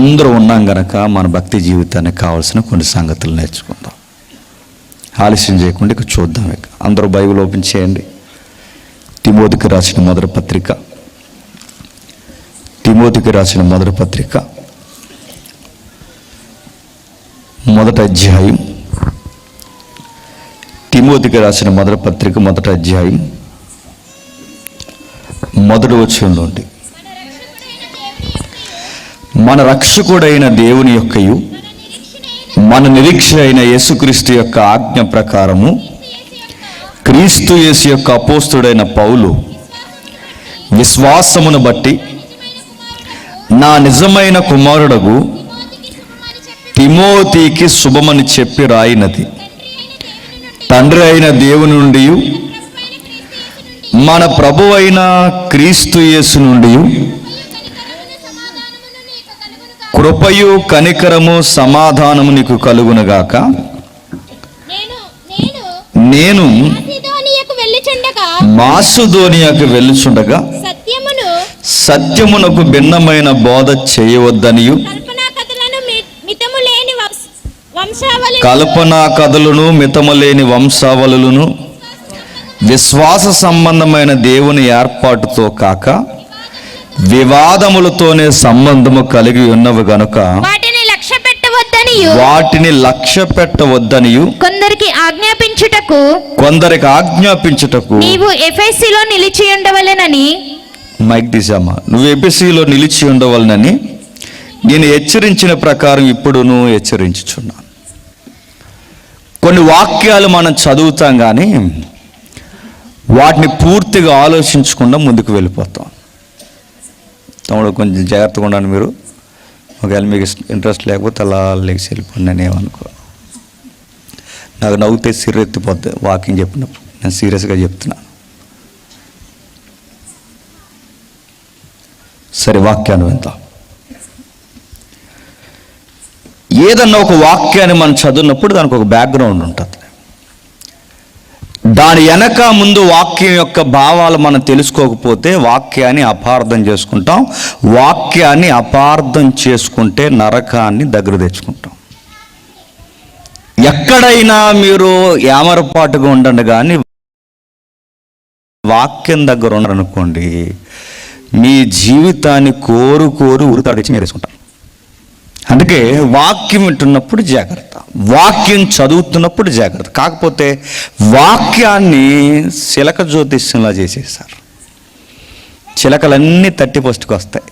అందరూ ఉన్నాం గనక మన భక్తి జీవితానికి కావాల్సిన కొన్ని సంగతులు నేర్చుకుందాం. ఆలస్యం చేయకుండా ఇక చూద్దాం. ఇక అందరూ బైబిల్ ఓపెన్ చేయండి. తిమోతికి రాసిన మొదటి పత్రిక, తిమోతికి రాసిన మొదటి పత్రిక మొదటి అధ్యాయం, తిమోతికి రాసిన మొదటి పత్రిక మొదటి అధ్యాయం మొదటి వచనంలో ఉంది, మన రక్షకుడైన దేవుని యొక్కయు మన నిరీక్ష అయిన యేసుక్రీస్తు యొక్క ఆజ్ఞ ప్రకారము క్రీస్తు యేసు యొక్క అపోస్తుడైన పౌలు విశ్వాసమును బట్టి నా నిజమైన కుమారుడగు తిమోతికి శుభమని చెప్పి రాయినది, తండ్రి అయిన దేవుని నుండి మన ప్రభు అయిన క్రీస్తు యేసు నుండి కృపయు కనికరము సమాధానము నీకు కలుగునుగాక. నేను మాసిదోనియాకు వెళ్ళుచుండగా సత్యమునకు భిన్నమైన బోధ చేయవద్దనియు, కల్పనా కథలను మితములేని వంశావళులను విశ్వాస సంబంధమైన దేవుని ఏర్పాటుతో కాక వివాదములతోనే సంబంధము కలిగి ఉన్నవి గనుక వాటిని లక్ష్య పెట్టవద్దనియు కొందరికి ఆజ్ఞాపించుటకు నీవు ఎఫెసీలో నిలిచి ఉండవలెనని, మైక్ తీసామా, నువ్వు ఎఫెసీలో నిలిచి ఉండవలెనని నేను హెచ్చరించిన ప్రకారం ఇప్పుడును హెచ్చరించుచున్నాను. కొన్ని వాక్యాలు మనం చదువుతాం కానీ వాటిని పూర్తిగా ఆలోచించకుండా ముందుకు వెళ్ళిపోతాం. తమ్ముడు కొంచెం జాగ్రత్తగా ఉండండి. మీరు ఒకవేళ మీకు ఇంట్రెస్ట్ లేకపోతే అలా లేచి వెళ్ళిపోండి. నేను ఏమనుకో, నాకు నవ్వుతే సిర్రెత్తిపోద్ది వాకింగ్ చెప్పినప్పుడు. నేను సీరియస్గా చెప్తున్నాను. సరే, వాక్యాన్ని విందాం. ఏదన్నా ఒక వాక్యాన్ని మనం చదివినప్పుడు దానికి ఒక బ్యాక్గ్రౌండ్ ఉంటుంది. దాని వెనక ముందు వాక్యం యొక్క భావాలు మనం తెలుసుకోకపోతే వాక్యాన్ని అపార్థం చేసుకుంటాం. వాక్యాన్ని అపార్థం చేసుకుంటే నరకాన్ని దగ్గర తెచ్చుకుంటాం. ఎక్కడైనా మీరు ఏమరపాటుగా ఉండండి, కానీ వాక్యం దగ్గర ఉన్నారనుకోండి, మీ జీవితాన్ని కోరు ఉరితాడిచ్చి నేర్చుకుంటాం. అందుకే వాక్యం వింటున్నప్పుడు జాగ్రత్త, వాక్యం చదువుతున్నప్పుడు జాగ్రత్త. కాకపోతే వాక్యాన్ని చిలక జ్యోతిష్యంలా చేసేసారు. చిలకలన్నీ 31కి వస్తాయి.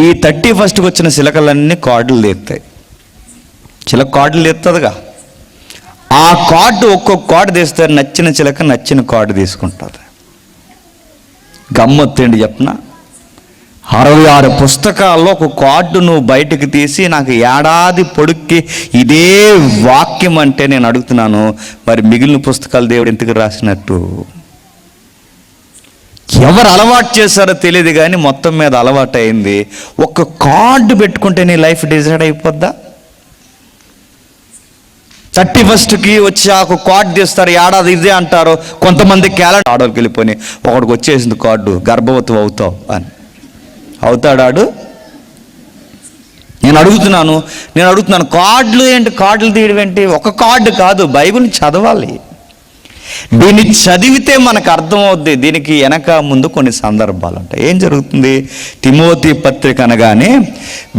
ఈ 31కి వచ్చిన చిలకలన్నీ కార్డులు తీస్తాయి. చిలక కార్డులు తీస్తుందిగా, ఆ కార్డు ఒక్కొక్క కార్డు తీస్తారు. నచ్చిన చిలక నచ్చిన కార్డు తీసుకుంటుంది. గమ్మత్తేంటి చెప్పనా, 66 పుస్తకాల్లో ఒక కార్డు నువ్వు బయటకు తీసి నాకు ఏడాది పొడుక్కి ఇదే వాక్యం అంటే నేను అడుగుతున్నాను, మరి మిగిలిన పుస్తకాలు దేవుడు ఎందుకు రాసినట్టు? ఎవరు అలవాటు చేశారో తెలియదు, కానీ మొత్తం మీద అలవాటు అయింది. ఒక కార్డు పెట్టుకుంటే నీ లైఫ్ డిసైడ్ అయిపోద్దా? 31కి వచ్చి ఒక కార్డు తీస్తారు, ఏడాది ఇదే అంటారు. కొంతమంది క్యాలెండర్ ఆర్డర్కి వెళ్ళిపోయి ఒకడికి వచ్చేసింది కార్డు, గర్భవతి అవుతావు అని. అవుతాడాడు? నేను అడుగుతున్నాను కార్డులు ఏంటి, కార్డులు తీయడం ఏంటి? ఒక కార్డు కాదు, బైబిల్ని చదవాలి. దీన్ని చదివితే మనకు అర్థమవుద్ది. దీనికి వెనక ముందు కొన్ని సందర్భాలు ఉంటాయి. ఏం జరుగుతుంది? తిమోతి పత్రిక అనగానే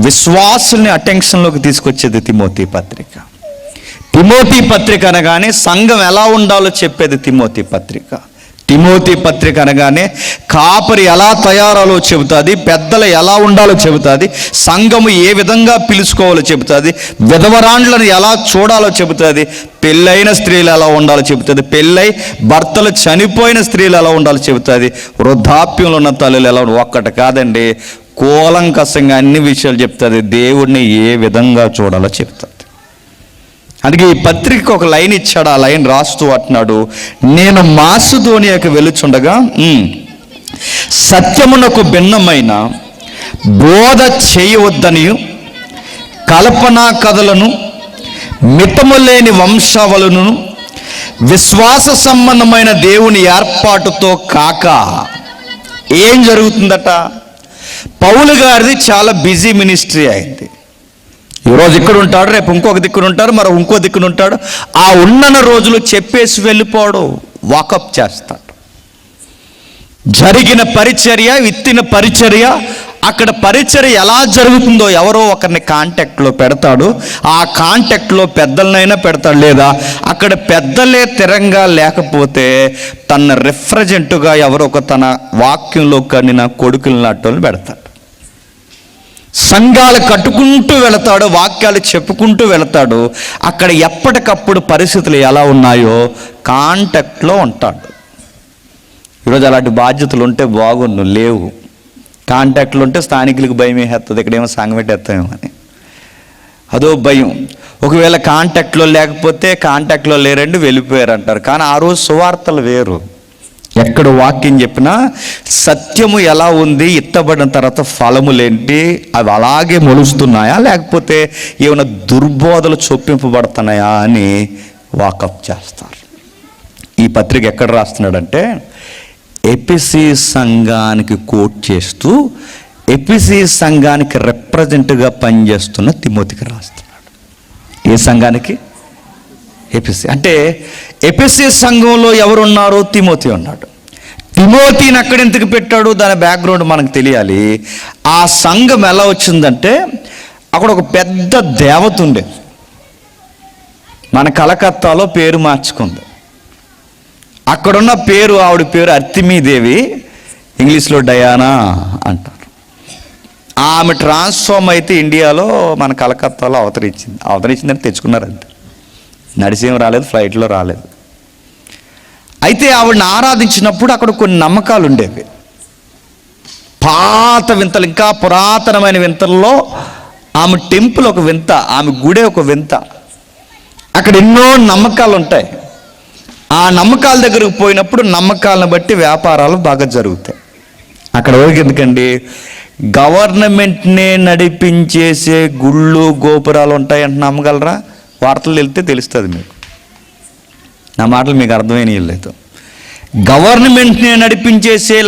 విశ్వాసుల్ని అటెన్షన్లోకి తీసుకొచ్చేది తిమోతి పత్రిక. తిమోతి పత్రిక అనగానే సంఘం ఎలా ఉండాలో చెప్పేది తిమోతి పత్రిక. తిమోతి పత్రిక అనగానే కాపరి ఎలా తయారాలో చెబుతుంది, పెద్దలు ఎలా ఉండాలో చెబుతుంది, సంఘము ఏ విధంగా పిలుచుకోవాలో చెబుతుంది, విధవరాండ్లను ఎలా చూడాలో చెబుతుంది, పెళ్ళైన స్త్రీలు ఎలా ఉండాలో చెబుతుంది, పెళ్ళై భర్తలు చనిపోయిన స్త్రీలు ఎలా ఉండాలో చెబుతుంది, వృద్ధాప్యంలో ఉన్న తల్లులు ఎలా ఉండాలి. ఒక్కటి కాదండి, కూలంకషంగా అన్ని విషయాలు చెప్తుంది. దేవుడిని ఏ విధంగా చూడాలో చెప్తుంది. అందుకే ఈ పత్రికకు ఒక లైన్ ఇచ్చాడు. ఆ లైన్ రాస్తూ అంటున్నాడు, నేను మాసిదోనియాకు వెళ్ళుచుండగా సత్యమునకు భిన్నమైన బోధ చేయవద్దనియు, కల్పనా కథలను మితము లేని వంశావళులను విశ్వాస సంబంధమైన దేవుని ఏర్పాటుతో కాక. ఏం జరుగుతుందట? పౌలు గారిది చాలా బిజీ మినిస్ట్రీ అయింది. ఈరోజు ఇక్కడ ఉంటాడు, రేపు ఇంకొక దిక్కున ఉంటాడు, మరో ఇంకో దిక్కున ఉంటాడు. ఆ ఉన్న రోజులు చెప్పేసి వెళ్ళిపోడు, వాకప్ చేస్తాడు. జరిగిన పరిచర్య, విత్తిన పరిచర్య, అక్కడ పరిచర్య ఎలా జరుగుతుందో ఎవరో ఒకరిని కాంటాక్ట్లో పెడతాడు. ఆ కాంటాక్ట్లో పెద్దలనైనా పెడతాడు, లేదా అక్కడ పెద్దలే తిరంగా లేకపోతే తన రిప్రజెంట్గా ఎవరో ఒక తన వాక్యంలో కనిన కొడుకులు నాటోళ్ళు పెడతాడు. సంఘాలు కట్టుకుంటూ వెళతాడు, వాక్యాలు చెప్పుకుంటూ వెళతాడు. అక్కడ ఎప్పటికప్పుడు పరిస్థితులు ఎలా ఉన్నాయో కాంటాక్ట్లో ఉంటాడు. ఈరోజు అలాంటి బాధ్యతలు ఉంటే బాగుండు, లేవు. కాంటాక్ట్లు ఉంటే స్థానికులకు భయం వేస్తుంది, ఇక్కడేమో సంఘం పెట్టేస్తామేమో అని అదో భయం. ఒకవేళ కాంటాక్ట్లో లేకపోతే కాంటాక్ట్లో లేరండి వెళ్ళిపోయారు అంటారు. కానీ ఆ రోజు సువార్తలు వేరు. ఎక్కడ వాక్యం చెప్పినా సత్యము ఎలా ఉంది, ఇత్తబడిన తర్వాత ఫలములేంటి, అవి అలాగే మొలుస్తున్నాయా లేకపోతే ఏమైనా దుర్బోధలు చొప్పింపబడుతున్నాయా అని వాకప్ చేస్తారు. ఈ పత్రిక ఎక్కడ రాస్తున్నాడంటే ఎఫెసీ సంఘానికి కోట్ చేస్తూ ఎఫెసీ సంఘానికి రిప్రజెంట్గా పనిచేస్తున్న తిమోతికి రాస్తున్నాడు. ఏ సంఘానికి? ఎఫెసీ. అంటే ఎఫెసీ సంఘంలో ఎవరున్నారు? తిమోతి ఉన్నాడు. తిమోతిని అక్కడ ఎందుకు పెట్టాడు, దాని బ్యాక్గ్రౌండ్ మనకు తెలియాలి. ఆ సంఘం ఎలా వచ్చిందంటే అక్కడ ఒక పెద్ద దేవత ఉండేది, మన కలకత్తాలో పేరు మార్చుకుంది. అక్కడున్న పేరు, ఆవిడ పేరు అర్తిమీదేవి, ఇంగ్లీష్లో డయానా అంటారు. ఆమె ట్రాన్స్ఫార్మ్ అయితే ఇండియాలో మన కలకత్తాలో అవతరించిందని తెచ్చుకున్నారు. అంతే, నడిచేం రాలేదు, ఫ్లైట్లో రాలేదు. అయితే ఆవిడని ఆరాధించినప్పుడు అక్కడ కొన్ని నమ్మకాలు ఉండేవి. పాత వింతలు, ఇంకా పురాతనమైన వింతల్లో ఆమె టెంపుల్ ఒక వింత, ఆమె గుడే ఒక వింత. అక్కడ ఎన్నో నమ్మకాలు ఉంటాయి. ఆ నమ్మకాల దగ్గరకు పోయినప్పుడు నమ్మకాలను బట్టి వ్యాపారాలు బాగా జరుగుతాయి. అక్కడ వరకు ఎందుకండి, గవర్నమెంట్నే నడిపించేసే గుళ్ళు గోపురాలు ఉంటాయంటే నమ్మగలరా? వార్తలు వెళ్తే తెలుస్తుంది మీకు. నా మాటలు మీకు అర్థమైన లేదు. గవర్నమెంట్నే నడిపించేసే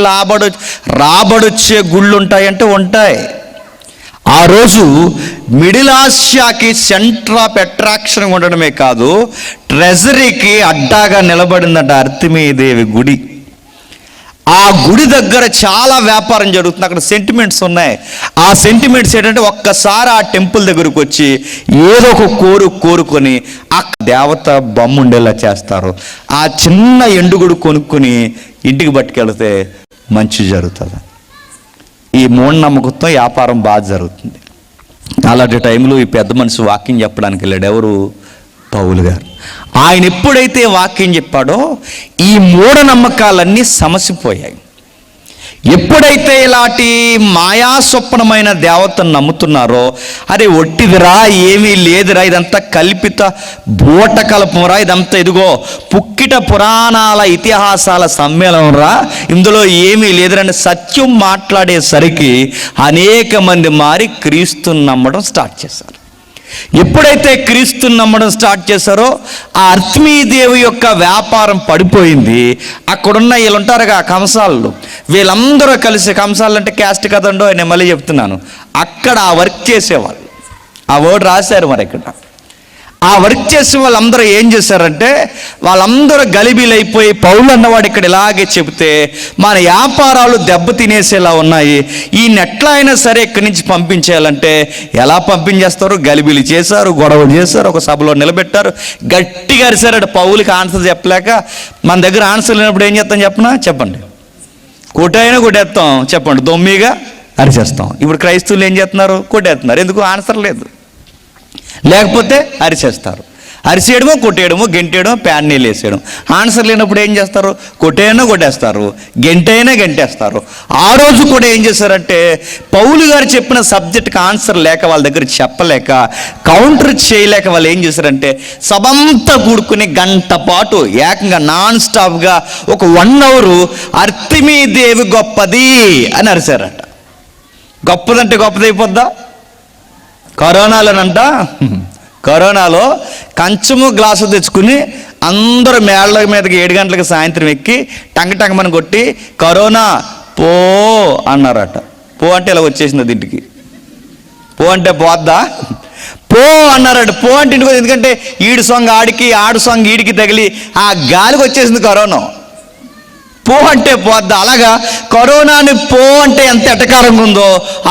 రాబడొచ్చే గుళ్ళు ఉంటాయంటే ఉంటాయి. ఆ రోజు మిడిల్ ఆసియాకి సెంటర్ ఆఫ్ అట్రాక్షన్ ఉండడమే కాదు, ట్రెజరీకి అడ్డాగా నిలబడిందట అర్తిమీదేవి గుడి. ఆ గుడి దగ్గర చాలా వ్యాపారం జరుగుతుంది. అక్కడ సెంటిమెంట్స్ ఉన్నాయి. ఆ సెంటిమెంట్స్ ఏంటంటే ఒక్కసారి ఆ టెంపుల్ దగ్గరకు వచ్చి ఏదో ఒక కోరుకొని ఆ దేవత బొమ్మ ఉండేలా చేస్తారు. ఆ చిన్న ఎండుగుడు కొనుక్కొని ఇంటికి పట్టుకెళ్తే మంచి జరుగుతుంది. ఈ మూఢనమ్మకంతో వ్యాపారం బాగా జరుగుతుంది. అలాంటి టైంలో ఈ పెద్ద మనిషి వాక్యం చెప్పడానికి వెళ్ళాడు. ఎవరు? పౌలు గారు. ఆయన ఎప్పుడైతే వాక్యం చెప్పాడో ఈ మూఢనమ్మకాలన్నీ సమసిపోయాయి. ఎప్పుడైతే ఇలాంటి మాయా స్వప్నమైన దేవతను నమ్ముతున్నారో, అరే ఒట్టిదిరా, ఏమీ లేదురా, ఇదంతా కల్పిత బూట కల్పంరా, ఇదంతా ఇదిగో పుక్కిట పురాణాల ఇతిహాసాల సమ్మేళనం రా, ఇందులో ఏమీ లేదురని సత్యం మాట్లాడేసరికి అనేక మంది మారి క్రీస్తుని నమ్మడం స్టార్ట్ చేశారు. ఎప్పుడైతే క్రీస్తుని నమ్మడం స్టార్ట్ చేశారో ఆ అర్తిమీదేవి యొక్క వ్యాపారం పడిపోయింది. అక్కడున్న వీళ్ళు ఉంటారుగా కంసాలు, వీళ్ళందరూ కలిసి, కంసాలు అంటే క్యాస్ట్ కదండో, నేను మళ్ళీ చెప్తున్నాను, అక్కడ ఆ వర్క్ చేసేవాళ్ళు, ఆ వర్డ్ రాశారు మరి ఇక్కడ. ఆ వర్క్ చేసే వాళ్ళందరూ ఏం చేశారంటే వాళ్ళందరూ గలిబీలైపోయి పౌలు అన్నవాడు ఇక్కడ ఇలాగే చెబితే మన వ్యాపారాలు దెబ్బ తినేసేలా ఉన్నాయి, ఈ నెట్లా అయినా సరే ఇక్కడి నుంచి పంపించేయాలంటే ఎలా పంపించేస్తారు? గలిబీలు చేశారు, గొడవలు చేశారు, ఒక సభలో నిలబెట్టారు, గట్టిగా అరిశారు. పౌలుకి ఆన్సర్ చెప్పలేక, మన దగ్గర ఆన్సర్ లేనప్పుడు ఏం చేస్తాం చెప్పండి, కొట్టైనా కొట్టేస్తాం, చెప్పండి, దొమ్మిగా అరిచేస్తాం. ఇప్పుడు క్రైస్తవులు ఏం చేస్తున్నారు? కొట్టేస్తున్నారు. ఎందుకు? ఆన్సర్ లేదు, లేకపోతే అరిచేస్తారు. అరిసేయడమో, కొట్టేయడమో, గెంటేయడమో, ప్యాన్నీళ్ళు వేసేయడం. ఆన్సర్ లేనప్పుడు ఏం చేస్తారు? కొట్టైనా కొట్టేస్తారు, గెంటైనా గెంటేస్తారు. ఆ రోజు కూడా ఏం చేశారంటే పౌలు గారు చెప్పిన సబ్జెక్ట్కి ఆన్సర్ లేక, వాళ్ళ దగ్గర చెప్పలేక, కౌంటర్ చేయలేక వాళ్ళు ఏం చేశారంటే సభంతా కూడుకుని గంట పాటు ఏకంగా నాన్ స్టాప్గా ఒక 1 అవర్ అర్తిమీదేవి గొప్పది అని అరిశారట. గొప్పదంటే గొప్పదైపోద్దా? కరోనాలో కంచము గ్లాసు తెచ్చుకుని అందరూ మేళ్ళ మీదకి 7 గంటలకు సాయంత్రం ఎక్కి టంగమని కొట్టి కరోనా పో అన్నారట. పో అంటే ఇలా వచ్చేసింది అది ఇంటికి. పో అంటే పోద్దా? పో అన్నారట. పో అంటే ఇంటికి, ఎందుకంటే ఈడు సొంగ ఆడికి, ఆడు సొంగ ఈడికి తగిలి ఆ గాలికి వచ్చేసింది కరోనా. పో అంటే పోద్దా? అలాగా కరోనాని పో అంటే ఎంత ఎటకారంగా ఉందో,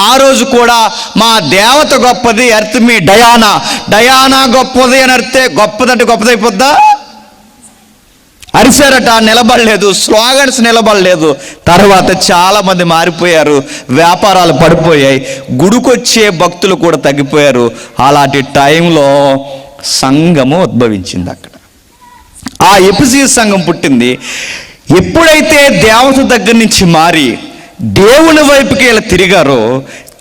ఆ రోజు కూడా మా దేవత గొప్పది, ఎర్త్ మీ డయానా గొప్పది అని అరితే గొప్పదంటే గొప్పదైపోద్దా? అరిశారట, నిలబడలేదు. స్లోగన్స్ నిలబడలేదు. తర్వాత చాలామంది మారిపోయారు, వ్యాపారాలు పడిపోయాయి, గుడికొచ్చే భక్తులు కూడా తగ్గిపోయారు. అలాంటి టైంలో సంఘము ఉద్భవించింది. అక్కడ ఆ ఎఫెసీ సంఘం పుట్టింది. ఎప్పుడైతే దేవత దగ్గర నుంచి మారి దేవుని వైపుకి ఇలా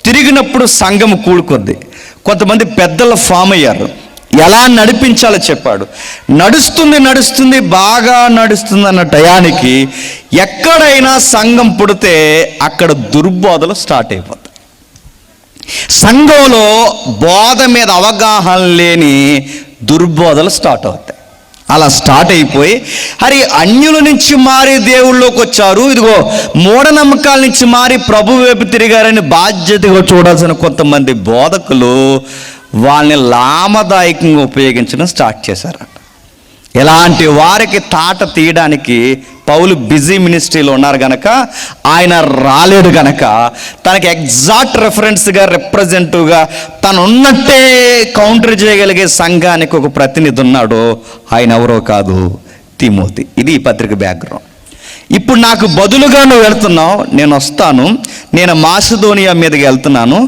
తిరిగినప్పుడు సంఘము కూడుకుంది. కొంతమంది పెద్దలు ఫామ్ అయ్యారు. ఎలా నడిపించాలో చెప్పాడు. నడుస్తుంది బాగా నడుస్తుంది అన్న టయానికి ఎక్కడైనా సంఘం పుడితే అక్కడ దుర్బోధలు స్టార్ట్ అయిపోతాయి. సంఘంలో బోధ మీద అవగాహన లేని దుర్బోధలు స్టార్ట్ అవుతాయి. అలా స్టార్ట్ అయిపోయి అన్యుల నుంచి మారి దేవుళ్ళలోకి వచ్చారు. ఇదిగో మూఢనమ్మకాల నుంచి మారి ప్రభు వైపు తిరిగారని బాధ్యతగా చూడాల్సిన కొంతమంది బోధకులు వాళ్ళని లాభదాయకంగా ఉపయోగించడం స్టార్ట్ చేశారట. ఇలాంటి వారికి తాట తీయడానికి పౌలు బిజీ మినిస్ట్రీలో ఉన్నారు గనక, ఆయన రాలేడు గనక తనకి ఎగ్జాక్ట్ రెఫరెన్స్గా, రిప్రజెంటివ్గా తను ఉన్నట్టే కౌంటర్ చేయగలిగే సంఘానికి ఒక ప్రతినిధి ఉన్నాడు. ఆయన ఎవరో కాదు, తిమోతి. ఇది ఈ పత్రిక బ్యాక్గ్రౌండ్. ఇప్పుడు నాకు బదులుగా నువ్వు వెళ్తున్నావు, నేను వస్తాను, నేను మాసిదోనియా మీదకి వెళ్తున్నాను,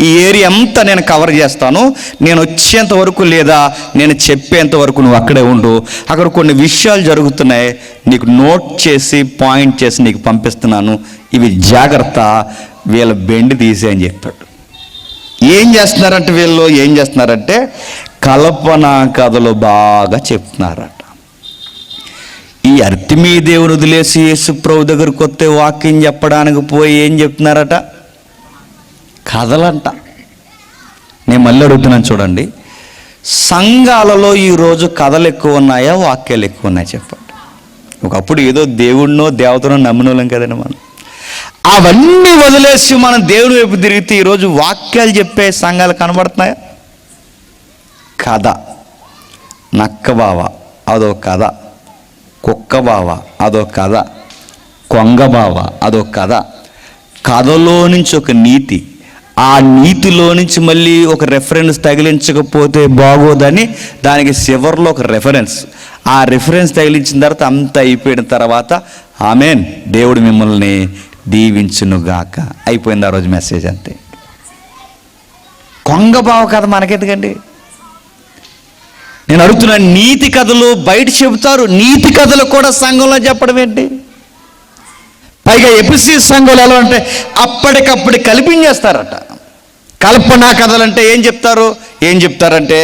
ఈ ఏరియా అంతా నేను కవర్ చేస్తాను, నేను వచ్చేంత వరకు లేదా నేను చెప్పేంత వరకు నువ్వు అక్కడే ఉండు, అక్కడ కొన్ని విషయాలు జరుగుతున్నాయి, నీకు నోట్ చేసి పాయింట్ చేసి నీకు పంపిస్తున్నాను, ఇవి జాగ్రత్త, వీళ్ళ బెండి తీసే అని చెప్పాడు. ఏం చేస్తున్నారంటే కల్పనా కథలు బాగా చెప్తున్నారట. ఈ అర్తిమీ దేవుని వదిలేసి యేసు ప్రభు దగ్గరకు వస్తే వాక్యం చెప్పడానికి పోయి ఏం చెప్తున్నారట? కథలంట. నేను మళ్ళీ అడుగుతున్నాను చూడండి, సంఘాలలో ఈరోజు కథలు ఎక్కువ ఉన్నాయా, వాక్యాలు ఎక్కువ ఉన్నాయా చెప్పండి. ఒకప్పుడు ఏదో దేవుడినో దేవతనో నమ్మిన వాళ్ళం కదండి మనం. అవన్నీ వదిలేసి మనం దేవుని వైపు తిరిగితే ఈరోజు వాక్యాలు చెప్పే సంఘాలు కనబడుతున్నాయా? కథ. నక్క బావ అదో కథ, కుక్క బావ అదో కథ, కొంగ బావ అదో కథ. కథలో నుంచి ఒక నీతి, ఆ నీతిలో నుంచి మళ్ళీ ఒక రెఫరెన్స్ తగిలించకపోతే బాగోదని దానికి చివర్లో ఒక రెఫరెన్స్, ఆ రెఫరెన్స్ తగిలించిన తర్వాత అంతా అయిపోయిన తర్వాత ఆమేన్, దేవుడు మిమ్మల్ని దీవించునుగాక, అయిపోయింది ఆ రోజు మెసేజ్. అంతే. కొంగ బావ కథ మనకెందుకండి? నేను అడుగుతున్నాను, నీతి కథలు బయట చెబుతారు, నీతి కథలు కూడా సంఘంలో చెప్పడం ఏంటి? పైగా ఎఫెసీ సంఘంలో ఎలా అంటే అప్పటికప్పుడు కల్పించేస్తారట. కల్పనా కథలంటే ఏం చెప్తారంటే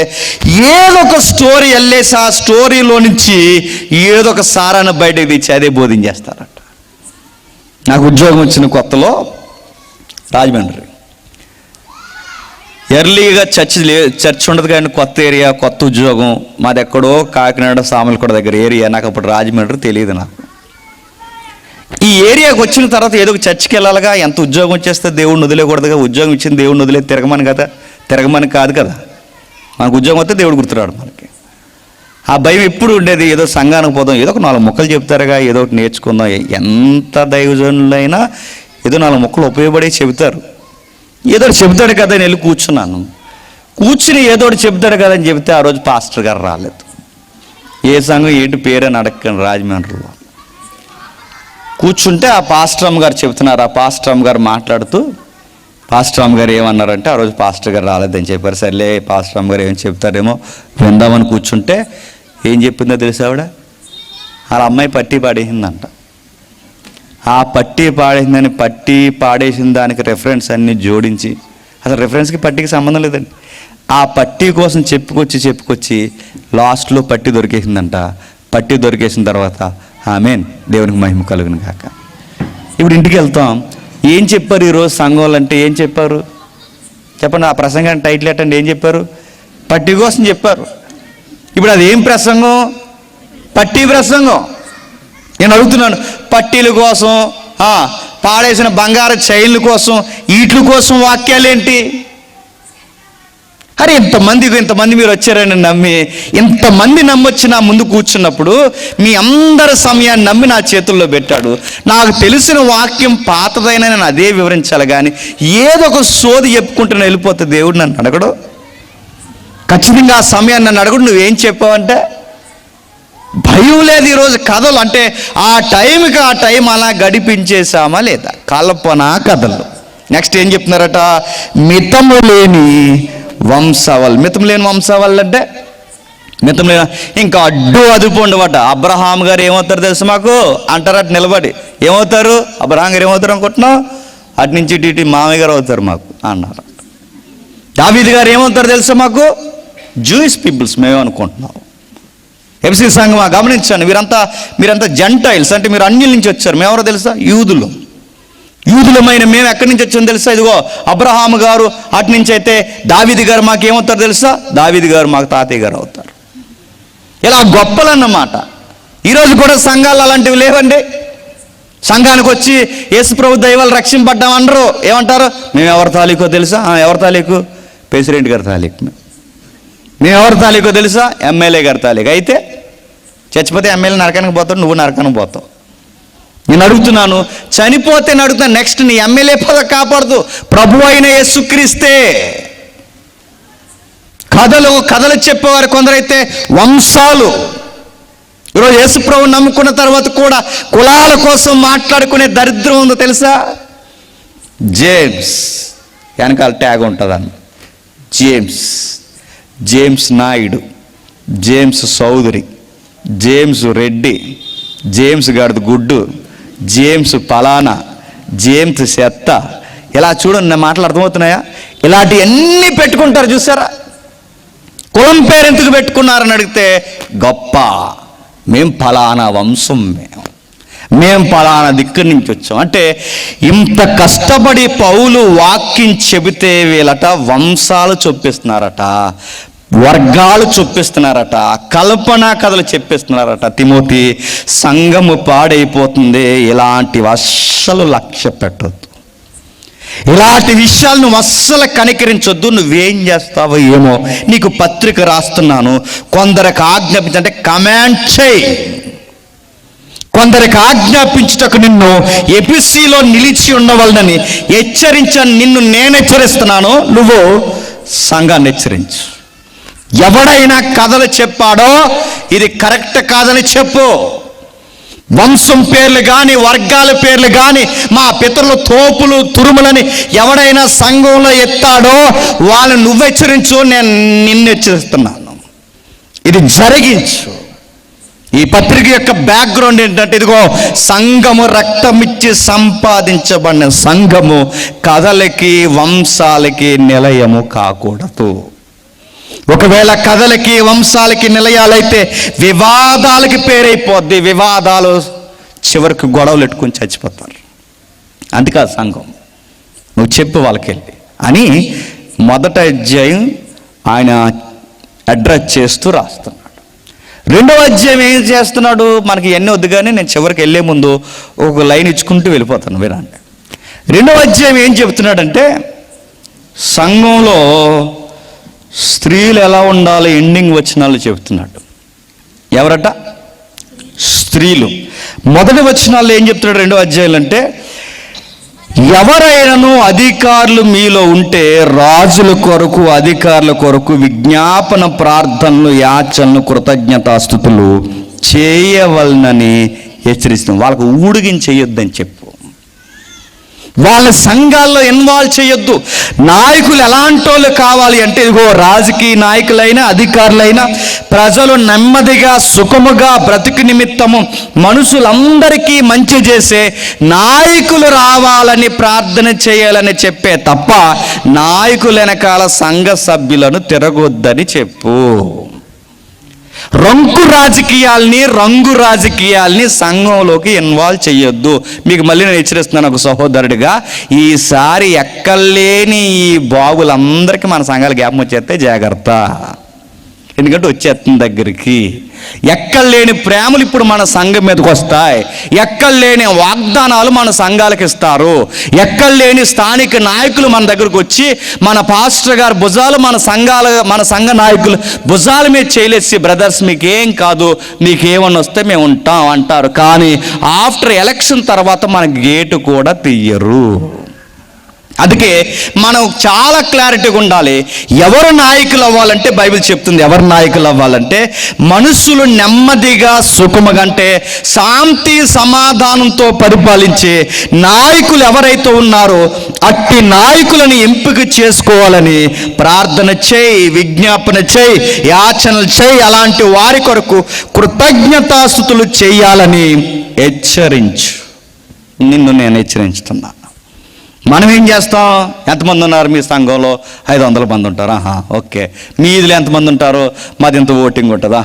ఏదో ఒక స్టోరీ వెళ్ళేసి ఆ స్టోరీలో నుంచి ఏదో ఒక సారాన్ని బయటకు తెచ్చి అదే బోధించేస్తారట. నాకు ఉద్యోగం వచ్చిన కొత్తలో రాజమండ్రి ఎర్లీగా చర్చ్ ఉండదు కానీ కొత్త ఏరియా, కొత్త ఉద్యోగం. మాది ఎక్కడో కాకినాడ సామలకోట దగ్గర ఏరియా. నాకు అప్పుడు రాజమండ్రి తెలియదు. నాకు ఈ ఏరియాకి వచ్చిన తర్వాత ఏదో ఒక చర్చికి వెళ్ళాలిగా, ఎంత ఉద్యోగం వచ్చేస్తే దేవుడిని వదిలేకూడదుగా. ఉద్యోగం ఇచ్చింది దేవుడిని వదిలే తిరగమని కాదు కదా. మనకు ఉద్యోగం వస్తే దేవుడు గుర్తురాడు మనకి. ఆ భయం ఎప్పుడు ఉండేది. ఏదో సంఘానికి పోదాం, ఏదో ఒక 4 ముక్కలు చెప్తారుగా, ఏదో ఒకటి నేర్చుకుందాం. ఎంత దైవజనులైనా ఏదో 4 ముక్కలు ఉపయోగపడే చెబుతారు. ఏదో చెబుతాడు కదా అని వెళ్ళి కూర్చుని ఏదో ఒకటి చెబుతాడు కదా అని చెబితే ఆ రోజు పాస్టర్ గారు రాలేదు. ఏ సంఘం ఏంటి పేరని అడగండి, రాజమండ్రిలో కూర్చుంటే ఆ పాస్టర్ అమ్మ గారు చెబుతున్నారు. ఆ పాస్టర్ అమ్మ గారు మాట్లాడుతూ పాస్టర్ అమ్మ గారు ఏమన్నారంటే, ఆ రోజు పాస్టర్ గారు రాలేదని చెప్పారు. సర్లే పాస్టర్ అమ్మ గారు ఏం చెప్తారేమో విందామని కూర్చుంటే ఏం చెప్పిందో తెలుసా ఆవిడ? వాళ్ళ అమ్మాయి పట్టి పాడేసిందంట. ఆ పట్టి పాడేసిన దానికి రెఫరెన్స్ అన్నీ జోడించి, అసలు రెఫరెన్స్కి పట్టికి సంబంధం లేదండి, ఆ పట్టి కోసం చెప్పుకొచ్చి లాస్ట్లో పట్టి దొరికేసిందంట. పట్టి దొరికేసిన తర్వాత ఆమేన్, దేవునికి మహిమ కలుగును గాక. ఇప్పుడు ఇంటికి వెళ్తాం. ఏం చెప్పారు ఈరోజు సంఘంలో అంటే? ఏం చెప్పారు చెప్పండి? ఆ ప్రసంగానికి టైటిల్ ఏంటంటే ఏం చెప్పారు? పట్టి కోసం చెప్పారు. ఇప్పుడు అది ఏం ప్రసంగం? పట్టి ప్రసంగం. నేను అడుగుతున్నాను, పట్టీల కోసం పాడేసిన బంగారు చైన్ల కోసం వీటి కోసం వాక్యాలేంటి? అరే ఇంతమంది మీరు వచ్చారని నమ్మి, ఇంతమంది నమ్మొచ్చి నా ముందు కూర్చున్నప్పుడు మీ అందరి సమయాన్ని నమ్మి నా చేతుల్లో పెట్టాడు. నాకు తెలిసిన వాక్యం పాతదైనా నేను అదే వివరించాలి, కానీ ఏదో ఒక సోది చెప్పుకుంటూ వెళ్ళిపోతే దేవుడు నన్ను అడగడు. ఖచ్చితంగా ఆ సమయాన్ని నన్ను అడగడు, నువ్వేం చెప్పావంటే భయం లేదు. ఈరోజు కథలు అంటే ఆ టైం అలా గడిపించేసామా లేదా? కల్పన కథలు. నెక్స్ట్ ఏం చెప్తున్నారట? మితము లేని వంశావళి. మితం లేని వంశావళి అంటే మితం లేని, ఇంకా అడ్డు అదుపు ఉండవట. అబ్రహాం గారు ఏమవుతారు తెలుసు మాకు అంటారట నిలబడి. ఏమవుతారు? అబ్రహాం గారు ఏమవుతారు అనుకుంటున్నావు? అటు నుంచి ఇటు మామయ్య గారు అవుతారు మాకు అన్నారు. దావీదు గారు ఏమవుతారు తెలుసా మాకు? జూయిష్ పీపుల్స్ మేము అనుకుంటున్నాం. ఎఫ్సీ సంఘమా గమనించండి, మీరంతా జెంటైల్స్, అంటే మీరు అన్యుల నుంచి వచ్చారు. మేమెవరో తెలుసా? యూదులమైన మేము ఎక్కడి నుంచి వచ్చామో తెలుసా? ఇదిగో అబ్రహాము గారు అటు నుంచి అయితే దావీదు గారు మాకు ఏమవుతారు తెలుసా? దావీదు గారు మాకు తాతయ్య గారు అవుతారు. ఇలా గొప్పలన్నమాట. ఈరోజు కూడా సంఘాలు అలాంటివి లేవండి. సంఘానికి వచ్చి యేసు ప్రభు దైవాలు రక్షింపడ్డాం అనరు. ఏమంటారు? మేము ఎవరి తాలూకో తెలుసా? ఎవరి తాలూకు? ప్రెసిడెంట్ గారి తాలూకు. మేము ఎవరి తాలూకో తెలుసా? ఎమ్మెల్యే గారి తాలూకు. అయితే చచ్చిపోతే ఎమ్మెల్యే నరకానికి పోతాడు, నువ్వు నరకానికి పోతావు. నేను అడుగుతున్నాను, చనిపోతే అడుగుతున్నాను, నెక్స్ట్ నీ ఎమ్మెల్యే పదవి కాపాడదు, ప్రభు అయిన యేసుక్రీస్తే. కథలు చెప్పేవారు కొందరైతే వంశాలు. ఈరోజు యేసు ప్రభు నమ్ముకున్న తర్వాత కూడా కులాల కోసం మాట్లాడుకునే దరిద్రం ఉందో తెలుసా? జేమ్స్ వెనకాల ట్యాగ్ ఉంటుందన్న. James Naidu, James Chowdary, James Reddy, James గడద గుడ్డు, జేమ్స్ పలానా, జేమ్స్ చెత్త. ఇలా చూడండి, నా మాటలు అర్థమవుతున్నాయా? ఇలాంటివన్నీ పెట్టుకుంటారు చూసారా? కులం పేరు ఎందుకు పెట్టుకున్నారని అడిగితే గొప్ప, మేం పలానా వంశం, మేము పలానా దిక్కు నుంచి వచ్చాం అంటే. ఇంత కష్టపడి పౌలు వాక్యం చెబితే వీళ్ళట వంశాలు చొప్పిస్తున్నారట, వర్గాలు చొప్పిస్తున్నారట, కల్పనా కథలు చెప్పిస్తున్నారట. తిమోతి, సంఘము పాడైపోతుంది, ఇలాంటివి అస్సలు లక్ష్య పెట్టొద్దు. ఇలాంటి విషయాలు నువ్వు అస్సలు కనికరించొద్దు. నువ్వేం చేస్తావో ఏమో. నీకు పత్రిక రాస్తున్నాను, కొందరికి ఆజ్ఞాపించంటే కమాండ్ చేయి. కొందరికి ఆజ్ఞాపించుటకు నిన్ను ఎపిసిలో నిలిచి ఉండవలనని హెచ్చరించాను. నిన్ను నేను హెచ్చరిస్తున్నాను, నువ్వు సంఘాన్ని హెచ్చరించు. ఎవడైనా కథలు చెప్పాడో ఇది కరెక్ట్ కాదని చెప్పు. వంశం పేర్లు కానీ వర్గాల పేర్లు కానీ మా పితరులు తోపులు తురుములని ఎవడైనా సంఘంలో ఎత్తాడో వాళ్ళని నువ్వు హెచ్చరించు, నేను నిన్ను హెచ్చరిస్తున్నాను. ఇది జరిగించు. ఈ పత్రిక యొక్క బ్యాక్గ్రౌండ్ ఏంటంటే, ఇదిగో సంఘము రక్తమిచ్చి సంపాదించబడిన సంఘము కథలకి వంశాలకి నిలయము కాకూడదు. ఒకవేళ కథలకి వంశాలకి నిలయాలైతే వివాదాలకి పేరైపోద్ది. వివాదాలు చివరికి గొడవలు ఎట్టుకుని చచ్చిపోతారు. అందుకే సంఘం నువ్వు చెప్పు వాళ్ళకెళ్ళి అని మొదట అధ్యాయం ఆయన అడ్రస్ చేస్తూ రాస్తున్నాడు. రెండవ అధ్యాయం ఏం చేస్తున్నాడు? మనకి ఎన్ని వద్దు కానీ నేను చివరికి వెళ్ళే ముందు ఒక లైన్ ఇచ్చుకుంటూ వెళ్ళిపోతాను, వినండి. రెండవ అధ్యాయం ఏం చెబుతున్నాడంటే, సంఘంలో స్త్రీలు ఎలా ఉండాలి ఎండింగ్ వచనాలు చెబుతున్నాడు. ఎవరట? స్త్రీలు. మొదటి వచనాల్లో ఏం చెప్తున్నాడు రెండో అధ్యాయులు అంటే, ఎవరైనాను అధికారులు మీలో ఉంటే రాజుల కొరకు అధికారుల కొరకు విజ్ఞాపన ప్రార్థనలు యాచనలు కృతజ్ఞతాస్తుతులు చేయవలనని హెచ్చరిస్తున్నాం. వాళ్ళకు ఊడిగించేయొద్దని చెప్పు. వాళ్ళ సంఘాల్లో ఇన్వాల్వ్ చేయొద్దు. నాయకులు ఎలాంటి వాళ్ళు కావాలి అంటే, ఇదిగో రాజకీయ నాయకులైనా అధికారులైనా ప్రజలు నెమ్మదిగా సుఖముగా బ్రతుకు నిమిత్తము మనుషులందరికీ మంచి చేసే నాయకులు రావాలని ప్రార్థన చేయాలని చెప్పే తప్ప నాయకుల వెనకాల సంఘ సభ్యులను తిరగొద్దని చెప్పు. రంగు రాజకీయాల్ని సంఘంలోకి ఇన్వాల్వ్ చేయొద్దు. మీకు మళ్ళీ నేను హెచ్చరిస్తున్నాను ఒక సహోదరుడిగా, ఈసారి ఎక్కలేని ఈ బాగులందరికీ మన సంఘాలు జ్ఞాపకం వచ్చేస్తే జాగ్రత్త. ఎందుకంటే వచ్చేస్తుంది దగ్గరికి. ఎక్కడ లేని ప్రేమలు ఇప్పుడు మన సంఘం మీదకి వస్తాయి. ఎక్కడ లేని వాగ్దానాలు మన సంఘాలకు ఇస్తారు. ఎక్కడ లేని స్థానిక నాయకులు మన దగ్గరకు వచ్చి మన పాస్టర్ గారు భుజాలు మన సంఘ నాయకులు భుజాల మీద చేయలేసి, బ్రదర్స్ మీకేం కాదు, మీకేమన్నా వస్తే మేము ఉంటాం అంటారు. కానీ ఆఫ్టర్ ఎలక్షన్ తర్వాత మన గేటు కూడా తీయరు. అందుకే మనం చాలా క్లారిటీగా ఉండాలి. ఎవరు నాయకులు అవ్వాలంటే బైబిల్ చెప్తుంది, ఎవరు నాయకులు అవ్వాలంటే మనుషులు నెమ్మదిగా సుఖముగా అంటే శాంతి సమాధానంతో పరిపాలించే నాయకులు ఎవరైతే ఉన్నారో అట్టి నాయకులను ఎంపిక చేసుకోవాలని ప్రార్థన చేయి, విజ్ఞాపన చేయి, యాచనలు చేయి. అలాంటి వారి కొరకు కృతజ్ఞతాస్తుతులు చేయాలని హెచ్చరించు. నిన్ను నేను హెచ్చరించుతున్నాను. మనం ఏం చేస్తాం? ఎంతమంది ఉన్నారు మీ సంఘంలో? 500 మంది ఉంటారు. ఓకే. మీ ఇదిలో ఎంతమంది ఉంటారు? మాది ఇంత ఓటింగ్ ఉంటుంది.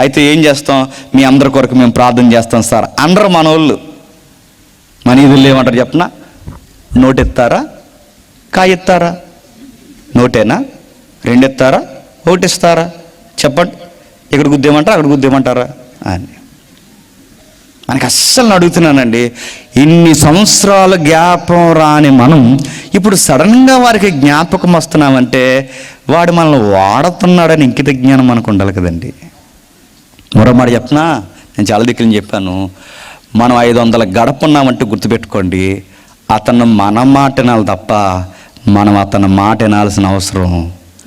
అయితే ఏం చేస్తాం? మీ అందరి కొరకు మేము ప్రార్థన చేస్తాం సార్. అందరూ మన వాళ్ళు. మన ఇదిలో ఏమంటారు చెప్పనా? నోటెత్తారా, కాయెత్తారా? నోటేనా? 2 ఎత్తారా, 1 ఇస్తారా? చెప్పండి. ఇక్కడ గుద్దేమంటారా, అక్కడ గుద్దేమంటారా అని మనకి అస్సలు అడుగుతున్నానండి. ఇన్ని సంవత్సరాల జ్ఞాపకం రాని మనం ఇప్పుడు సడన్గా వారికి జ్ఞాపకం వస్తున్నామంటే వాడు మనల్ని వాడుతున్నాడని ఇంకిత జ్ఞానం మనకు ఉండాలి కదండి. మరో మాట చెప్పనా? నేను చాలా దిక్కులు చెప్పాను. మనం 500 గడపన్నామంటే గుర్తుపెట్టుకోండి, అతను మన మాట వినాలి తప్ప మనం అతని మాట వినాల్సిన అవసరం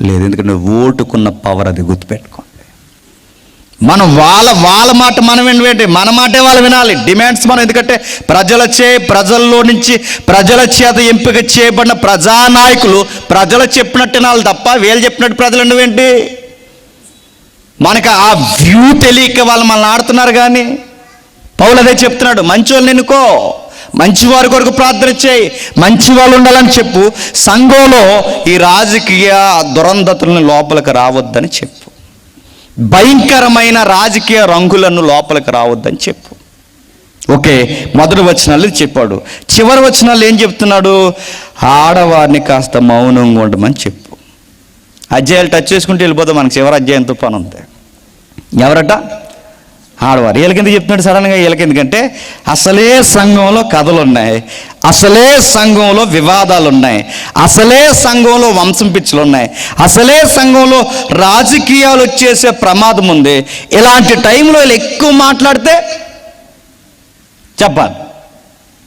లేదు. ఎందుకంటే ఓటుకున్న పవర్ అది, గుర్తుపెట్టుకోండి. మనం వాళ్ళ మాట మనం వినవేంటి, మన మాటే వాళ్ళు వినాలి. డిమాండ్స్ మనం, ఎందుకంటే ప్రజల్లో నుంచి ప్రజల చేత ఎంపిక చేయబడిన ప్రజానాయకులు ప్రజలు చెప్పినట్టు వినాలి తప్ప వీళ్ళు చెప్పినట్టు ప్రజలు ఉండవేంటి. మనకు ఆ వ్యూ తెలియక వాళ్ళు మనల్ని ఆడుతున్నారు. కానీ పౌలు అదే చెప్తున్నాడు, మంచి వాళ్ళని ఎన్నుకో, మంచివారి కొరకు ప్రార్థన చేయి, మంచి వాళ్ళు ఉండాలని చెప్పు. సంఘంలో ఈ రాజకీయ దురంధతులను లోపలికి రావద్దని చెప్పు. భయంకరమైన రాజకీయ రంగులను లోపలికి రావద్దని చెప్పు. ఓకే. మొదటి వచనాలు చెప్పాడు. చివరి వచనాలు ఏం చెప్తున్నాడు? ఆడవారిని కాస్త మౌనంగా ఉండమని చెప్పు. అధ్యాయాలు టచ్ చేసుకుంటూ వెళ్ళిపోతాం. మనకి చివరి అధ్యాయంతో పని ఉంది. ఎవరట? ఆడవారు. వీళ్ళకెందుకు చెప్తున్నాడు సడన్గా? వీళ్ళకెందుకంటే అసలే సంఘంలో కథలు ఉన్నాయి, అసలే సంఘంలో వివాదాలు ఉన్నాయి, అసలే సంఘంలో వంశం పిచ్చులు ఉన్నాయి, అసలే సంఘంలో రాజకీయాలు వచ్చేసే ప్రమాదం ఉంది. ఇలాంటి టైంలో వీళ్ళు ఎక్కువ మాట్లాడితే చెప్పాలి.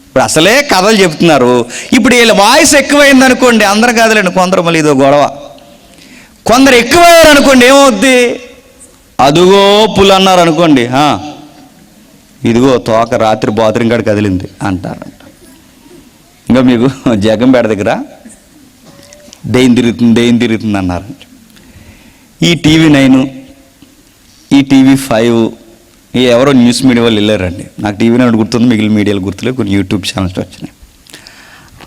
ఇప్పుడు అసలే కథలు చెప్తున్నారు. ఇప్పుడు వీళ్ళ వాయిస్ ఎక్కువైంది అనుకోండి, అందరం కాదులేండి, కొందరు మళ్ళీ ఇదో గొడవ. కొందరు ఎక్కువయ్యారు అనుకోండి, ఏమవుద్ది? అదుగో పులు అన్నారు అనుకోండి, ఇదిగో తోక రాత్రి బాత్రూమ్ కాడ కదిలింది అంటారంట. ఇంకా మీకు జగంపేట దగ్గర దెయ్యం తిరుగుతుంది అన్నారంట. ఈ టీవీ 9, ఈ టీవీ 5 ఎవరో న్యూస్ మీడియా వాళ్ళు వెళ్ళారండి. నాకు టీవీ 9 గుర్తుంది, మిగిలిన మీడియాలు గుర్తులేదు, కొన్ని యూట్యూబ్ ఛానల్స్ వచ్చినాయి.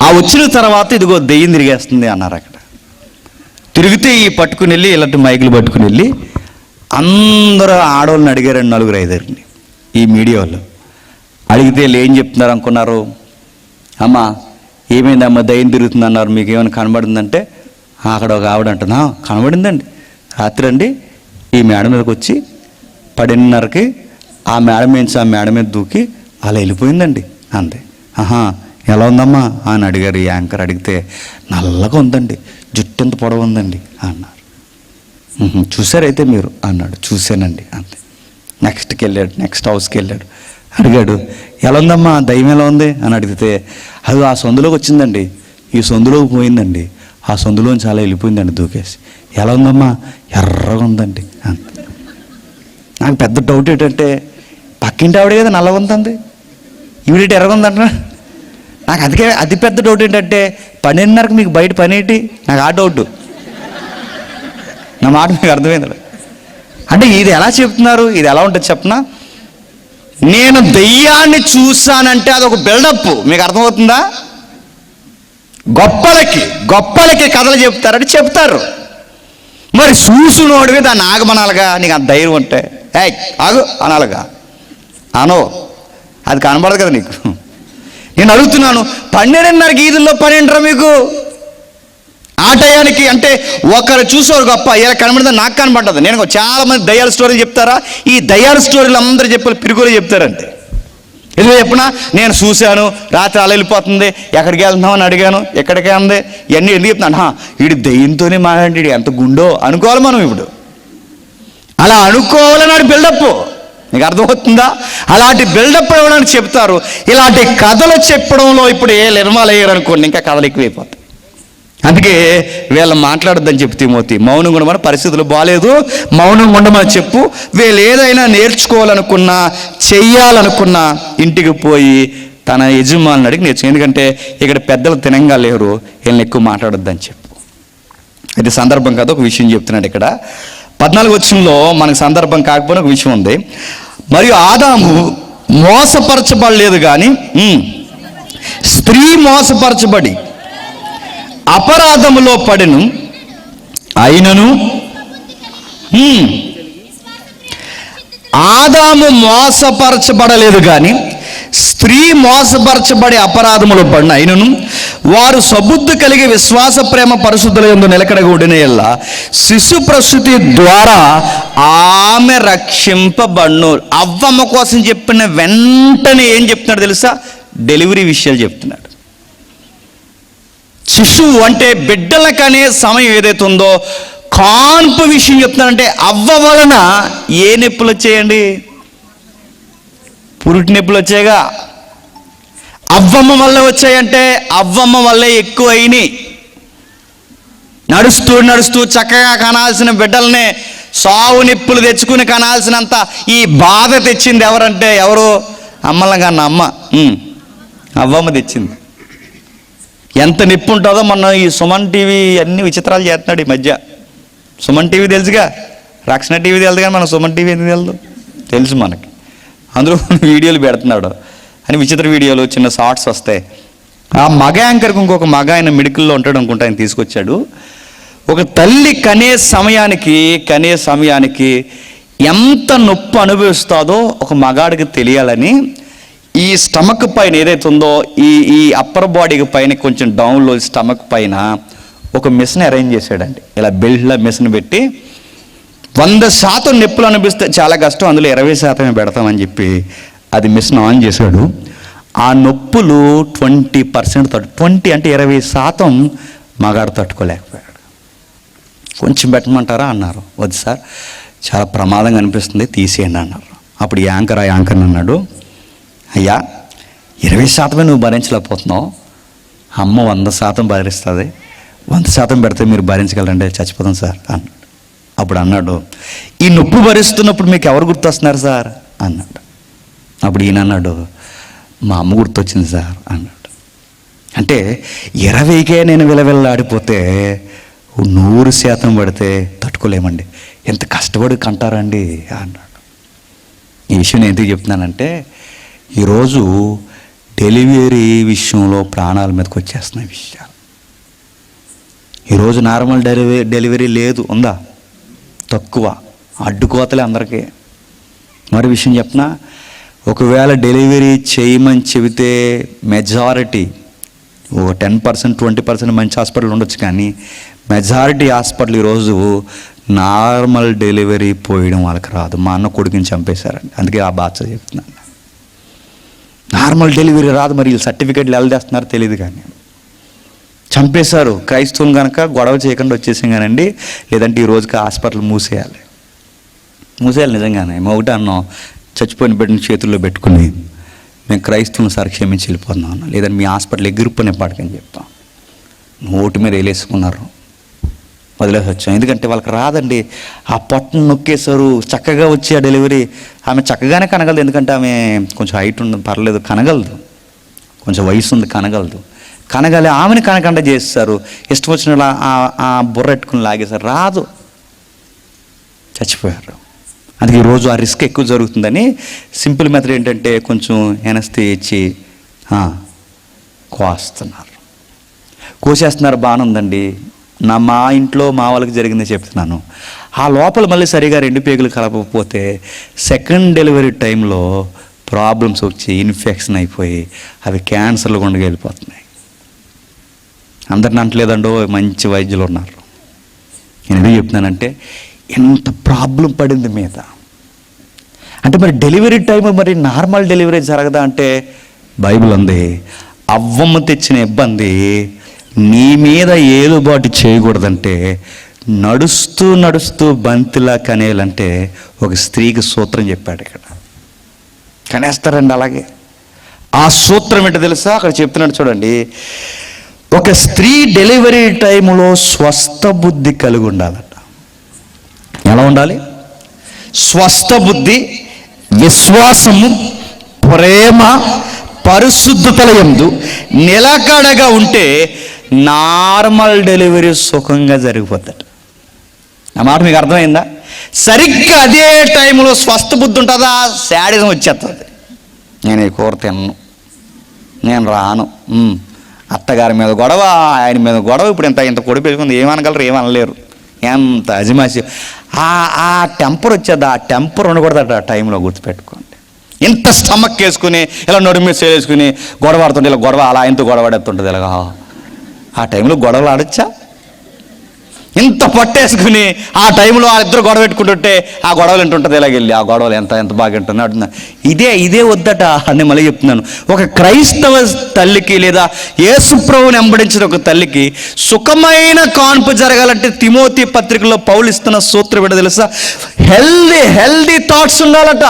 ఆ వచ్చిన తర్వాత ఇదిగో దెయ్యం తిరిగేస్తుంది అన్నారు. అక్కడ తిరిగితే ఈ పట్టుకుని వెళ్ళి ఇలాంటి మైకులు పట్టుకుని వెళ్ళి అందరూ ఆడవాళ్ళని అడిగారండి, 4-5 ఈ మీడియా వాళ్ళు. అడిగితే వీళ్ళు ఏం చెప్తున్నారు అనుకున్నారు? అమ్మా ఏమైందమ్మా దయ్యం తిరుగుతుంది అన్నారు, మీకు ఏమైనా కనబడిందంటే అక్కడ ఒక ఆవిడ అంటున్నా కనబడిందండి, రాత్రి అండి ఈ మేడ మీదకి వచ్చి 10:30కి ఆ మేడ మీద ఆ మేడ మీద దూకి అలా వెళ్ళిపోయిందండి అంతే. ఎలా ఉందమ్మా అని అడిగారు ఈ యాంకర్. అడిగితే నల్లగా ఉందండి, జుట్టు ఎంత పొడవు ఉందండి అన్నారు. చూసారైతే మీరు అన్నాడు. చూశానండి అంతే. నెక్స్ట్కి వెళ్ళాడు, నెక్స్ట్ హౌస్కి వెళ్ళాడు. అడిగాడు, ఎలా ఉందమ్మా దయ్యం ఎలా ఉంది అని అడిగితే, అది ఆ సందులోకి వచ్చిందండి, ఈ సందులోకి పోయిందండి, ఆ సందులోంచి అలా వెళ్ళిపోయిందండి దూకేసి. ఎలా ఉందమ్మా? ఎర్రగా ఉందండి అంతే. నాకు పెద్ద డౌట్ ఏంటంటే, పక్కింటి ఆవిడ కదా నల్లగా ఉందండి, ఈవిడేటి ఎర్రగా ఉందంట. నాకు అది పెద్ద డౌట్ ఏంటంటే, 12:30కి మీకు బయట పని ఏంటి? నాకు ఆ డౌట్. నా మాట మీకు అర్థమైంది అంటే ఇది ఎలా చెప్తున్నారు? ఇది ఎలా ఉంటుంది చెప్పనా? నేను దెయ్యాన్ని చూశానంటే అదొక బిల్డప్. మీకు అర్థమవుతుందా? గొప్పలకి కథలు చెప్తారని చెప్తారు. మరి చూసునోడివి దాన్ని ఆగమనాలుగా, నీకు అంత ధైర్యం ఉంటే ఆగు అనాలిగా. అనో, అది కనబడదు కదా నీకు. నేను అడుగుతున్నాను, 12:30కి ఈదుల్లో పని ఏంటరా మీకు? ఆ టయానికి అంటే ఒకరు చూసేవారు గొప్ప ఇలా కనబడింది నాకు కనబడ్డది. నేను చాలా మంది దయ్యాల స్టోరీలు చెప్తారా, ఈ దయ్యాల స్టోరీలు అందరూ చెప్పారు, పిరుగులు చెప్తారంటే. ఎందుకు చెప్పినా నేను చూశాను, రాత్రి అలా వెళ్ళిపోతుంది, ఎక్కడికి వెళ్తున్నావు అని అడిగాను, ఎక్కడికి అంది, ఇవన్నీ ఎందుకు చెప్తున్నాను. వీడి దయ్యంతోనే మాట్లాడి ఎంత గుండో అనుకోవాలి మనం. ఇప్పుడు అలా అనుకోవాలని బిల్డప్ నీకు అర్థమవుతుందా? అలాంటి బిల్డప్ ఇవ్వడానికి చెప్తారు. ఇలాంటి కథలు చెప్పడంలో ఇప్పుడు ఏ నిర్మాలు అయ్యారు అనుకోండి, ఇంకా కథలు ఎక్కువైపోతాయి. అందుకే వీళ్ళని మాట్లాడొద్దని చెప్పి తిమోతి, మౌనంగా ఉండమని, పరిస్థితులు బాగాలేదు మౌనంగా ఉండమని చెప్పు. వీళ్ళు ఏదైనా నేర్చుకోవాలనుకున్నా చెయ్యాలనుకున్నా ఇంటికి పోయి తన యజమానుని అడిగి నేర్చు. ఎందుకంటే ఇక్కడ పెద్దలు తినంగా లేరు, వీళ్ళని ఎక్కువ మాట్లాడొద్దని చెప్పు. ఇది సందర్భం కాదు, ఒక విషయం చెప్తున్నాడు ఇక్కడ 14వ వచనంలో. మనకు సందర్భం కాకపోయినా ఒక విషయం ఉంది. మరియు ఆదాము మోసపరచబడలేదు కానీ స్త్రీ మోసపరచబడి అపరాధములో పడెను. అయినను ఆదాము మోసపరచబడలేదు కానీ స్త్రీ మోసపరచబడి అపరాధములో పడిన. అయినను వారు సబుద్ధి కలిగి విశ్వాస ప్రేమ పరిశుద్ధుల యందు నిలకడగా ఉండిన యెడల శిశు ప్రసూతి ద్వారా ఆమె రక్షింపబడును. అవ్వమ్మ కోసం చెప్పిన వెంటనే ఏం చెప్తున్నాడు తెలుసా? డెలివరీ విషయాలు చెప్తున్నాడు. శిశువు అంటే బిడ్డలకనే సమయం ఏదైతే ఉందో కాన్పు విషయం చెప్తున్నాడంటే అవ్వ వలన ఏ నొప్పులు వచ్చాయండి? పురుటి నొప్పులు వచ్చాయిగా. అవ్వమ్మ వల్ల వచ్చాయంటే అవ్వమ్మ వల్లే ఎక్కువ అయినాయి. నడుస్తూ నడుస్తూ చక్కగా కనాల్సిన బిడ్డలనే సావు నిప్పులు తెచ్చుకుని కనాల్సినంత ఈ బాధ తెచ్చింది ఎవరంటే ఎవరు? అమ్మల కన్నా అమ్మ, అవ్వమ్మ తెచ్చింది. ఎంత నిప్పు ఉంటుందో. మొన్న ఈ సుమన్ టీవీ అన్ని విచిత్రాలు చేస్తున్నాడు ఈ మధ్య. సుమన్ టీవీ తెలుసుగా, రక్షణ టీవీ తెలుసు కానీ మన సుమన్ టీవీ ఎందుకు తెలుసు? తెలుసు మనకి. అందులో వీడియోలు పెడుతున్నాడు అని, విచిత్ర వీడియోలు, చిన్న షార్ట్స్ వస్తాయి. ఆ మగ యాంకర్కి ఇంకొక మగ ఆయన మెడికల్లో ఉంటాడు అనుకుంటా, ఆయన తీసుకొచ్చాడు. ఒక తల్లి కనే సమయానికి ఎంత నొప్పి అనుభవిస్తుందో ఒక మగాడికి తెలియాలని ఈ స్టమక్ పైన ఏదైతే ఉందో ఈ అప్పర్ బాడీకి పైన కొంచెం డౌన్లో స్టమక్ పైన ఒక మిషన్ అరేంజ్ చేశాడండి. ఇలా బెల్ట్లో మిషన్ పెట్టి 100% నొప్పులు అనిపిస్తే చాలా కష్టం, అందులో 20% పెడతామని చెప్పి అది మిషన్ ఆన్ చేశాడు. ఆ నొప్పులు 20% 20 అంటే 20% మగాడు తట్టుకోలేకపోయాడు. కొంచెం పెట్టమంటారా అన్నారు. వద్దు సార్, చాలా ప్రమాదంగా అనిపిస్తుంది, తీసేయండి అన్నారు. అప్పుడు ఆ యాంకర్ అన్నాడు, అయ్యా 20% నువ్వు భరించలేకపోతున్నావు, అమ్మ 100% భరిస్తుంది, 100% పెడితే మీరు భరించగలరంటే చచ్చిపోతాం సార్ అన్నాడు. అప్పుడు అన్నాడు, ఈ నొప్పి భరిస్తున్నప్పుడు మీకు ఎవరు గుర్తొస్తున్నారు సార్ అన్నాడు. అప్పుడు ఈయన అన్నాడు, మా అమ్మ గుర్తొచ్చింది సార్ అన్నాడు. అంటే 20కే నేను విలవిల్లాడిపోతే 100% పడితే తట్టుకోలేమండి, ఎంత కష్టపడి కంటారండి అన్నాడు. ఈ విషయం నేను ఎందుకు చెప్తున్నానంటే ఈరోజు డెలివరీ విషయంలో ప్రాణాల మీదకి వచ్చేస్తున్నాయి విషయాలు. ఈరోజు నార్మల్ డెలివరీ లేదు, ఉందా? తక్కువ, అడ్డుకోతలే అందరికీ. మరి విషయం చెప్పనా, ఒకవేళ డెలివరీ చేయమని చెబితే మెజారిటీ ఓ 10% 20% మంచి హాస్పిటల్ ఉండొచ్చు, కానీ మెజారిటీ హాస్పిటల్ ఈరోజు నార్మల్ డెలివరీ పోయడం వాళ్ళకి రాదు. మా అన్న కొడుకుని చంపేశారండి, అందుకే ఆ బాధ చెప్తున్నాను. నార్మల్ డెలివరీ రాదు, మరి వీళ్ళు సర్టిఫికేట్లు ఎలా చేస్తున్నారో తెలియదు, కానీ చంపేశారు. క్రైస్తవులు కనుక గొడవ చేయకుండా వచ్చేసాం కానండి, లేదంటే ఈ రోజుకి హాస్పిటల్ మూసేయాలి నిజంగానే. మేము ఒకటి అన్నాం, చచ్చిపోయిన బిడ్డని చేతుల్లో పెట్టుకుని మేము క్రైస్తవులను సార్ క్షమించి వెళ్ళిపోతున్నాం, లేదంటే మీ హాస్పిటల్ ఎగిరిపోయిన పాటకని చెప్తాం. నోటి మీద వేలేసుకున్నారు, వదిలేసి వచ్చాం. ఎందుకంటే వాళ్ళకి రాదండి, ఆ పొట్టను నొక్కేశారు. చక్కగా వచ్చి ఆ డెలివరీ ఆమె చక్కగానే కనగలదు, ఎందుకంటే ఆమె కొంచెం హైట్ ఉండదు, పర్లేదు కనగలదు, కొంచెం వయసు ఉంది, కనగలి ఆమెను కనకుండా చేస్తారు. ఇష్టం వచ్చిన ఆ బుర్ర ఎట్టుకుని లాగేశారు, రాదు, చచ్చిపోయారు. అందుకే ఈరోజు ఆ రిస్క్ ఎక్కువ జరుగుతుందని సింపుల్ మెథడ్ ఏంటంటే కొంచెం ఎనస్థి ఇచ్చి కోసేస్తున్నారు. బాగానే ఉందండి. మా ఇంట్లో మా వాళ్ళకి జరిగింది చెప్తున్నాను. ఆ లోపల మళ్ళీ సరిగా 2 పేగులు కలపకపోతే సెకండ్ డెలివరీ టైంలో ప్రాబ్లమ్స్ వచ్చి ఇన్ఫెక్షన్ అయిపోయి అవి క్యాన్సర్లు గుండా వెళ్ళిపోతున్నాయి. అందరిని అంటలేదండో, మంచి వైద్యులు ఉన్నారు. నేను ఎందుకు చెప్తున్నానంటే ఎంత ప్రాబ్లం పడింది మీద. అంటే మరి డెలివరీ టైం మరి నార్మల్ డెలివరీ జరగదా అంటే బైబిల్ ఉంది, అవ్వమ్మ తెచ్చిన ఇబ్బంది నీ మీద ఏలుబాటు చేయకూడదంటే నడుస్తూ నడుస్తూ బంతిలా కనేయాలంటే ఒక స్త్రీకి సూత్రం చెప్పాడు. ఇక్కడ కనేస్తారండి అలాగే. ఆ సూత్రం ఏంటో తెలుసా? అక్కడ చెప్తున్నాడు చూడండి, ఒక స్త్రీ డెలివరీ టైంలో స్వస్థ బుద్ధి కలిగి ఉండాలట. ఎలా ఉండాలి? స్వస్థ బుద్ధి, విశ్వాసము, ప్రేమ, పరిశుద్ధతల యందు నిలకడగా ఉంటే నార్మల్ డెలివరీ సుఖంగా జరిగిపోతాడు. ఆ మాట మీకు అర్థమైందా? సరిగ్గా అదే టైంలో స్వస్థ బుద్ధి ఉంటుందా, శాడిజం వచ్చేస్తుంది. నేను ఈ కూర తిన్ను, నేను రాను, అత్తగారి మీద గొడవ, ఆయన మీద గొడవ, ఇప్పుడు ఇంత కొడుకు పెట్టుకుంది, ఏమనగలరు, ఏమనలేరు, ఎంత అజమాసి. ఆ టెంపర్ వచ్చేది, ఆ టెంపర్ ఉండకూడదట ఆ టైంలో, గుర్తుపెట్టుకోండి. ఇంత స్టమక్ వేసుకుని ఇలా నడుము మీద వేసుకుని గొడవ ఆడుతుంటే ఇలా గొడవ అలా ఆయనతో గొడవ ఆడుతుంటుంది ఇలాగా. ఆ టైంలో గొడవలు ఆడచ్చా? ఇంత పట్టేసుకుని ఆ టైంలో వాళ్ళిద్దరు గొడవ పెట్టుకుంటుంటే ఆ గొడవలు ఎంటుంటుంది, ఇలాగెళ్ళి ఆ గొడవలు ఎంత బాగా ఉంటుంది అంటున్నా. ఇదే వద్దట అని మళ్ళీ చెప్తున్నాను. ఒక క్రైస్తవ తల్లికి లేదా యేసుప్రభువుని వెంబడించిన ఒక తల్లికి సుఖమైన కాన్పు జరగాలంటే తిమోతి పత్రికలో పౌలు ఇస్తున్న సూత్రం ఏంటో తెలుసా? హెల్దీ థాట్స్ ఉండాలట.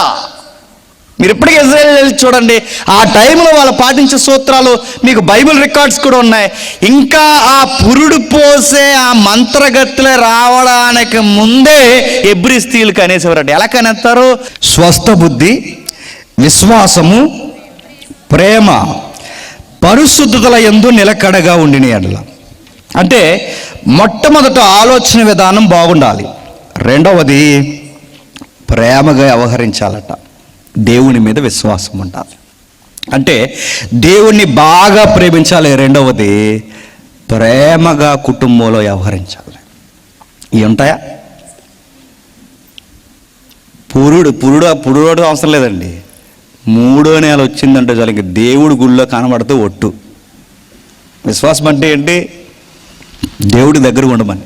మీరు ఇప్పటికీ ఇజ్రాయెల్ వెళ్ళి చూడండి, ఆ టైంలో వాళ్ళు పాటించే సూత్రాలు మీకు బైబిల్ రికార్డ్స్ కూడా ఉన్నాయి. ఇంకా ఆ పురుడు పోసే ఆ మంత్రగతులే రావడానికి ముందే ఎబ్రీ స్త్రీలు కనేసేవారట. ఎలా కనేస్తారు? స్వస్థ బుద్ధి, విశ్వాసము, ప్రేమ, పరిశుద్ధతల యందు నిలకడగా ఉండిన ఎడల. అంటే మొట్టమొదట ఆలోచన విధానం బాగుండాలి. రెండవది ప్రేమగా వ్యవహరించాలట. దేవుని మీద విశ్వాసం ఉండాలి. అంటే దేవుణ్ణి బాగా ప్రేమించాలి. రెండవది ప్రేమగా కుటుంబంలో వ్యవహరించాలి. ఇవి ఉంటాయా? పురుడు అవసరం లేదండి. 3వ నెల వచ్చిందంటే చాలు ఇంక దేవుడి గుళ్ళో కనబడితే ఒట్టు. విశ్వాసం అంటే ఏంటి? దేవుడి దగ్గర ఉండమని.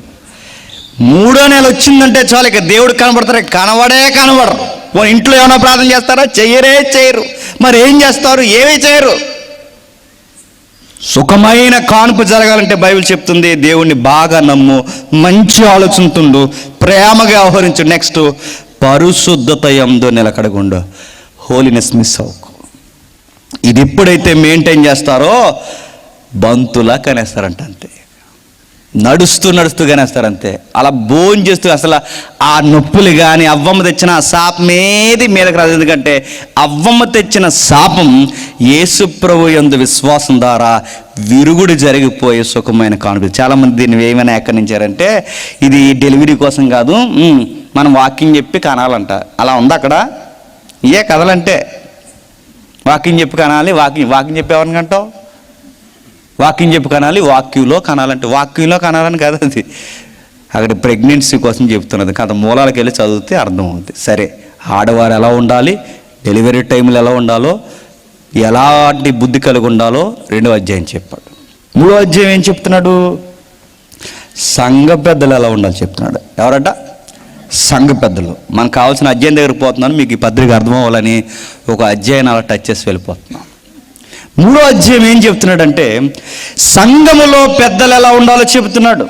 3వ నెల వచ్చిందంటే చాలు ఇక దేవుడు కనబడతారు, కనబడరు. ఇంట్లో ఏమైనా ప్రార్థన చేస్తారా? చేయరు. మరి ఏం చేస్తారు? ఏమీ చేయరు. సుఖమైన కానుపు జరగాలంటే బైబిల్ చెప్తుంది, దేవుణ్ణి బాగా నమ్ము, మంచి ఆలోచనతుండు, ప్రేమగా వ్యవహరించు. నెక్స్ట్ పరిశుద్ధత యందు నిలకడగుండు. హోలీనెస్ మిస్ అవ్వకు. ఇది ఎప్పుడైతే మెయింటైన్ చేస్తారో బంతులా కనేస్తారంట. అంతే, నడుస్తూ కనేస్తారంతే. అలా భోజనం చేస్తూ అసలు ఆ నొప్పులు కానీ అవ్వమ్మ తెచ్చిన శాపం ఏది మీదకి రాదు. ఎందుకంటే అవ్వమ్మ తెచ్చిన శాపం యేసుప్రభు యందు విశ్వాసం ద్వారా విరుగుడు జరిగిపోయే సుఖమైన కానుక. చాలామంది దీన్ని ఏమైనా ఎక్కడించారంటే ఇది డెలివరీ కోసం కాదు, మనం వాకింగ్ చెప్పి కనాలంట. అలా ఉంది అక్కడ. ఏ కథలంటే వాకింగ్ చెప్పి కనాలి. వాకింగ్ చెప్పి ఎవరిని కంటావు? వాకింగ్ చెప్పి కనాలి, వాక్యంలో కనాలంటే వాక్యంలో కనాలని కాదు అది. అక్కడ ప్రెగ్నెన్సీ కోసం చెప్తున్నది. కథ మూలాలకు వెళ్ళి చదివితే అర్థమవుతుంది. సరే, ఆడవారు ఎలా ఉండాలి, డెలివరీ టైంలో ఎలా ఉండాలో, ఎలాంటి బుద్ధి కలిగి ఉండాలో 2వ అధ్యాయం చెప్పాడు. 3వ అధ్యాయం ఏం చెప్తున్నాడు? సంఘ పెద్దలు ఎలా ఉండాలి చెప్తున్నాడు. ఎవరట? సంఘ పెద్దలు. మనకు కావాల్సిన అధ్యాయం దగ్గరికి పోతున్నాను, మీకు ఈ పత్రిక అర్థమవ్వాలని ఒక అధ్యాయం అలా టచ్ చేసి వెళ్ళిపోతున్నాం. 3వ అధ్యాయం ఏం చెప్తున్నాడంటే సంఘములో పెద్దలు ఎలా ఉండాలో చెబుతున్నాడు.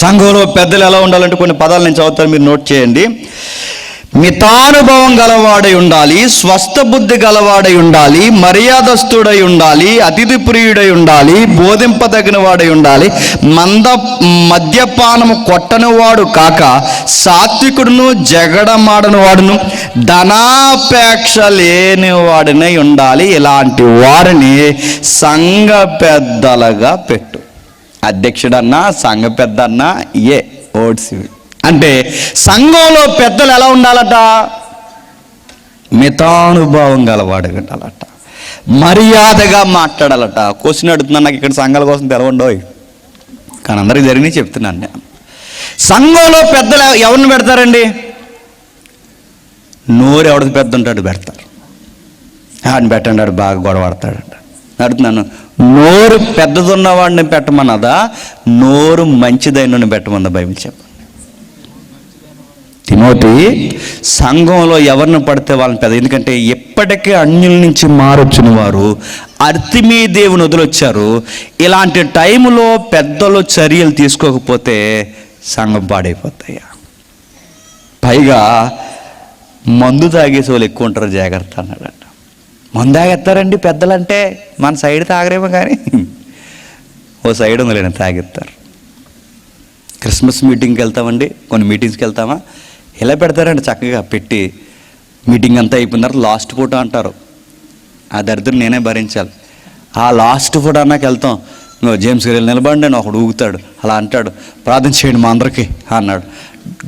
సంఘంలో పెద్దలు ఎలా ఉండాలంటే కొన్ని పదాలు నేను చదువుతాను, మీరు నోట్ చేయండి. మితానుభవం గలవాడై ఉండాలి, స్వస్థ బుద్ధి గలవాడై ఉండాలి, మర్యాదస్తుడై ఉండాలి, అతిథి ప్రియుడై ఉండాలి, బోధింపదగిన వాడై ఉండాలి, మద్యపానము కొట్టనివాడు కాక సాత్వికుడును, జగడమాడని వాడును, ధనాపేక్ష లేని వాడినై ఉండాలి. ఇలాంటి వారిని సంఘ పెద్దలుగా పెట్టు. అధ్యక్షుడన్నా సంఘ పెద్ద అన్నా ఓట్స్. అంటే సంఘంలో పెద్దలు ఎలా ఉండాలట? మితానుభవం గలవాడు ఉండాలట, మర్యాదగా మాట్లాడాలట. క్వశ్చన్ అడుగుతున్నాను, నాకు ఇక్కడ సంఘాల కోసం తెలవండోయ్, కానీ అందరికీ జరిగినాయి చెప్తున్నాను నేను. సంఘంలో పెద్దలు ఎవరిని పెడతారండి? నోరు ఎవడికి పెద్ద ఉంటాడు పెడతారు. ఆడిని పెట్టండి, ఆడు బాగా గొడవడతాడంట. అడుగుతున్నాను, నోరు పెద్దదున్నవాడిని పెట్టమన్నదా, నోరు మంచిదైన పెట్టమన్నదా బైబిల్? చెప్పండి. తిమోతి, సంఘంలో ఎవరిని పడితే వాళ్ళని పెద్ద, ఎందుకంటే ఎప్పటికీ అన్యుల నుంచి మారొచ్చిన వారు అర్తిమీ దేవుని వదిలొచ్చారు. ఇలాంటి టైంలో పెద్దలు చర్యలు తీసుకోకపోతే సంఘం పాడైపోతాయా? పైగా మందు తాగేసి వాళ్ళు ఎక్కువ ఉంటారు, జాగ్రత్త అన్నాడట. మందు తాగేస్తారండి పెద్దలంటే, మన సైడ్ తాగరేమో కానీ ఓ సైడ్ ఉందిలేండి తాగేస్తారు. క్రిస్మస్ మీటింగ్కి వెళ్తామండి, కొన్ని మీటింగ్స్కి వెళ్తామా, ఇలా పెడతారండి చక్కగా పెట్టి, మీటింగ్ అంతా అయిపోయిన తర్వాత లాస్ట్ ఫోటో అంటారు. ఆ దరిద్రం నేనే భరించాలి. ఆ లాస్ట్ ఫోటో అన్నాక వెళ్తాం, జేమ్స్ గారు నిలబడి నేను ఒకడు ఊగుతాడు, అలా అంటాడు, ప్రార్థన చేయండి మా అందరికీ అన్నాడు.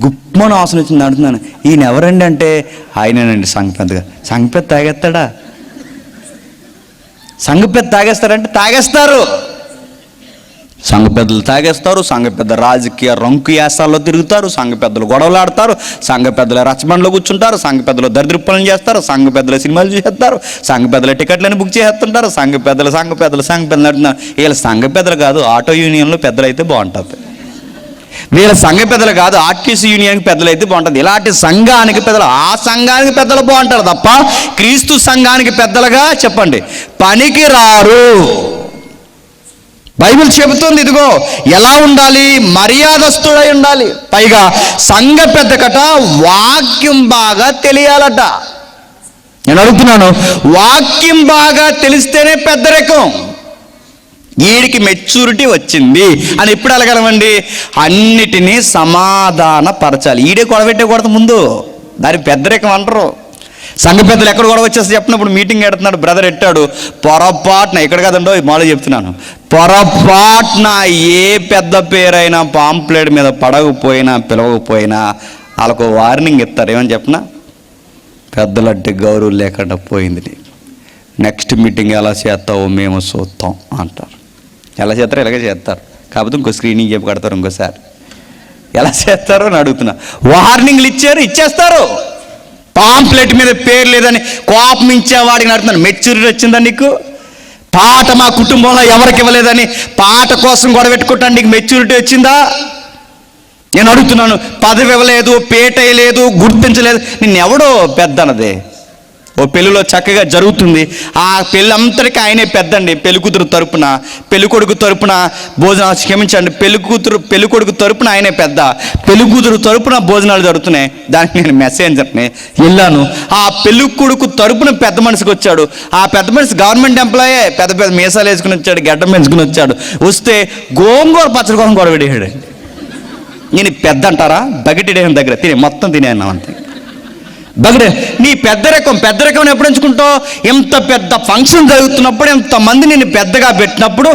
గుప్పమని ఆసన వచ్చింది. అంటున్నాను, ఈయన ఎవరండి అంటే, ఆయనేనండి సంఘ పెద్దగా. సంఘ పెద్ద తాగేస్తాడా? సంఘ పెద్ద తాగేస్తారంటే తాగేస్తారు. సంఘ పెద్దలు తాగేస్తారు, సంఘ పెద్ద రాజకీయ రంకు యాసాల్లో తిరుగుతారు, సంఘ పెద్దలు గొడవలు ఆడతారు, సంఘ పెద్దలు రచ్చబండ్లో కూర్చుంటారు, సంఘ పెద్దలు దరిద్ర పనులు చేస్తారు, సంఘ పెద్దల సినిమాలు చూసేస్తారు, సంఘ పెద్దల టికెట్లను బుక్ చేస్తుంటారు. సంఘ పెద్దలు అంటున్నారు. వీళ్ళ సంఘ పెద్దలు కాదు, ఆటో యూనియన్లో పెద్దలు అయితే బాగుంటుంది. వీళ్ళ సంఘ పెద్దలు కాదు, ఆర్టీసీ యూనియన్కి పెద్దలు అయితే బాగుంటుంది. ఇలాంటి సంఘానికి పెద్దలు, ఆ సంఘానికి పెద్దలు బాగుంటారు తప్ప క్రీస్తు సంఘానికి పెద్దలుగా చెప్పండి పనికి రారు. బైబిల్ చెబుతుంది, ఇదిగో ఎలా ఉండాలి, మర్యాదస్తుడై ఉండాలి. పైగా సంఘ పెద్దకట వాక్యం బాగా తెలియాలట. నేను అడుగుతున్నాను, వాక్యం బాగా తెలిస్తేనే పెద్దరికం. వీడికి మెచ్యూరిటీ వచ్చింది అని ఎప్పుడు అడగలమండి? అన్నిటినీ సమాధానపరచాలి. ఈడే గొడవెట్టకూడదు ముందు, దాని పెద్దరికం అంటారు. సంఘ పెద్దలు ఎక్కడ గొడవ వచ్చేసి చెప్పినప్పుడు మీటింగ్ ఎడుతున్నాడు, బ్రదర్ ఎట్టాడు, పొరపాటున, ఇక్కడ కదండో మాలో చెప్తున్నాను, పొరపాటున ఏ పెద్ద పేరైనా పాంప్లెట్ మీద పడకపోయినా పిలవకపోయినా వాళ్ళకు వార్నింగ్ ఇస్తారు. ఏమని చెప్పినా, పెద్దలంటే గౌరవం లేకుండా పోయింది నీకు, నెక్స్ట్ మీటింగ్ ఎలా చేస్తావో మేము చూస్తాం అంటారు. ఎలా చేస్తారో ఇలాగే చేస్తారు, కాకపోతే ఇంకో స్క్రీనింగ్ చెప్పి కడతారు. ఇంకోసారి ఎలా చేస్తారో అని అడుగుతున్నా. వార్నింగ్లు ఇచ్చేస్తారు. పాంప్లెట్ మీద పేరు లేదని కోపం ఇచ్చేవాడికి నడుతున్నాను. మెచ్యూరిటీ వచ్చిందా నీకు? పాట మా కుటుంబంలో ఎవరికి ఇవ్వలేదని పాట కోసం గొడవ పెట్టుకుంటాను, నీకు మెచ్యూరిటీ వచ్చిందా? నేను అడుగుతున్నాను. పదవి ఇవ్వలేదు, పేట వేయలేదు, గుర్తించలేదు, నిన్నెవడో పెద్ద అన్నదే. ఓ పెళ్ళిలో చక్కగా జరుగుతుంది, ఆ పెళ్ళి అంతటికీ ఆయనే పెద్దండి. పెళ్ళికూతురు తరపున, పెళ్ళికొడుకు తరపున భోజనాలు, క్షమించండి, పెళ్ళికొడుకు తరపున ఆయనే పెద్ద, పెళ్ళికూతురు తరపున భోజనాలు జరుగుతున్నాయి. దానికి నేను మెసేంజర్ని వెళ్ళాను. ఆ పెళ్ళికొడుకు తరపున పెద్ద మనిషికి వచ్చాడు. ఆ పెద్ద మనిషి గవర్నమెంట్ ఎంప్లాయే, పెద్ద పెద్ద మీసాలు వేసుకుని వచ్చాడు, గడ్డం పెంచుకుని వచ్చాడు. వస్తే గోంగూర పచ్చడి కోసం గొడవ పెట్టాడు. నేను పెద్ద అంటారా? బకెట్ దగ్గర మొత్తం తినేనా అంతే. బగడే నీ పెద్దరికం ఎప్పుడు ఎంచుకుంటావు? ఎంత పెద్ద ఫంక్షన్ జరుగుతున్నప్పుడు, ఎంతమంది నేను పెద్దగా పెట్టినప్పుడు,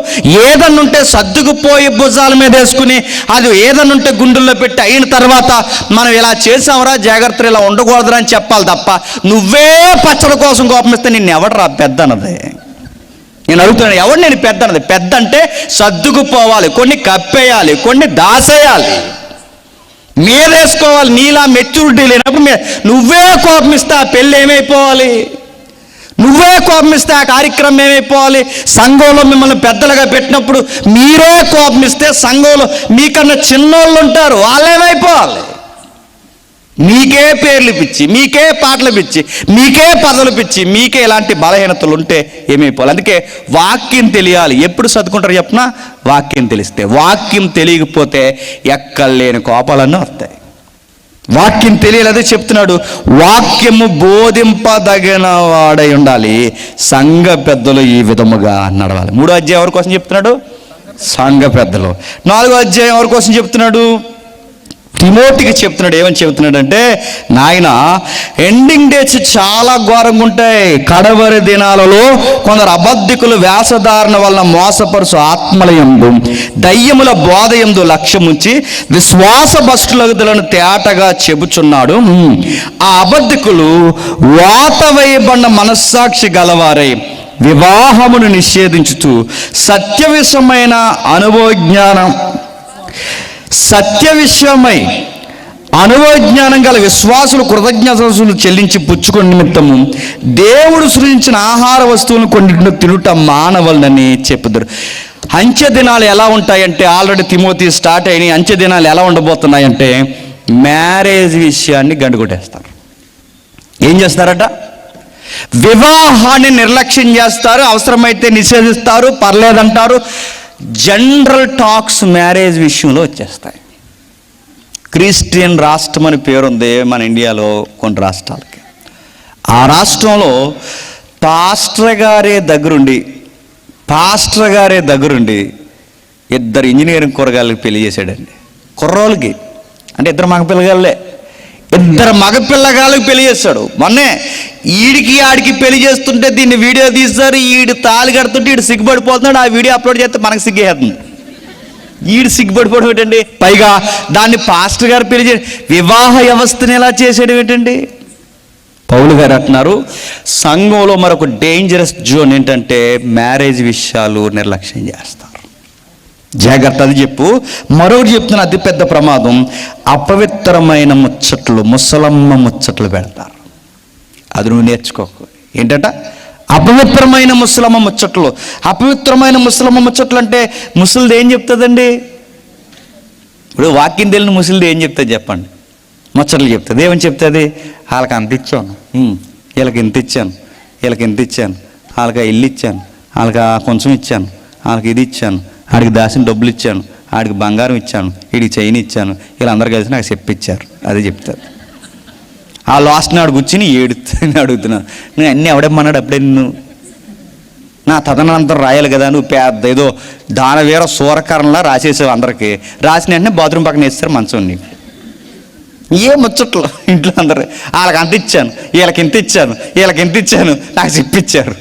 ఏదన్నుంటే సర్దుకుపోయి భుజాల మీద వేసుకుని, అది ఏదన్నుంటే గుండెల్లో పెట్టి అయిన తర్వాత మనం ఇలా చేసామరా, జాగ్రత్తలు ఇలా ఉండకూడదురా అని చెప్పాలి తప్ప నువ్వే పచ్చడి కోసం కోపమిస్తే నిన్ను ఎవడరా పెద్ద అన్నది? నేను అడుగుతున్నాను, ఎవడు నేను పెద్ద అన్నది? పెద్ద అంటే సర్దుకుపోవాలి, కొన్ని కప్పేయాలి, కొన్ని దాసేయాలి, మీరేసుకోవాలి. నీలా మెచ్యూరిటీ లేనప్పుడు నువ్వే కోపమిస్తే ఆ పెళ్ళి ఏమైపోవాలి? నువ్వే కోపమిస్తే ఆ కార్యక్రమం ఏమైపోవాలి? సంఘంలో మిమ్మల్ని పెద్దలుగా పెట్టినప్పుడు మీరే కోపమిస్తే సంఘంలో మీకన్నా చిన్నోళ్ళు ఉంటారు, వాళ్ళేమైపోవాలి? మీకే పేర్లు పిచ్చి, మీకే పాటలు పిచ్చి, మీకే పదవులు పిచ్చి, మీకే ఇలాంటి బలహీనతలు ఉంటే ఏమైపోవాలి? అందుకే వాక్యం తెలియాలి. ఎప్పుడు చదువుకుంటారు చెప్పినా, వాక్యం తెలిస్తే. వాక్యం తెలియకపోతే ఎక్కలేని కోపాలన్నీ వస్తాయి. వాక్యం తెలియాలి, అదే చెప్తున్నాడు. వాక్యము బోధింపదగిన వాడై ఉండాలి, సంఘ పెద్దలు ఈ విధముగా నడవాలి. 3వ అధ్యాయం ఎవరి కోసం చెప్తున్నాడు? సంఘ పెద్దలు. 4వ అధ్యాయం ఎవరి కోసం చెప్తున్నాడు? తిమోతికి చెప్తున్నాడు. ఏమని చెప్తున్నాడు అంటే, నాయన ఎండింగ్ డేస్ చాలా ఘోరంగా ఉంటాయి. కడవరి దినాలలో కొందరు అబద్ధికులు వేషధారణ వలన మోసపరుచు ఆత్మలయందు దయ్యముల బోధయందు లక్ష్యముంచి విశ్వాస భ్రష్టులను తేటగా చెబుచున్నాడు. ఆ అబద్ధికులు వాత వేయబడిన మనస్సాక్షి గలవారై వివాహమును నిషేధించుతూ సత్య విషయమైన అనుభవజ్ఞానం గల విశ్వాసులు కృతజ్ఞతలు చెల్లించి పుచ్చుకుని నిమిత్తము దేవుడు సృజించిన ఆహార వస్తువులను కొన్నింటిని తినుట మానవలనని చెప్పుతారు. అంచె దినాలు ఎలా ఉంటాయంటే, ఆల్రెడీ తిమోతి స్టార్ట్ అయినాయి. అంచె దినాలు ఎలా ఉండబోతున్నాయంటే మ్యారేజ్ విషయాన్ని గండుకొట్టేస్తారు. ఏం చేస్తారట? వివాహాన్ని నిర్లక్ష్యం చేస్తారు, అవసరమైతే నిషేధిస్తారు, పర్లేదంటారు. జనరల్ టాక్స్ మ్యారేజ్ విషయంలో వచ్చేస్తాయి. క్రిస్టియన్ రాష్ట్రం అని పేరుంది మన ఇండియాలో కొన్ని రాష్ట్రాలకి. ఆ రాష్ట్రంలో పాస్టర్ గారే దగ్గరుండి ఇద్దరు ఇంజనీరింగ్ కూరగాయలకి పెళ్లి చేశాడండి. కుర్రోళ్ళకి అంటే ఇద్దరు మగపిల్లగాళ్ళే, ఇద్దరు మగపిల్లగాళ్ళకి పెళ్లి చేస్తాడు. మొన్నే ఈడికి ఆడికి పెళ్లి చేస్తుంటే దీన్ని వీడియో తీస్తారు. ఈడు తాళి కడుతుంటే ఈడు సిగ్గుపడిపోతున్నాడు. ఆ వీడియో అప్లోడ్ చేస్తే మనకు సిగ్గేస్తుంది. ఈడు సిగ్గుపడిపోవడం ఏంటండి? పైగా దాన్ని పాస్టర్ గారు పెళ్లి చేసి వివాహ వ్యవస్థని ఎలా చేసేయడం ఏంటండి? పౌలు గారు అంటున్నారు, సంఘంలో మరొక డేంజరస్ జోన్ ఏంటంటే మ్యారేజ్ విషయాలు నిర్లక్ష్యం చేస్తారు. జాగ్రత్త. అది చెప్పు. మరొకటి చెప్తున్న అతిపెద్ద ప్రమాదం, అపవిత్రమైన ముచ్చట్లు, ముసలమ్మ ముచ్చట్లు పెడతారు. అది నువ్వు నేర్చుకోకు. ఏంటట? అపవిత్రమైన ముసలమ్మ ముచ్చట్లు. అపవిత్రమైన ముసలమ్మ ముచ్చట్లు అంటే ముసలిది ఏం చెప్తుందండి? ఇప్పుడు వాక్యం తెలియని ముసలిది ఏం చెప్తుంది చెప్పండి? ముచ్చట్లు చెప్తుంది. ఏమని చెప్తుంది? వాళ్ళకి అంత ఇచ్చాను, వీళ్ళకి ఇంత ఇచ్చాను, వీళ్ళకి ఇంత ఇచ్చాను, వాళ్ళకి ఇల్లు ఇచ్చాను, వాళ్ళకి కొంచెం ఇచ్చాను, వాళ్ళకి ఇది ఇచ్చాను, ఆడికి దాచిన డబ్బులు ఇచ్చాను, ఆడికి బంగారం ఇచ్చాను, వీడికి చైన్ ఇచ్చాను, వీళ్ళందరూ కలిసి నాకు చెప్పిచ్చారు. అది చెప్తారు. ఆ లాస్ట్ నాడు కూర్చుని ఏడుని అడుగుతున్నాను, నేను అన్నీ ఎవడమ్మన్నాడు అప్పుడే నిన్ను? నా తదనంతరం రాయాలి కదా, నువ్వు పెద్ద ఏదో దానవీర సూరకరణలా రాసేసావు. అందరికీ రాసిన వెంటనే బాత్రూమ్ పక్కన వేస్తారు మంచం. నీకు ఏ ముచ్చట్లు ఇంట్లో అందరు, వాళ్ళకి అంత ఇచ్చాను, వీళ్ళకి ఇంత ఇచ్చాను, వీళ్ళకి ఇంత ఇచ్చాను, నాకు చెప్పించారు.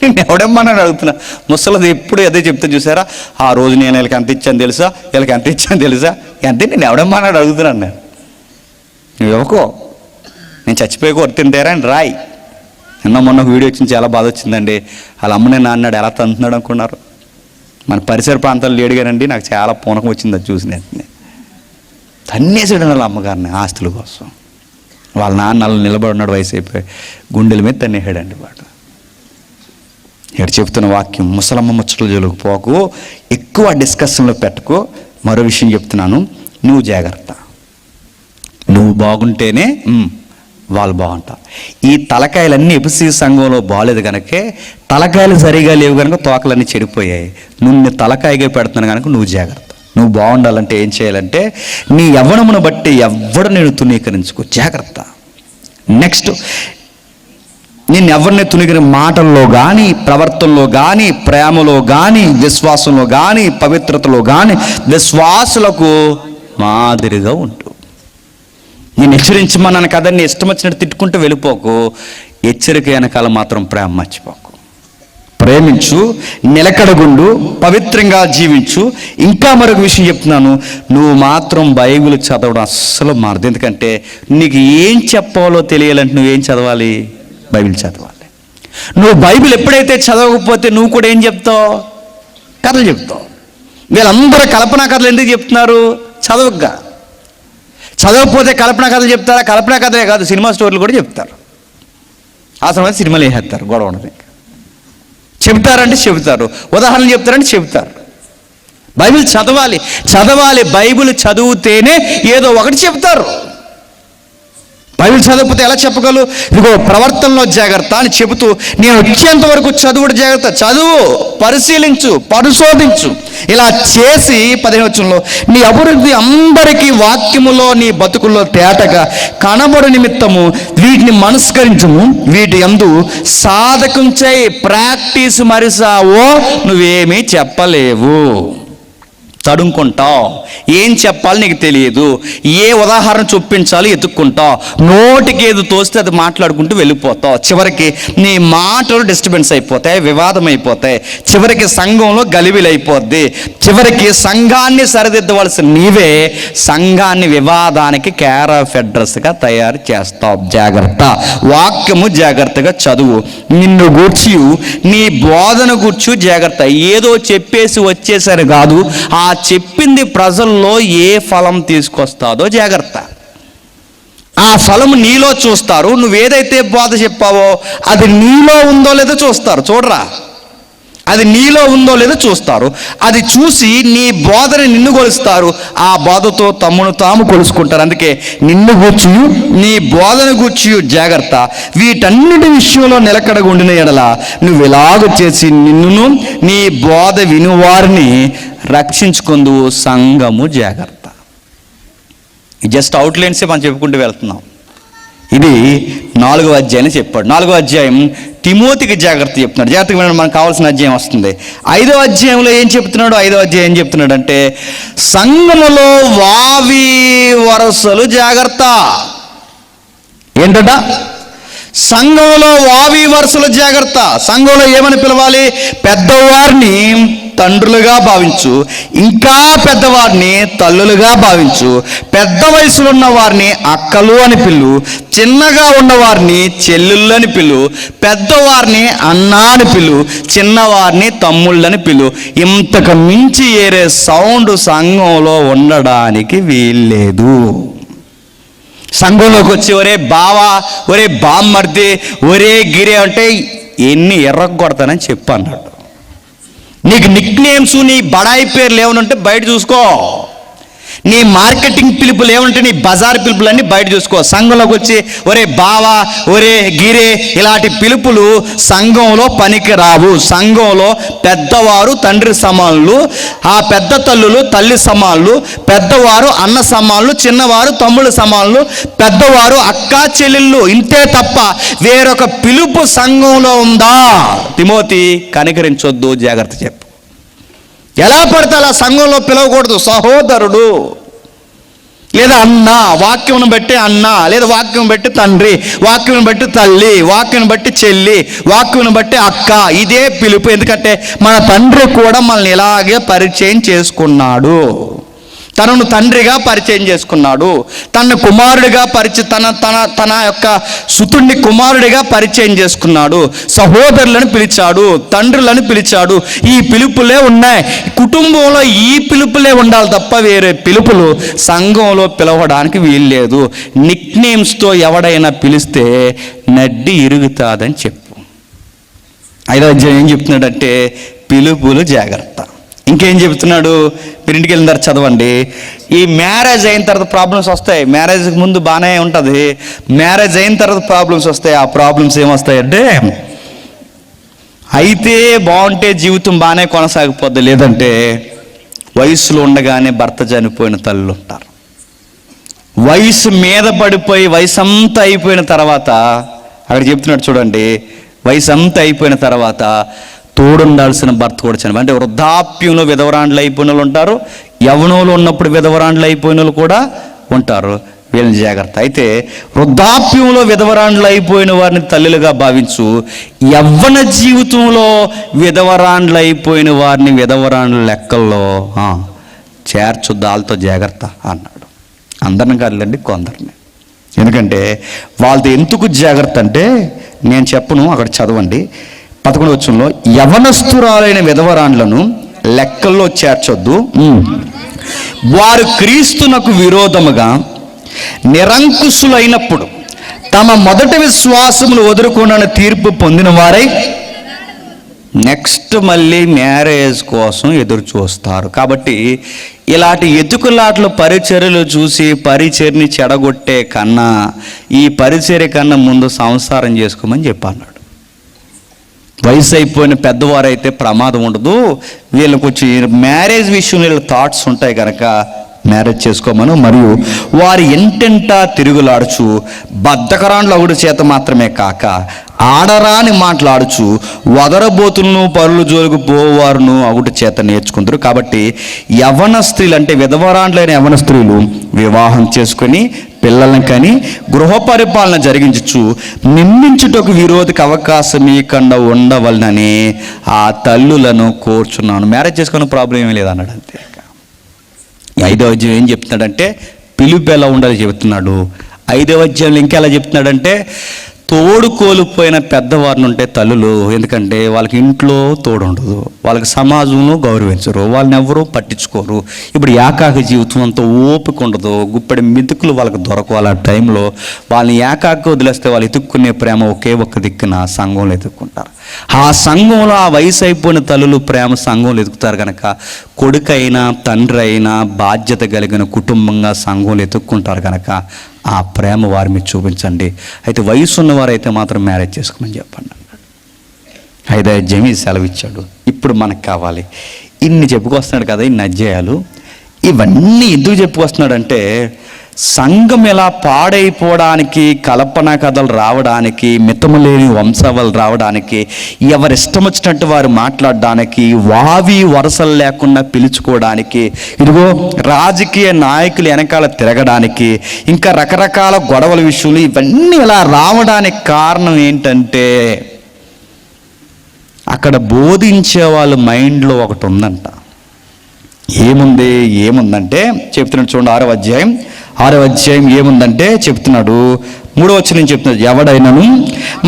నేను ఎవడమ్మన్నాడు అడుగుతున్నా. ముసలిది ఎప్పుడు అదే చెప్తే చూసారా, ఆ రోజు నేను వీళ్ళకి ఎంత ఇచ్చాను తెలుసా, వీళ్ళకి ఎంత ఇచ్చాను తెలుసా, అంతే. నేను ఎవడమ్మన్నాడు అడుగుతున్నాను. నువ్వు ఇవ్వకో, నేను చచ్చిపోయి కొడుతుంటారా అని రాయి. మొన్న ఒక వీడియో వచ్చింది, చాలా బాధ వచ్చిందండి. వాళ్ళ అమ్మనే నాన్నాడు ఎలా తంటున్నాడు అనుకున్నారు. మన పరిసర ప్రాంతాల్లో లేడుగానండి, నాకు చాలా పూనకం వచ్చింది అది చూసిన వెంటనే. తన్నేసాడు వాళ్ళ అమ్మగారిని ఆస్తుల కోసం. వాళ్ళ నాన్న నిలబడి ఉన్నాడు, వయసు అయిపోయి గుండెల మీద తన్నేసాడండి వాడు. ఇక్కడ చెప్తున్న వాక్యం, ముసలమ్మ ముచ్చట్ల జోలికి పోకు, ఎక్కువ డిస్కషన్లో పెట్టుకో. మరో విషయం చెప్తున్నాను, నువ్వు జాగ్రత్త. నువ్వు బాగుంటేనే వాళ్ళు బాగుంటారు. ఈ తలకాయలన్నీ ఎపిసి సంఘంలో బాగాలేదు కనుకే, తలకాయలు సరిగా లేవు కనుక తోకలన్నీ చెడిపోయాయి. నువ్వు తలకాయగా పెడుతున్నాను కనుక నువ్వు జాగ్రత్త. నువ్వు బాగుండాలంటే ఏం చేయాలంటే, నీ యవ్వనమును బట్టి ఎవ్వడు నేను తునీకరించుకో, జాగ్రత్త. నెక్స్ట్, నేను ఎవరిని తునిగిన మాటల్లో కానీ, ప్రవర్తనలో కానీ, ప్రేమలో కానీ, విశ్వాసంలో కానీ, పవిత్రతలో కానీ విశ్వాసులకు మాదిరిగా ఉంటూ. నేను హెచ్చరించమన్నాను కదా, నీ ఇష్టం వచ్చినట్టు తిట్టుకుంటూ వెళ్ళిపోకు. హెచ్చరిక వెనకాల మాత్రం ప్రేమ మర్చిపోకు. ప్రేమించు, నిలకడగుండు, పవిత్రంగా జీవించు. ఇంకా మరొక విషయం చెప్తున్నాను, నువ్వు మాత్రం బైబిల్ చదవడం అస్సలు మారదు. ఎందుకంటే నీకు ఏం చెప్పాలో తెలియాలంటే నువ్వేం చదవాలి? బైబిల్ చదవాలి. నువ్వు బైబిల్ ఎప్పుడైతే చదవకపోతే నువ్వు కూడా ఏం చెప్తావు? కథలు చెప్తావు. వీళ్ళందరూ కల్పనా కథలు ఎందుకు చెప్తున్నారు? చదవగా. చదవకపోతే కల్పనా కథలు చెప్తారా? కల్పనా కథలే కాదు, సినిమా స్టోరీలు కూడా చెప్తారు. అవసరమైతే సినిమాలు వేసేస్తారు, గొడవ ఉండదు. చెబుతారంటే చెబుతారు, ఉదాహరణలు చెప్తారంటే చెబుతారు. బైబిల్ చదవాలి. బైబిల్ చదివితేనే ఏదో ఒకటి చెప్తారు. బైబిల్ చదవకపోతే ఎలా చెప్పగలరు? ఇదిగో ప్రవర్తనలో జాగ్రత్త అని చెబుతూ, నేను వచ్చేంత వరకు చదువుడు జాగ్రత్త. చదువు, పరిశీలించు, పరిశోధించు. ఇలా చేసి 15వ వచనంలో, నీ అభివృద్ధి అందరికీ వాక్యములో నీ బతుకుల్లో తేటగా కనబడు నిమిత్తము వీటిని మనస్కరించుము. వీటి యందు సాధకం చేయి. ప్రాక్టీస్ మరిసావో నువ్వేమీ చెప్పలేవు. తడుముకుంటావు. ఏం చెప్పాలి నీకు తెలియదు. ఏ ఉదాహరణ చూపించాలి ఎత్తుక్కుంటావు. నోటికి ఏది తోస్తే అది మాట్లాడుకుంటూ వెళ్ళిపోతావు. చివరికి నీ మాటలు డిస్టర్బెన్స్ అయిపోతాయి, వివాదం అయిపోతాయి. చివరికి సంఘంలో గలిబిలి అయిపోద్ది. చివరికి సంఘాన్ని సరిదిద్దవలసిన నీవే సంఘాన్ని వివాదానికి కేర్ ఆఫ్ అడ్రస్గా తయారు చేస్తావు. జాగ్రత్త. వాక్యము జాగ్రత్తగా చదువు. నిన్ను గూర్చి, నీ బోధన గూర్చి జాగ్రత్త. ఏదో చెప్పేసి వచ్చేసరి కాదు, ఆ చెప్పింది ప్రజల్లో ఏ ఫలం తీసుకొస్తాదో జాగ్రత్త. ఆ ఫలం నీలో చూస్తారు. నువ్వేదైతే బోధ చెప్పావో అది నీలో ఉందో లేదో చూస్తారు. చూడరా, అది నీలో ఉందో లేదో చూస్తారు. అది చూసి నీ బోధని నిన్ను కొలుస్తారు. ఆ బోధతో తమ్మును తాము కొలుసుకుంటారు. అందుకే నిన్ను గూర్చి, నీ బోధన గూర్చి జాగ్రత్త. వీటన్నిటి విషయంలో నిలకడగా ఉండిన ఎడల నువ్వు ఇలాగ చేసి నిన్నును నీ బోధ వినువారిని రక్షించుకుందువు. సంఘము జాగ్రత్త. జస్ట్ అవుట్లైన్సే మనం చెప్పుకుంటూ వెళ్తున్నాం. ఇది 4వ అధ్యాయం చెప్పాడు. 4వ అధ్యాయం తిమోతికి జాగ్రత్త చెప్తున్నాడు. జాగ్రత్తగా వినడం మనకు కావాల్సిన అధ్యాయం వస్తుంది. 5వ అధ్యాయంలో ఏం చెప్తున్నాడు? 5వ అధ్యాయం ఏం చెప్తున్నాడు అంటే, సంఘములో వావి వరసలు జాగ్రత్త. ఏంటట? సంఘంలో వావి వరుసలు జాగ్రత్త. సంఘంలో ఏమని పిలవాలి? పెద్దవారిని తండ్రులుగా భావించు, ఇంకా పెద్దవారిని తల్లులుగా భావించు, పెద్ద వయసులో ఉన్న వారిని అక్కలు అని పిలు, చిన్నగా ఉన్నవారిని చెల్లెళ్ళు అని పిలు, పెద్దవారిని అన్నా అని పిలు, చిన్నవారిని తమ్ముళ్ళని పిలు. ఇంతకు మించి ఏరే సౌండ్ సంఘంలో ఉండడానికి వీల్లేదు. సంఘంలోకి వచ్చి ఒరే బావా, ఒరే బామ్మర్ది, ఒరే గిరి అంటే ఎన్ని ఎర్రగొడతానని చెప్పు అన్నాడు. నీకు నిక్ నేమ్స్, నీ బడాయి పేర్లు ఏమనుంటే బయట చూసుకో. నీ మార్కెటింగ్ పిలుపులు ఏమంటే నీ బజార్ పిలుపులన్నీ బయట చూసుకో. సంఘంలోకి వచ్చి ఒరే బావా, ఒరే గిరే ఇలాంటి పిలుపులు సంఘంలో పనికి రావు. సంఘంలో పెద్దవారు తండ్రి సమానులు, ఆ పెద్ద తల్లులు తల్లి సమానులు, పెద్దవారు అన్న సమానులు, చిన్నవారు తమ్ముళ్ళ సమానులు, పెద్దవారు అక్క చెల్లెళ్ళు. ఇంతే తప్ప వేరొక పిలుపు సంఘంలో ఉందా? తిమోతి కనికరించొద్దు, జాగ్రత్త చెప్పు. ఎలా పడితే అలా సంఘంలో పిలవకూడదు. సహోదరుడు లేదా అన్న, వాక్యం బట్టి అన్న, లేదా వాక్యం బట్టి తండ్రి, వాక్యం బట్టి తల్లి, వాక్యం బట్టి చెల్లి, వాక్యం బట్టి అక్క. ఇదే పిలుపు. ఎందుకంటే మన తండ్రి కూడా మనల్ని ఇలాగే పరిచయం చేసుకున్నాడు. తనను తండ్రిగా పరిచయం చేసుకున్నాడు. తన కుమారుడిగా తన యొక్క సుతుడిని కుమారుడిగా పరిచయం చేసుకున్నాడు. సహోదరులను పిలిచాడు, తండ్రులను పిలిచాడు. ఈ పిలుపులే ఉన్నాయి. కుటుంబంలో ఈ పిలుపులే ఉండాలి తప్ప వేరే పిలుపులు సంఘంలో పిలవడానికి వీల్లేదు. నిక్ నేమ్స్తో ఎవడైనా పిలిస్తే నడ్డి ఇరుగుతాదని చెప్పు. 5వ అధ్యాయం ఏం చెప్తున్నాడంటే, పిలుపులు జాగ్రత్త. ఇంకేం చెబుతున్నాడు? మీరు ఇంటికి వెళ్ళిన తర్వాత చదవండి. ఈ మ్యారేజ్ అయిన తర్వాత ప్రాబ్లమ్స్ వస్తాయి. మ్యారేజ్కి ముందు బాగానే ఉంటుంది, మ్యారేజ్ అయిన తర్వాత ప్రాబ్లమ్స్ వస్తాయి. ఆ ప్రాబ్లమ్స్ ఏమొస్తాయంటే, అయితే బాగుంటే జీవితం బాగానే కొనసాగిపోద్ది, లేదంటే వయసులో ఉండగానే భర్త చనిపోయిన తల్లులు ఉంటారు. వయసు మీద పడిపోయి వయసు అంతా అయిపోయిన తర్వాత, అక్కడ చెప్తున్నాడు చూడండి, వయసు అంతా అయిపోయిన తర్వాత తోడుండాల్సిన భర్త కూడా చనిపోయి, అంటే వృద్ధాప్యంలో విధవరాండ్లు అయిపోయిన వాళ్ళు ఉంటారు, యవ్వనంలో ఉన్నప్పుడు విధవరాండ్లు అయిపోయిన వాళ్ళు కూడా ఉంటారు. వీళ్ళని జాగ్రత్త. అయితే వృద్ధాప్యంలో విధవరాండ్లు అయిపోయిన వారిని తల్లులుగా భావించు, యవ్వన జీవితంలో విధవరాండ్లు అయిపోయిన వారిని విధవరాండ్ల లెక్కల్లో చేర్చు, దాలతో జాగ్రత్త అన్నాడు. అందరిని కాదులేండి, కొందరిని. ఎందుకంటే వాళ్ళతో ఎందుకు జాగ్రత్త అంటే నేను చెప్పను, అక్కడ చదవండి 11వ వచనంలో, యవనస్తురాలైన విధవరాండ్లను లెక్కల్లో చేర్చొద్దు, వారు క్రీస్తునకు విరోధముగా నిరంకుశులైనప్పుడు తమ మొదటి విశ్వాసమును వదులుకున్న తీర్పు పొందిన వారై నెక్స్ట్ మళ్ళీ మ్యారేజ్ కోసం ఎదురు చూస్తారు. కాబట్టి ఇలాంటి ఎతుకులాటలు పరిచర్యలు చూసి పరిచర్ని చెడగొట్టే కన్నా ఈ పరిచర్య కన్నా ముందు సంసారం చేసుకోమని చెప్పన్నాడు. వయసు అయిపోయిన పెద్దవారైతే ప్రమాదం ఉండదు, వీళ్ళకి వచ్చి మ్యారేజ్ విషయంలో వీళ్ళ థాట్స్ ఉంటాయి కనుక మ్యారేజ్ చేసుకోమను. మరియు వారి ఎంటెంటా తిరుగులాడుచు బద్ధకరాండ్లు ఒకటి చేత మాత్రమే కాక ఆడరాని మాట్లాడుచు వదరబోతులను పరులు జోలికి పోవారును ఒకటి చేత నేర్చుకుంటారు. కాబట్టి యవ్వన స్త్రీలు అంటే విధవరాండ్లైన యవ్వన స్త్రీలు వివాహం చేసుకొని పిల్లలను కానీ గృహ పరిపాలన జరిగించు నిందించుటకు విరోధికి అవకాశం ఇవ్వకుండా ఉండవలనని ఆ తల్లులను కోరుచున్నాను. మ్యారేజ్ చేసుకున్న ప్రాబ్లం ఏమీ లేదన్నాడు. అంతే. 5వ అధ్యాయం ఏం చెప్తున్నాడంటే పిలుపు ఎలా ఉండాలి చెబుతున్నాడు. 5వ అధ్యాయంలో ఇంకెలా చెప్తున్నాడంటే తోడు కోల్పోయిన పెద్దవారిని ఉంటే తల్లులు, ఎందుకంటే వాళ్ళకి ఇంట్లో తోడు ఉండదు, వాళ్ళకి సమాజంలో గౌరవించరు, వాళ్ళని ఎవరూ పట్టించుకోరు. ఇప్పుడు ఏకాకి జీవితం అంతా ఓపిక ఉండదు, గుప్పెడి మెతుకులు వాళ్ళకి దొరకవాలి. ఆ టైంలో వాళ్ళని ఏకాకి వదిలేస్తే వాళ్ళు ఎత్తుక్కునే ప్రేమ ఒకే ఒక్క దిక్కున సంఘంలో ఎత్తుక్కుంటారు. ఆ సంఘంలో ఆ వయసు అయిపోయిన తల్లులు ప్రేమ సంఘంలో ఎత్తుకుతారు కనుక కొడుకైనా తండ్రి అయినా బాధ్యత కలిగిన కుటుంబంగా సంఘంలో ఎత్తుక్కుంటారు కనుక ఆ ప్రేమ వారి మీద చూపించండి. అయితే వయసు ఉన్నవారైతే మాత్రం మ్యారేజ్ చేసుకోమని చెప్పండి. 5 అధ్యాయం సెలవు ఇచ్చాడు. ఇప్పుడు మనకు కావాలి. ఇన్ని చెప్పుకొస్తున్నాడు కదా, ఇన్ని అధ్యాయాలు. ఇవన్నీ ఎందుకు చెప్పుకొస్తున్నాడంటే సంఘం ఎలా పాడైపోవడానికి, కల్పన కథలు రావడానికి, మితము లేని వంశావళి రావడానికి, ఎవరిష్టం వచ్చినట్టు వారు మాట్లాడడానికి, వావి వరసలు లేకుండా పిలుచుకోవడానికి, ఇదిగో రాజకీయ నాయకులు వెనకాల తిరగడానికి, ఇంకా రకరకాల గొడవల విషయంలో ఇవన్నీ ఇలా రావడానికి కారణం ఏంటంటే అక్కడ బోధించే వాళ్ళ మైండ్లో ఒకటి ఉందంట. ఏముందంటే చెప్తున్నాడు చూడండి. 6వ అధ్యాయం ఏముందంటే చెప్తున్నాడు. 3వ వచనం చెప్తున్నాడు, ఎవడైనను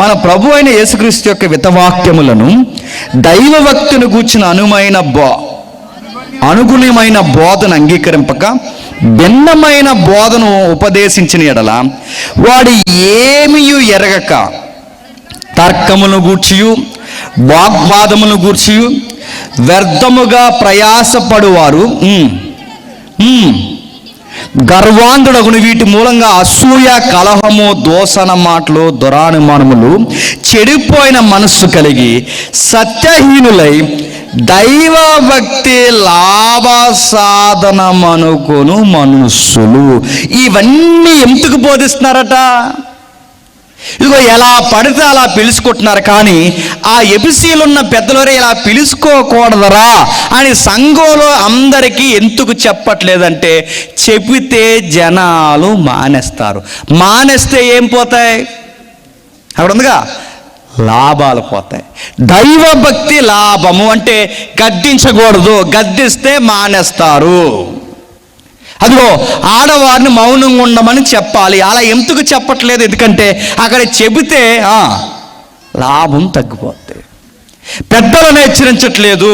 మన ప్రభు అయిన యేసుక్రీస్తు యొక్క వితవాక్యములను దైవభక్తిని గూర్చిన అనుగుణమైన బోధన అంగీకరింపక భిన్నమైన బోధను ఉపదేశించిన ఎడల వాడు ఏమియు ఎరగక తర్కములను గూర్చియు వాగ్వాదములను గూర్చియు వ్యర్థముగా ప్రయాసపడువారు, గర్వాంధుడగును, వీటి మూలంగా అసూయ, కలహము, దోషణ మాటలు, దురానుమానములు, చెడిపోయిన మనస్సు కలిగి సత్యహీనులై దైవభక్తి లాభ సాధనమనుకొను మనుష్యులు. ఇవన్నీ ఎందుకు బోధిస్తున్నారట? ఇదిగో ఎలా పడితే అలా పిలుచుకుంటున్నారు. కానీ ఆ ఎబిసీలు ఉన్న పెద్దలరే ఇలా పిలుచుకోకూడదరా అని సంఘంలో అందరికీ ఎందుకు చెప్పట్లేదంటే చెబితే జనాలు మానేస్తారు. మానేస్తే ఏం పోతాయి? అక్కడ ఉందిగా, లాభాలు పోతాయి. దైవభక్తి లాభము అంటే గద్దించకూడదు, గద్దిస్తే మానేస్తారు. అదిగో ఆడవారిని మౌనంగా ఉండమని చెప్పాలి. అలా ఎందుకు చెప్పట్లేదు? ఎందుకంటే అక్కడ చెబితే లాభం తగ్గిపోద్ది. పెద్దలను హెచ్చరించట్లేదు,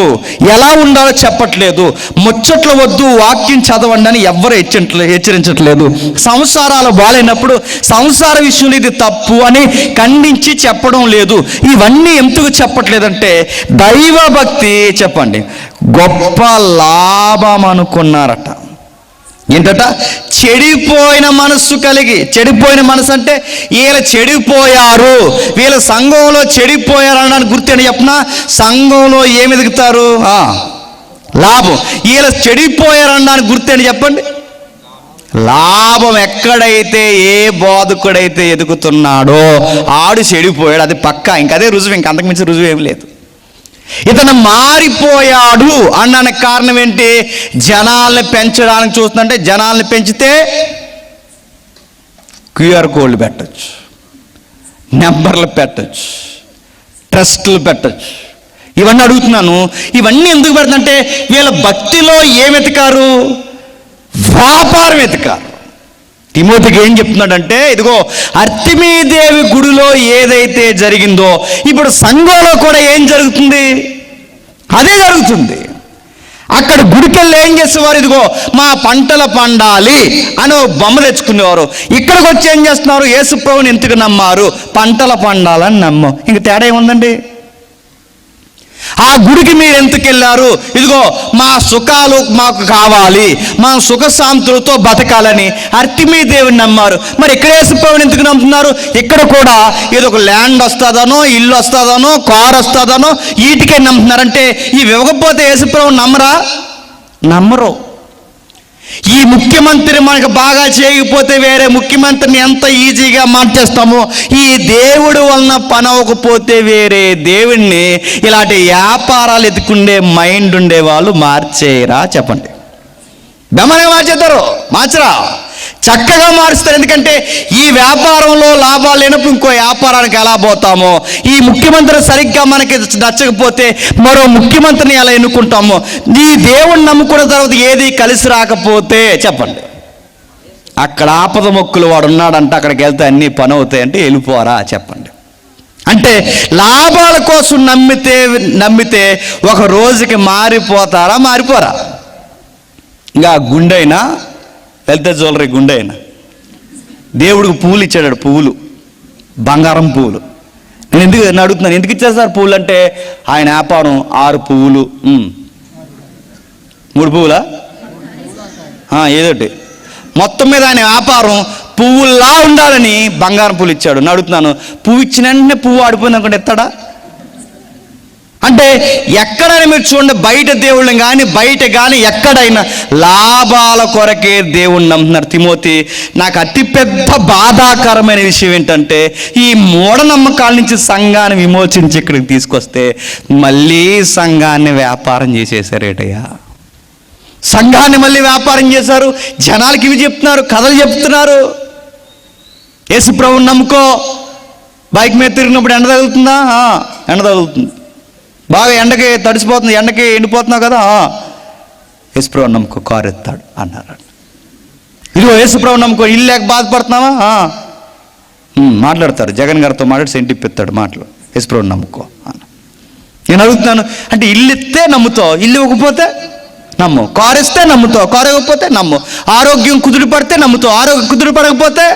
ఎలా ఉండాలో చెప్పట్లేదు, ముచ్చట్లు వద్దు, వాక్యం చదవండి అని ఎవ్వరు హెచ్చరించట్లేదు. సంసారాలు బాగాలేనప్పుడు సంసార విషయంలో ఇది తప్పు అని ఖండించి చెప్పడం లేదు. ఇవన్నీ ఎందుకు చెప్పట్లేదంటే దైవభక్తి చెప్పండి గొప్ప లాభం అనుకున్నారట. ఏంటట? చెడిపోయిన మనస్సు కలిగి. చెడిపోయిన మనసు అంటే వీళ్ళు చెడిపోయారు, వీళ్ళ సంఘంలో చెడిపోయారు అనడానికి గుర్తు అని చెప్పినా, సంఘంలో ఏమి ఎదుగుతారు? లాభం. వీళ్ళు చెడిపోయారు అనడానికి గుర్తు అని చెప్పండి, లాభం. ఎక్కడైతే ఏ బోధకుడైతే ఎదుగుతున్నాడో ఆడు చెడిపోయాడు, అది పక్కా. ఇంకదే రుజువు, ఇంకంతకుమించి రుజువు ఏమి లేదు. ఇతను మారిపోయాడు అనడానికి కారణం ఏంటి? జనాల్ని పెంచడానికి చూస్తుందంటే, జనాల్ని పెంచితే క్యూఆర్ కోడ్లు పెట్టచ్చు, నెంబర్లు పెట్టచ్చు, ట్రస్టులు పెట్టచ్చు. ఇవన్నీ అడుగుతున్నాను. ఇవన్నీ ఎందుకు పెడుతుందంటే వీళ్ళ భక్తిలో ఏం వెతికారు? వ్యాపారం వెతికారు. తిమోతికి ఏం చెప్తున్నాడంటే, ఇదిగో అర్తిమీదేవి గుడిలో ఏదైతే జరిగిందో ఇప్పుడు సంఘంలో కూడా ఏం జరుగుతుంది? అదే జరుగుతుంది. అక్కడ గుడికెళ్ళి ఏం చేసేవారు? ఇదిగో మా పంటలు పండాలి అని బొమ్మ తెచ్చుకునేవారు. ఇక్కడికి వచ్చి ఏం చేస్తున్నారు? యేసుప్రభుని ఎందుకు నమ్మారు? పంటలు పండాలని నమ్మం. ఇంక తేడా ఏముందండి? ఆ గుడికి మీరు ఎందుకు వెళ్ళారు? ఇదిగో మా సుఖాలు మాకు కావాలి, మా సుఖశాంతులతో బతకాలని అర్తిమీదేవిని నమ్మారు. మరి ఇక్కడ యేసుప్రభుని ఎందుకు నమ్ముతున్నారు? ఇక్కడ కూడా ఏదో ఒక ల్యాండ్ వస్తుందనో, ఇల్లు వస్తుందనో, కారు వస్తుందనో వీటికే నమ్ముతున్నారంటే ఇవి ఇవ్వకపోతే యేసుప్రభుని నమ్మరు. ఈ ముఖ్యమంత్రి మనకు బాగా చేయకపోతే వేరే ముఖ్యమంత్రిని ఎంత ఈజీగా మార్చేస్తామో, ఈ దేవుడు వలన పని అవ్వకపోతే వేరే దేవుణ్ణి ఇలాంటి వ్యాపారాలు ఎత్తుకుండే మైండ్ ఉండే వాళ్ళు మార్చేయరా? చెప్పండి. బెమ్మగా మార్చేస్తారు? మార్చరా? చక్కగా మారుస్తారు. ఎందుకంటే ఈ వ్యాపారంలో లాభాలు లేనప్పుడు ఇంకో వ్యాపారానికి ఎలా పోతామో, ఈ ముఖ్యమంత్రి సరిగ్గా మనకి నచ్చకపోతే మరో ముఖ్యమంత్రిని ఎలా ఎన్నుకుంటామో, ఈ దేవుణ్ణి నమ్ముకున్న తర్వాత ఏది కలిసి రాకపోతే చెప్పండి అక్కడ ఆపద మొక్కులు వాడు ఉన్నాడంటే అక్కడికి వెళ్తే అన్నీ పని అవుతాయంటే వెళ్ళిపోరా చెప్పండి. అంటే లాభాల కోసం నమ్మితే ఒక రోజుకి మారిపోతారా, మారిపోరా? ఇంకా గుండెైనా వెళ్తే జ్యువెలరీ గుండెైనా దేవుడికి పువ్వులు ఇచ్చాడు, పువ్వులు, బంగారం పువ్వులు. నేను అడుగుతున్నాను, ఎందుకు ఇచ్చారు సార్ పువ్వులు అంటే, ఆయన వ్యాపారం 6 పువ్వులు 3 పువ్వులా ఏదోటి మొత్తం మీద ఆయన వ్యాపారం పువ్వుల్లా ఉండాలని బంగారం పువ్వులు ఇచ్చాడు. నేను అడుగుతున్నాను, పువ్వు ఇచ్చిన వెంటనే పువ్వు ఆడిపోయింది అనుకుంటే ఎత్తాడా? అంటే ఎక్కడైనా మీరు చూడండి, బయట దేవుళ్ళని కానీ బయట కానీ ఎక్కడైనా లాభాల కొరకే దేవుణ్ణి నమ్ముతున్నారు. తిమోతి, నాకు అతిపెద్ద బాధాకరమైన విషయం ఏంటంటే, ఈ మూఢనమ్మకాల నుంచి సంఘాన్ని విమోచించి ఇక్కడికి తీసుకొస్తే మళ్ళీ సంఘాన్ని వ్యాపారం చేసేసారేటయ్యా. సంఘాన్ని మళ్ళీ వ్యాపారం చేశారు. జనాలకి ఇవి చెప్తున్నారు, కథలు చెప్తున్నారు. యేసు ప్రభువుని నమ్ముకో, బైక్ మీద తిరిగినప్పుడు ఎండ తగులుతుందా? ఎండ తగులుతుంది. బాగా ఎండకి తడిసిపోతుంది, ఎండకి ఎండిపోతున్నావు కదా, యేసు ప్రభువుని నమ్ముకో, కారు ఎత్తాడు అన్నారు. ఇదిగో యేసు ప్రభువుని నమ్ముకో, ఇల్లు లేక బాధపడుతున్నావా? మాట్లాడతారు, జగన్ గారితో మాట్లాడి సెంటిప్పిస్తాడు మాటలు, యేసు ప్రభువుని నమ్ముకో అన్న. నేను అడుగుతున్నాను, అంటే ఇల్లు ఇస్తే నమ్ముతావు, ఇల్లు ఇవ్వకపోతే నమ్ము. కారు ఇస్తే నమ్ముతావు, కారు ఇవ్వకపోతే నమ్ము. ఆరోగ్యం కుదురు పడితే నమ్ముతావు, ఆరోగ్యం కుదురు పడకపోతే.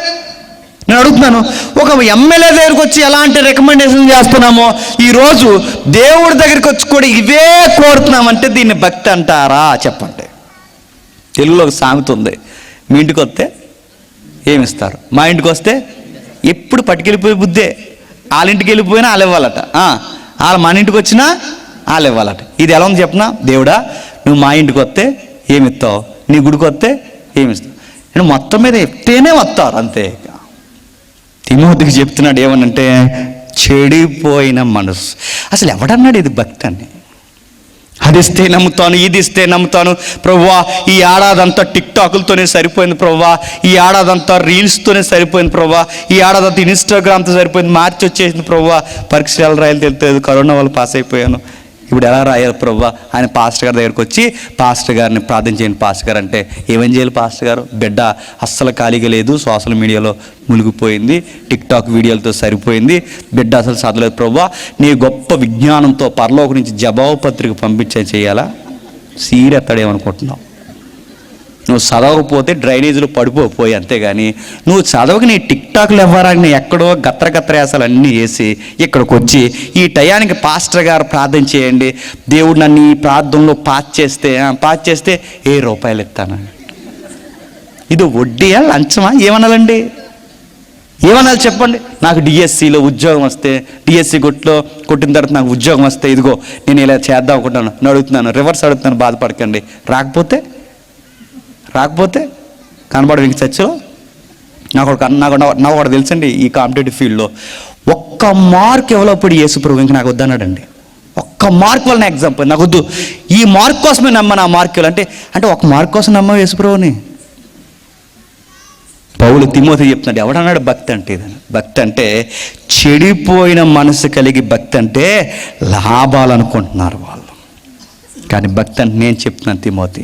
నేను అడుగుతున్నాను, ఒక ఎమ్మెల్యే దగ్గరికి వచ్చి ఎలాంటి రికమెండేషన్ చేస్తున్నామో ఈరోజు దేవుడి దగ్గరికి వచ్చి కూడా ఇవే కోరుతున్నామంటే దీన్ని భక్తి అంటారా చెప్పండి? తెలుగులో ఒక సామెత ఉంది, మీ ఇంటికి వస్తే ఏమిస్తారు, మా ఇంటికి వస్తే ఎప్పుడు పట్టుకెళ్ళిపోయే బుద్ధే. వాళ్ళ ఇంటికి వెళ్ళిపోయినా వాళ్ళు ఇవ్వాలట, వాళ్ళు మన ఇంటికి వచ్చినా వాళ్ళు ఇవ్వాలట. ఇది ఎలా ఉంది చెప్పనా? దేవుడా, నువ్వు మా ఇంటికి వస్తే ఏమిస్తావు, నీ గుడికి వస్తే ఏమిస్తావు? నేను మొత్తం మీద ఎత్తేనే వస్తారు అంతే. తిమోతికి చెప్తున్నాడు ఏమనంటే, చెడిపోయిన మనసు. అసలు ఎవడన్నాడు ఇది భక్తి అని? అది ఇస్తే నమ్ముతాను, ఇది ఇస్తే నమ్ముతాను ప్రభువా, ఈ ఏడాదంతా టిక్టాకులతోనే సరిపోయింది ప్రభువా, ఈ ఏడాదంతా రీల్స్తోనే సరిపోయింది ప్రభువా, ఈ ఏడాదంతా ఇన్స్టాగ్రామ్తో సరిపోయింది, మార్చి వచ్చేసింది ప్రభువా, పరీక్షలు రాయాలి తెలియదు, కరోనా వల్ల పాస్ అయిపోయాను, ఇప్పుడు ఎలా రాయాలి ప్రభువా ఆయన పాస్టర్ గారి దగ్గరికి వచ్చి, పాస్టర్ గారిని ప్రార్థన చేయండి పాస్టర్ గారు అంటే, ఏమేం చేయాలి పాస్టర్ గారు? బిడ్డ అస్సలు ఖాళీగా లేదు, సోషల్ మీడియాలో మునిగిపోయింది, టిక్టాక్ వీడియోలతో సరిపోయింది, బిడ్డ అసలు చదవలేదు ప్రభువా, నీ గొప్ప విజ్ఞానంతో పరలోకం నుంచి జవాబు పత్రిక పంపించే చేయాలా? సీరెత్తాడేమనుకుంటున్నావు? నువ్వు చదవకపోతే డ్రైనేజీలో పడిపోయి అంతేగాని, నువ్వు చదవక నీ టిక్టాక్లు ఇవ్వరాని ఎక్కడో గత్రగత్రయాసాలు అన్నీ చేసి ఇక్కడికి వచ్చి ఈ టయానికి పాస్టర్ గారు ప్రార్థన చేయండి, దేవుడు నన్ను ఈ ప్రార్థనలో పాస్ చేస్తే 1000 రూపాయలు ఇస్తాను. ఇది వడ్డీయా, లంచమా, ఏమనాలండి? ఏమనాలి చెప్పండి? నాకు డిఎస్సిలో ఉద్యోగం వస్తే, డిఎస్సి కొట్టిన తర్వాత నాకు ఉద్యోగం వస్తే ఇదిగో నేను ఇలా చేద్దాం అనుకుంటాను. నేను అడుగుతున్నాను, రివర్స్ అడుగుతున్నాను, బాధపడకండి. రాకపోతే కనబడవు ఇంక చర్చలో. నాకు ఒకటి తెలుసండి, ఈ కాంపిటేటివ్ ఫీల్డ్లో ఒక్క మార్క్ ఎవరప్పుడు యేసుప్రభు ఇంక నాకు వద్దన్నాడండి. ఒక్క మార్క్ వల్ల నా ఎగ్జామ్ పోయింది, నాకు వద్దు, ఈ మార్క్ కోసమే నమ్మను, ఆ మార్క్ అంటే ఒక మార్క్ కోసం నమ్మవు యేసుప్రభుని. పౌలు తిమోతి చెప్తున్నాడు, ఎవడన్నాడు భక్తి అంటే? ఇదని భక్తి అంటే చెడిపోయిన మనసు కలిగి, భక్తి అంటే లాభాలు అనుకుంటున్నారు వాళ్ళు. కానీ భక్తి అంటే నేను చెప్తున్నాను తిమోతి,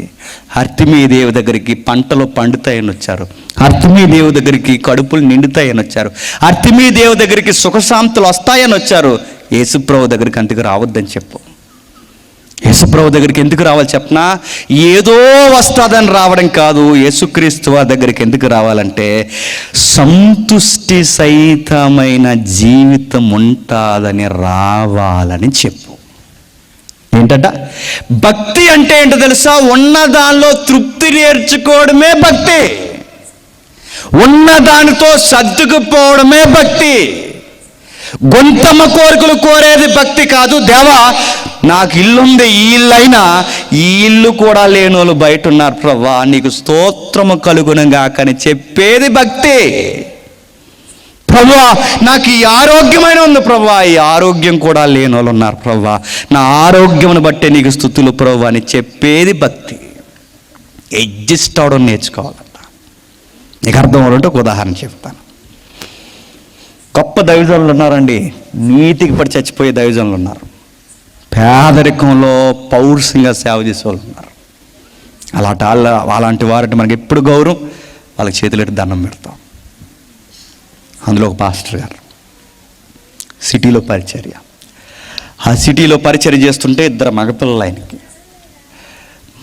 అర్తిమీదేవి దగ్గరికి పంటలు పండుతాయని వచ్చారు, అర్తిమీదేవి దగ్గరికి కడుపులు నిండుతాయని వచ్చారు, అర్తిమీదేవి దగ్గరికి సుఖశాంతులు వస్తాయని వచ్చారు. యేసుప్రభు దగ్గరికి అందుకు రావద్దని చెప్పు. యేసుప్రభు దగ్గరికి ఎందుకు రావాలి చెప్పనా? ఏదో వస్తుందని రావడం కాదు, యేసుక్రీస్తు వారి దగ్గరికి ఎందుకు రావాలంటే సంతుష్టి సహితమైన జీవితం ఉంటుందని రావాలని చెప్పు. ఏంటట భక్తి అంటే ఏంటో తెలుసా? ఉన్న దానిలో తృప్తి నేర్చుకోవడమే భక్తి, ఉన్న దానితో సర్దుకుపోవడమే భక్తి. గొంతమ్మ కోరికలు కోరేది భక్తి కాదు. దేవా నాకు ఇల్లుంది, ఈ ఇల్లైనా ఈ ఇల్లు కూడా లేని వాళ్ళు బయట ఉన్నారు ప్రభువా, నీకు స్తోత్రము కలుగునుగా కానీ చెప్పేది భక్తి. ప్రభువా నాకు ఈ ఆరోగ్యమైన ఉంది ప్రభువా, ఈ ఆరోగ్యం కూడా లేని వాళ్ళు ఉన్నారు ప్రభువా, నా ఆరోగ్యమును బట్టే నీకు స్తుతులు ప్రభువా అని చెప్పేది భక్తి. అడ్జస్ట్ అవడం నేర్చుకోవాలంట. నీకు అర్థం అవ్వాలంటే ఒక ఉదాహరణ చెప్తాను. గొప్ప దైవజనులు ఉన్నారండి, నీతికి పడి చచ్చిపోయే దైవజనులు ఉన్నారు, పేదరికంలో పౌరుషంగా సేవ చేసే వాళ్ళు ఉన్నారు. అలాంటి వారంటే మనకి ఎప్పుడు గౌరవం, వాళ్ళకి చేతులెట్టి దండం పెడతాం. అందులో ఒక పాస్టర్ గారు సిటీలో పరిచర్య. ఆ సిటీలో పరిచర్య చేస్తుంటే 2 మగపిల్లలు ఆయనకి.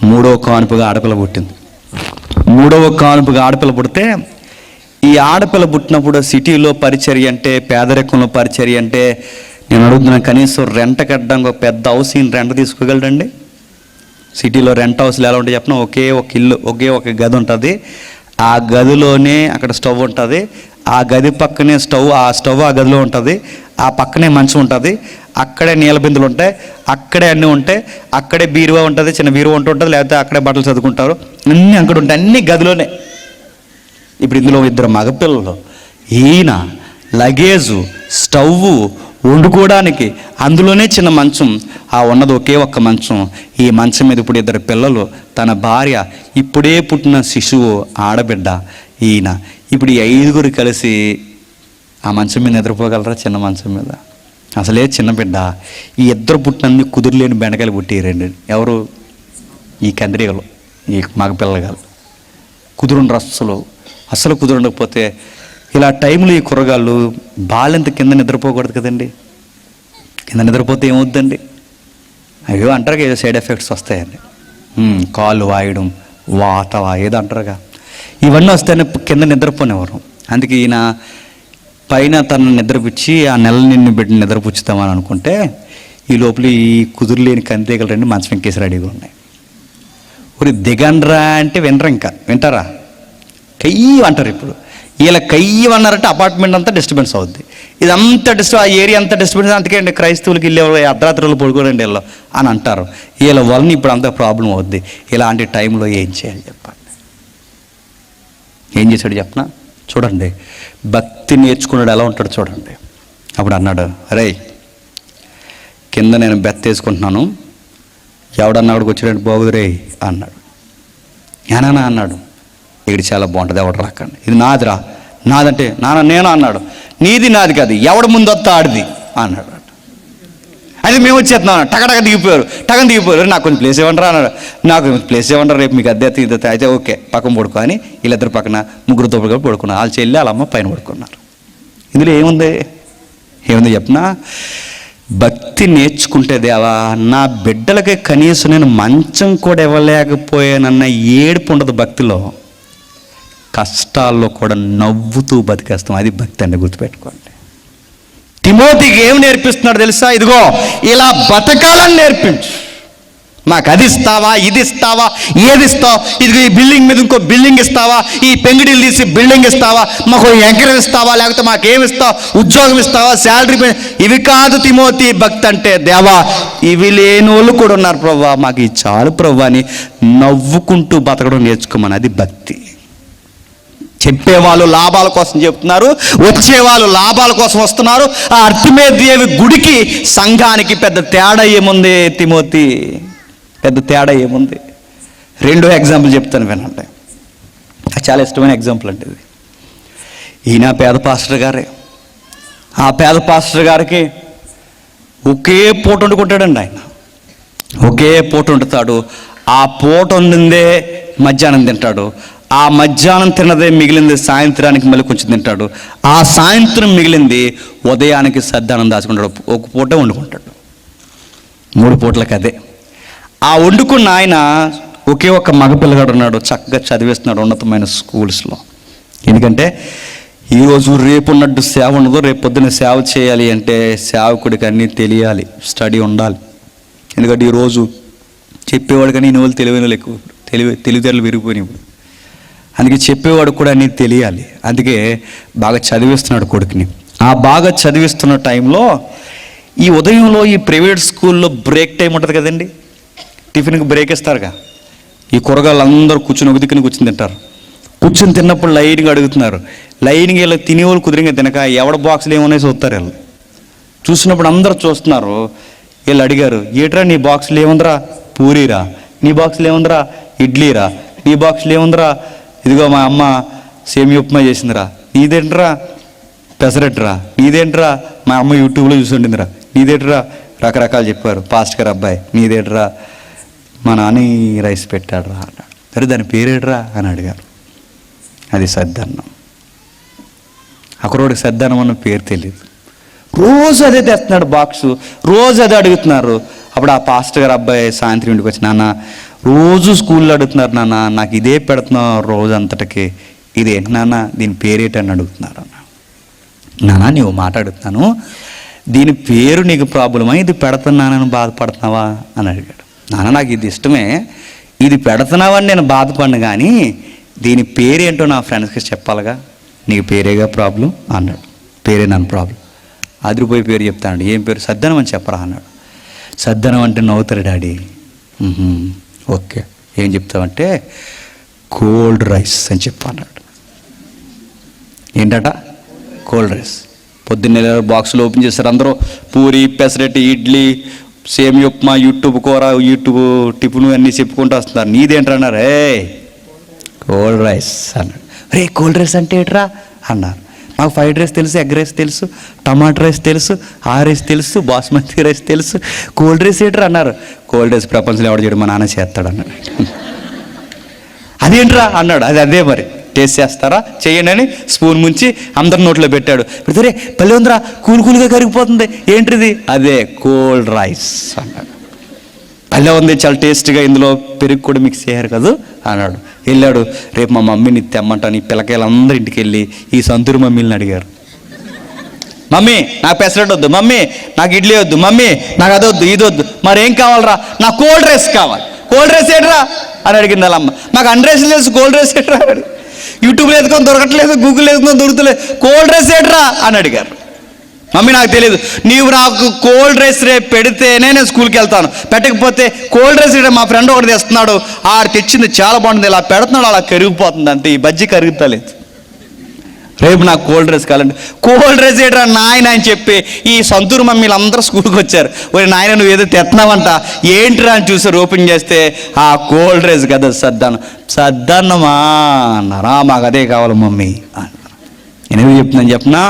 3వ కానుపుగా ఆడపిల్ల పుట్టింది. 3వ కానుపుగా ఆడపిల్ల పుడితే, ఈ ఆడపిల్ల పుట్టినప్పుడు సిటీలో పరిచర్య అంటే, పేదరికంలో పరిచర్య అంటే, నేను అడుగుతున్నాను, కనీసం రెంట కట్టడానికి ఒక పెద్ద హౌస్ రెంట్ తీసుకోగలడండి? సిటీలో రెంట్ హౌస్లు ఎలా ఉంటాయి చెప్పిన, ఒకే ఒక ఇల్లు, ఒకే ఒక గది ఉంటుంది. ఆ గదిలోనే అక్కడ స్టవ్ ఉంటుంది, ఆ గది పక్కనే ఆ స్టవ్ ఆ గదిలో ఉంటుంది, ఆ పక్కనే మంచం ఉంటుంది, అక్కడే నీళ్ళ బిందులు ఉంటాయి, అక్కడే అన్నీ ఉంటాయి, అక్కడే బీరువా ఉంటుంది, చిన్న బీరువా ఉంటుంది, లేకపోతే అక్కడే బట్టలు చదువుకుంటారు, అన్నీ అక్కడ ఉంటాయి, అన్నీ గదిలోనే. ఇప్పుడు ఇందులో 2 మగపిల్లలు, ఈయన లగేజు, స్టవ్, వండుకోవడానికి అందులోనే చిన్న మంచం, ఆ ఉన్నది ఒకే ఒక్క మంచం. ఈ మంచం మీద ఇప్పుడు 2 పిల్లలు, తన భార్య, ఇప్పుడే పుట్టిన శిశువు ఆడబిడ్డ, ఈయన. ఇప్పుడు ఈ 5గురు కలిసి ఆ మంచం మీద నిద్రపోగలరా? చిన్న మంచం మీద. అసలే చిన్న బిడ్డ. ఈ 2 పుట్టినన్ని కుదురులేని బెండకాయలు పుట్టి 2. ఎవరు? ఈ కందిరీగలు, ఈ మగపిల్లగాలు. కుదురుండ్రు అస్సలు కుదురుండకపోతే ఇలా టైంలో ఈ కుర్రగాళ్ళు బాలెంత కింద నిద్రపోకూడదు కదండి. కింద నిద్రపోతే ఏమవుద్దండి? అయ్యో అంటారుగా, ఏదో సైడ్ ఎఫెక్ట్స్ వస్తాయండి, కాళ్ళు వాయడం, వాత ఏదో అంటారుగా, ఇవన్నీ వస్తాయని కింద నిద్రపోనేవారు. అందుకే ఈయన పైన తను నిద్రపుచ్చి ఆ నెల నిన్ను పెట్టి నిద్రపుచ్చుతామని అనుకుంటే, ఈ లోపల ఈ కుదురులేని కంతేగలు 2 మంచం ఎక్కేసి రెడీగా ఉన్నాయి. ఊరి దిగండ్రా అంటే వింటారా? కయ్యి అంటారు. ఇప్పుడు ఇలా కయ్యి అన్నారంటే అపార్ట్మెంట్ అంతా డిస్టర్బెన్స్ అవుద్ది. ఇదంతా ఆ ఏరియా అంతా డిస్టర్బెన్స్. అందుకే అండి క్రైస్తవులకి వెళ్ళే అర్ధరాత్రులు పడుకోరండి వీళ్ళు అని అంటారు. వీళ్ళ వలన ఇప్పుడు అంతా ప్రాబ్లం అవుద్ది. ఇలాంటి టైంలో ఏం చేయాలి చెప్పండి? ఏం చేశాడు చెప్పనా? చూడండి, భక్తి నేర్చుకున్నాడు ఎలా ఉంటాడు చూడండి. అప్పుడు అన్నాడు, అరే కింద నేను బెత్తేసుకుంటున్నాను, ఎవడన్నా అక్కడికి వచ్చాడంటే బాగుదు రే అన్నాడు. ఏనా అన్నాడు, ఇక్కడ చాలా బాగుంటుంది, ఎవడు రాకండి, ఇది నాదిరా. నాదంటే నేను అన్నాడు, నీది నాది కాదు, ఎవడు ముందు వస్తా ఆడిది అన్నాడు. అయితే మేము వచ్చేస్తున్నాం, టగటగ దిగిపోయారు. నాకు కొంచెం ప్లేస్ ఇవ్వండి అన్నాడు. నాకు ప్లేస్ ఇవ్వండి, రేపు మీకు అద్దె అయితే ఓకే పక్కన పడుకో అని వీళ్ళిద్దరు పక్కన 3 పడుకున్నారు. వాళ్ళ చెల్లి వాళ్ళ అమ్మ పైన పడుకున్నారు. ఇందులో ఏముంది చెప్పనా? భక్తి నేర్చుకుంటే, దేవా నా బిడ్డలకి కనీసం నేను మంచం కూడా ఇవ్వలేకపోయానన్న ఏడుపు ఉండదు భక్తిలో. కష్టాల్లో కూడా నవ్వుతూ బతికేస్తాం. అది భక్తి అండి, గుర్తుపెట్టుకోండి. తిమోతికి ఏం నేర్పిస్తున్నాడు తెలుసా? ఇదిగో ఇలా బతకాలని నేర్పించు. మాకు అది ఇస్తావా, ఇది ఇస్తావా, ఏది ఇస్తావు? ఇదిగో ఈ బిల్డింగ్ మీద ఇంకో బిల్డింగ్ ఇస్తావా, ఈ పెంగిడీలు తీసి బిల్డింగ్ ఇస్తావా, మాకు ఎకరం ఇస్తావా, లేకపోతే మాకేమి ఇస్తావు, ఉద్యోగం ఇస్తావా, శాలరీ, ఇవి కాదు తిమోతి భక్తి అంటే. దేవా ఇవి లేని వాళ్ళు కూడా ఉన్నారు ప్రభువా, మాకు ఇది చాలు ప్రభువా అని నవ్వుకుంటూ బతకడం నేర్చుకోమని. అది భక్తి. చెప్పేవాళ్ళు లాభాల కోసం చెప్తున్నారు, వచ్చేవాళ్ళు లాభాల కోసం వస్తున్నారు. ఆ అర్తిమేదేవి గుడికి సంఘానికి పెద్ద తేడా ఏముంది తిమోతి? పెద్ద తేడా ఏముంది? 2 ఎగ్జాంపుల్ చెప్తాను వినండి. చాలా ఇష్టమైన ఎగ్జాంపుల్ అంటే ఇది. ఈయన పేద పాస్టర్ గారే. ఆ పేద పాస్టర్ గారికి ఒకే పూట వండుకుంటాడండి. ఆయన ఒకే పూట వండుతాడు. ఆ పూట వండిందే మధ్యాహ్నం తింటాడు. ఆ మధ్యాహ్నం తిన్నదే మిగిలింది సాయంత్రానికి మళ్ళీ కొంచెం తింటాడు. ఆ సాయంత్రం మిగిలింది ఉదయానికి సద్దానం దాచుకుంటాడు. ఒక పూట వండుకుంటాడు. 3 పూటలకు అదే. ఆ వండుకున్న ఆయన ఒకే ఒక్క మగపిల్లగాడు ఉన్నాడు, చక్కగా చదివిస్తున్నాడు ఉన్నతమైన స్కూల్స్లో. ఎందుకంటే ఈరోజు రేపు ఉన్నట్టు సేవ ఉండదు. రేపు పొద్దున్న సేవ చేయాలి అంటే సేవకుడికి అన్నీ తెలియాలి, స్టడీ ఉండాలి. ఎందుకంటే ఈరోజు చెప్పేవాడు కానీ ఇన్ని వాళ్ళు తెలివైన ఎక్కువ, తెలివితేటలు విరిగిపోయినాయి ఇప్పుడు. అందుకే చెప్పేవాడు కూడా అన్నీ తెలియాలి. అందుకే బాగా చదివిస్తున్నాడు కొడుకుని. ఆ బాగా చదివిస్తున్న టైంలో ఈ ఉదయంలో ఈ ప్రైవేట్ స్కూల్లో బ్రేక్ టైం ఉంటుంది కదండి, టిఫిన్కి బ్రేక్ ఇస్తారుగా. ఈ కూరగాయలు అందరూ కూర్చుని ఒక దిక్కుని కూర్చుని తింటారు. కూర్చుని తిన్నప్పుడు లైన్గా అడుగుతున్నారు. లైన్గా వీళ్ళు తినేవాళ్ళు కుదిరిగా తినక ఎవడ బాక్సులు ఏమున్నాయి చూస్తారు. వీళ్ళు చూసినప్పుడు అందరూ చూస్తున్నారు. వీళ్ళు అడిగారు, ఏట్రా నీ బాక్సులు ఏముందిరా? పూరీరా. నీ బాక్సులు ఏముందిరా? ఇడ్లీరా. నీ బాక్సులు ఏముందిరా? ఇదిగో మా అమ్మ సేమియా ఉప్మా చేసిందిరా. నీదేంట్రా? పెసరట్టురా. నీదేంట్రా? మా అమ్మ యూట్యూబ్లో చూసి ఉండిందిరా. నీదేంట్రా? రకరకాలు చెప్పారు. పాస్ట్ గారు అబ్బాయి నీదేంట్రా? మా నాన్న రైస్ పెట్టాడురా అన్నాడు. సరే దాని పేరేట్రా అని అడిగారు. అది సద్దన్నం. అక్కడోడికి సద్దన్నం అన్న పేరు తెలియదు. రోజు అదే తెస్తున్నాడు బాక్సు, రోజు అదే అడుగుతున్నారు. అప్పుడు ఆ పాస్టర్ గారు అబ్బాయి సాయంత్రం ఇంటికి వచ్చి, నాన్న రోజు స్కూల్లో అడుగుతున్నారు నాన్న, నాకు ఇదే పెడుతున్నావు రోజు అంతటికి, ఇదేంటి నాన్న, దీని పేరేటని అడుగుతున్నారు అన్న. నాన్న నీవు మాట్లాడుతున్నాను, దీని పేరు నీకు ప్రాబ్లమా, ఇది పెడుతున్నానని బాధపడుతున్నావా అని అడిగాడు. నాన్న నాకు ఇది ఇష్టమే, ఇది పెడుతున్నావని నేను బాధపడిన, కానీ దీని పేరేంటో నా ఫ్రెండ్స్కి చెప్పాలిగా, నీకు పేరేగా ప్రాబ్లం అన్నాడు. పేరే నన్ను ప్రాబ్లం. అదిరిపోయి పేరు చెప్తానండి. ఏం పేరు? సద్దనం అని చెప్పరా అన్నాడు. సద్దనం అంటే నవ్వుతారు డాడీ. ఓకే ఏం చెప్తావంటే కోల్డ్ రైస్ అని చెప్పు అన్నాడు. ఏంటట? Cold rice. పొద్దున్నే బాక్సులు ఓపెన్ చేస్తారు అందరూ, పూరి, పెసరెట్, ఇడ్లీ, సేమియా ఉప్మా, యూట్యూబ్ కూర, యూట్యూబ్ టిఫిన్ అన్నీ చెప్పుకుంటూ వస్తున్నారు. నీదేంటన్నారు? కోల్డ్ రైస్ అన్నాడు. రే కోల్డ్ రైస్ అంటే ఏంట్రా అన్నారు. మాకు ఫ్రైడ్ రైస్ తెలుసు, ఎగ్ రైస్ తెలుసు, టమాటా రైస్ తెలుసు, ఆ రైస్ తెలుసు, బాస్మతి రైస్ తెలుసు, కోల్డ్ రైస్ ఏంట్రా అన్నారు. కోల్డ్ రైస్ ప్రపంచంలో ఎవడు చేయడం, మా నాన్న చేస్తాడు అన్నాడు. అదేంట్రా అన్నాడు. అదే మరి టేస్ట్ చేస్తారా, చెయ్యండి అని స్పూన్ ముంచి అందరి నోట్లో పెట్టాడు. పెడితే పల్లె ఉందిరా, కూలుగా కరిగిపోతుంది, ఏంటిది? అదే కోల్డ్ రైస్ అన్నాడు. పల్లె ఉంది, చాలా టేస్ట్గా, ఇందులో పెరుగు కూడా మిక్స్ చేయారు కదా అన్నాడు. వెళ్ళాడు. రేపు మా మమ్మీని తెమ్మంటాను. ఈ పిల్లకాయలు అందరి ఇంటికి వెళ్ళి ఈ సంతూరు మమ్మీని అడిగారు. మమ్మీ నాకు పెసరెట్ వద్దు, మమ్మీ నాకు ఇడ్లీ వద్దు, మమ్మీ నాకు అదొద్దు, ఇది వద్దు, మరేం కావాలరా? నాకు కోల్డ్ రైస్ కావాలి. కోల్డ్ రైస్ ఏంట్రా అని అడిగింది వాళ్ళమ్మ. నాకు అన్రైస్ తెలుసు, కోల్డ్ రైస్ ఏంట్రా అని. యూట్యూబ్లో ఎదుకొని దొరకట్లేదు, గూగుల్ ఎదుకొని దొరుకుతలేదు, కోల్డ్ రైస్ ఏంట్రా అని అడిగారు. మమ్మీ నాకు తెలియదు, నీవు నాకు కోల్డ్ రైస్ రేపు పెడితేనే నేను స్కూల్కి వెళ్తాను, పెట్టకపోతే కోల్డ్ రైస్ మా ఫ్రెండ్ ఒకటి తెస్తున్నాడు, ఆడు తెచ్చింది చాలా బాగుంటుంది, ఇలా పెడుతున్నాడు, అలా కరిగిపోతుంది అంతే, ఈ బజ్జీ కరుగుతలేదు, రేపు నాకు కోల్డ్ రైస్ కావాలండి. కోల్డ్ రైస్ ఏంట్రా నాయన అని చెప్పి ఈ సంతూరు మమ్మీలు అందరూ స్కూల్కి వచ్చారు. ఓ నాయన నువ్వు ఏదో తెస్తున్నావంట, ఏంట్రా అని చూసారు. ఓపెన్ చేస్తే ఆ కోల్డ్ రైస్ కదా సద్దన్నమా అన్నారా. మాకు అదే కావాలి మమ్మీ అన్నారు. నేనేమి చెప్తున్నాను చెప్పనా,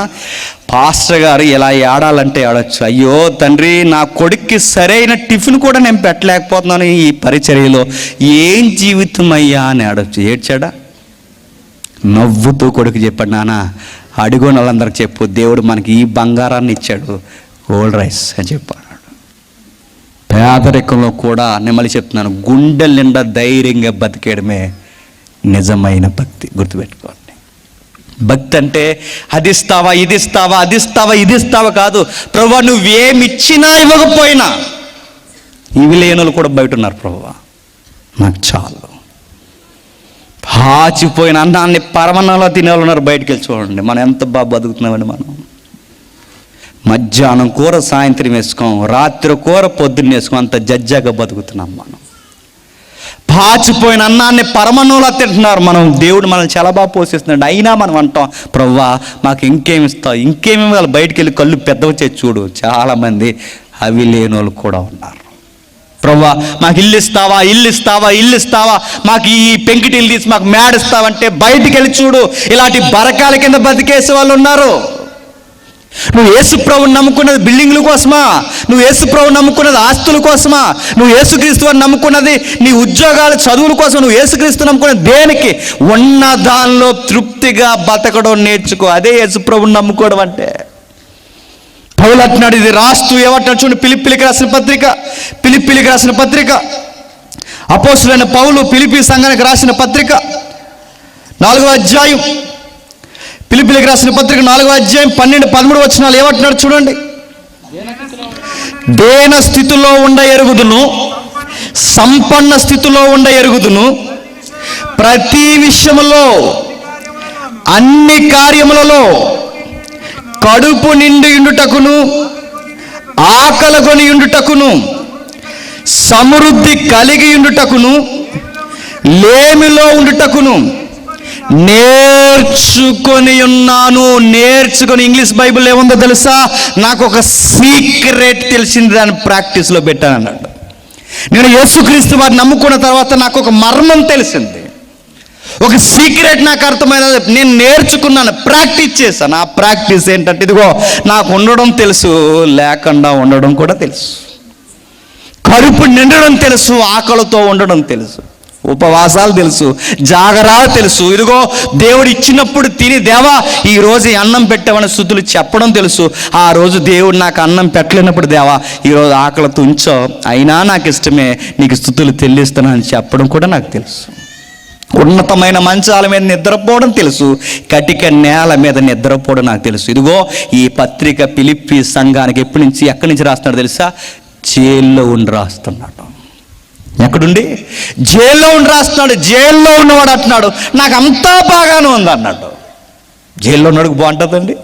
పాస్టర్ గారు ఇలా ఏడాలంటే ఏడొచ్చు. అయ్యో తండ్రి, నా కొడుక్కి సరైన టిఫిన్ కూడా నేను పెట్టలేకపోతున్నాను ఈ పరిచర్యలో, ఏం జీవితం అయ్యా అని ఏడొచ్చు. ఏడ్చాడా? నవ్వుతూ కొడుకు చెప్పాడు, నాన్న అడుగుని వాళ్ళందరికి చెప్పు, దేవుడు మనకి ఈ బంగారాన్ని ఇచ్చాడు, కోల్డ్ రైస్ అని చెప్పాడు. పేదరికంలో కూడా నేను మళ్ళీ చెప్తున్నాను, గుండెల నిండా ధైర్యంగా బతికేయడమే నిజమైన భక్తి. గుర్తుపెట్టుకోండి, భక్తి అంటే అది ఇస్తావా, ఇది ఇస్తావా, అది ఇస్తావా, ఇది ఇస్తావా కాదు. ప్రభువా నువ్వేమిచ్చినా ఇవ్వకపోయినా, ఇవి లేనులు కూడా బయట ఉన్నారు, ప్రభువా నాకు చాలు. పాచిపోయిన అన్నాన్ని పరమన్నంలో తినేవాళ్ళు ఉన్నారు, బయటికి వెళ్ళి చూడండి. మనం ఎంత బాగా బతుకుతున్నామండి. మనం మధ్యాహ్నం కూర సాయంత్రం వేసుకోం, రాత్రి కూర పొద్దున్న వేసుకోం, అంత జజ్జాగా బతుకుతున్నాం మనం. పాచిపోయిన అన్నాన్ని పరమన్నంలో తింటున్నారు మనం. దేవుడు మనల్ని చాలా బాగా పోషిస్తున్నాడు, అయినా మనం అంటాం, ప్రభువా మాకు ఇంకేమి ఇస్తావు, ఇంకేమి వాళ్ళు బయటికి వెళ్ళి కళ్ళు పెద్దవి చేసి చూడు. చాలామంది అవి లేని వాళ్ళు కూడా ఉన్నారు. ప్రభువా మాకు ఇల్లు ఇస్తావా, ఇల్లు ఇస్తావా, ఇల్లు ఇస్తావా, మాకు ఈ పెంకిటిల్లు తీసి మాకు మేడ ఇస్తావంటే బయటికి వెళ్ళి చూడు, ఇలాంటి బరకాల కింద బతికేసే వాళ్ళు ఉన్నారు. నువ్వు యేసు ప్రభువుని నమ్ముకున్నది బిల్డింగ్ల కోసమా? నువ్వు యేసు ప్రభువుని నమ్ముకున్నది ఆస్తుల కోసమా? నువ్వు యేసుక్రీస్తు అని నమ్ముకున్నది నీ ఉద్యోగాలు, చదువుల కోసం. నువ్వు యేసుక్రీస్తు నమ్ముకున్నది దేనికి? ఉన్న దానిలో తృప్తిగా బతకడం నేర్చుకో. అదే యేసు ప్రభువుని నమ్ముకోవడం అంటే. పౌలు అంటున్నాడు, ఇది రాస్తూ ఏమంటాడు చూడండి, ఫిలిప్పీలకు రాసిన పత్రిక, అపోస్తులైన పౌలు ఫిలిప్పీ సంఘానికి రాసిన పత్రిక 4వ అధ్యాయం, ఫిలిప్పీలకు రాసిన పత్రిక 4వ అధ్యాయం 12-13 వచనాలు ఏమంటున్నాడు చూడండి. దేన స్థితిలో ఉండ ఎరుగుదును, సంపన్న స్థితిలో ఉండ ఎరుగుదును, ప్రతి విషయములో అన్ని కార్యములలో కడుపు నిండి ఉండుటకును, ఆకలి ఉండుటకును, సమృద్ధి కలిగి ఉండుటకును, లేమిలో ఉండుటకును నేర్చుకొని ఉన్నాను. నేర్చుకొని, ఇంగ్లీష్ బైబిల్ ఏముందో తెలుసా? నాకు ఒక సీక్రెట్ తెలిసింది, దాన్ని ప్రాక్టీస్లో పెట్టాను అన్నాడు. నేను యేసుక్రీస్తు వారిని నమ్ముకున్న తర్వాత నాకు ఒక మర్మం తెలిసింది, ఒక సీక్రెట్ నాకు అర్థమైనది. నేను నేర్చుకున్నాను, ప్రాక్టీస్ చేశాను. ఆ ప్రాక్టీస్ ఏంటంటే, ఇదిగో నాకు ఉండడం తెలుసు, లేకుండా ఉండడం కూడా తెలుసు, కడుపు నిండడం తెలుసు, ఆకలితో ఉండడం తెలుసు. ఉపవాసాలు తెలుసు, జాగరాలు తెలుసు. ఇదిగో దేవుడు ఇచ్చినప్పుడు తిని, దేవా ఈరోజు ఈ అన్నం పెట్టామని స్తుతులు చెప్పడం తెలుసు. ఆ రోజు దేవుడు నాకు అన్నం పెట్టలేనప్పుడు, దేవా ఈరోజు ఆకలితో ఉంచో, అయినా నాకు ఇష్టమే, నీకు స్తుతులు చెల్లిస్తానని చెప్పడం కూడా నాకు తెలుసు. ఉన్నతమైన మంచాల మీద నిద్రపోవడం తెలుసు, కటిక నేల మీద నిద్రపోవడం నాకు తెలుసు. ఇదిగో ఈ పత్రిక ఫిలిప్పీ సంఘానికి ఎక్కడి నుంచి రాస్తున్నాడు తెలుసా? జైల్లో ఉండి రాస్తున్నాడు. ఎక్కడుండి? జైల్లో ఉండి రాస్తున్నాడు. జైల్లో ఉన్నవాడు అంటున్నాడు, నాకు అంతా బాగానే ఉంది అన్నాడు. జైల్లో ఉన్నవాడికి బాగుంటుందండి?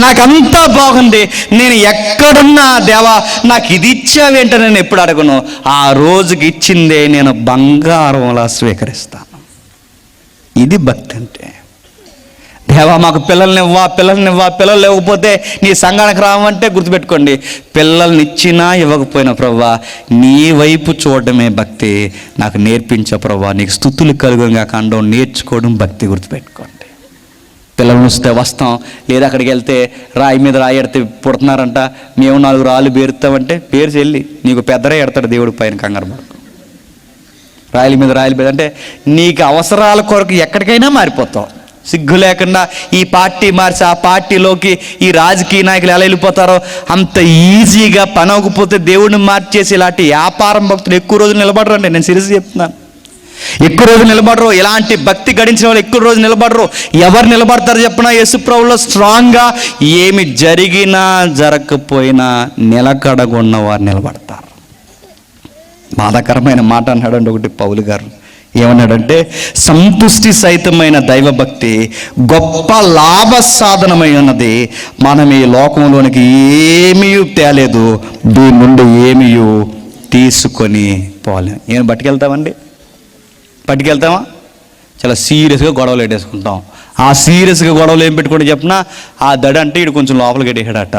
నాకంతా బాగుంది, నేను ఎక్కడున్నా దేవా నాకు ఇది ఇచ్చావేంటో నేను ఎప్పుడు అడగను. ఆ రోజుకి ఇచ్చిందే నేను బంగారంలా స్వీకరిస్తాను. ఇది భక్తి అంటే. దేవా మాకు పిల్లల్నివ్వా, పిల్లలు లేకపోతే నీ సంఘానికి రావంటే గుర్తుపెట్టుకోండి, పిల్లల్ని ఇచ్చినా ఇవ్వకపోయినా ప్రభువా నీ వైపు చూడడమే భక్తి. నాకు నేర్పించే ప్రభువా, నీకు స్తుతులు కలుగుగా కండం నేర్చుకోవడం భక్తి. గుర్తుపెట్టుకోండి. పిల్లల్ని వస్తే వస్తాం, లేదా అక్కడికి వెళ్తే రాయి మీద రాయి ఎడితే పుడుతున్నారంట, మేము 4 రాళ్ళు పేరుతామంటే పేరు చెల్లి నీకు పెద్దరే ఎడతాడు దేవుడి పైన, కంగారు పడకు. రాయల మీద రాయలు అంటే నీకు అవసరాల కొరకు ఎక్కడికైనా మారిపోతావు. సిగ్గు లేకుండా ఈ పార్టీ మార్చి ఆ పార్టీలోకి ఈ రాజకీయ నాయకులు ఎలా వెళ్ళిపోతారో అంత ఈజీగా పని అవ్వకపోతే దేవుడిని మార్చేసి ఇలాంటి వ్యాపారం భక్తులు ఎక్కువ రోజులు నిలబడరండి. నేను సీరియస్ చెప్తున్నాను, ఎక్కువ రోజు నిలబడరు. ఇలాంటి భక్తి గడించిన వాళ్ళు ఎక్కువ రోజు నిలబడరు. ఎవరు నిలబడతారు చెప్పినా? యేసుప్రభువులో స్ట్రాంగ్గా ఏమి జరిగినా జరగకపోయినా నిలకడగొన్న వారు నిలబడతారు. బాధాకరమైన మాట అన్నాడండి ఒకటి పౌలు గారు. ఏమన్నాడంటే, సంతుష్టి సహితమైన దైవభక్తి గొప్ప లాభ సాధనమై ఉన్నది. మనం ఈ లోకంలోనికి ఏమీ తేలేదు, దీని నుండి ఏమీ తీసుకొని పోలేం. ఏం పట్టుకెళ్తామండి? పట్టుకెళ్తామా? చాలా సీరియస్గా గొడవలు పెట్టేసుకుంటాం. ఆ సీరియస్గా గొడవలు ఏం పెట్టుకుంటే చెప్పినా, ఆ దడ అంటే ఇటు కొంచెం లోపలికి ఎట్టేసాడట,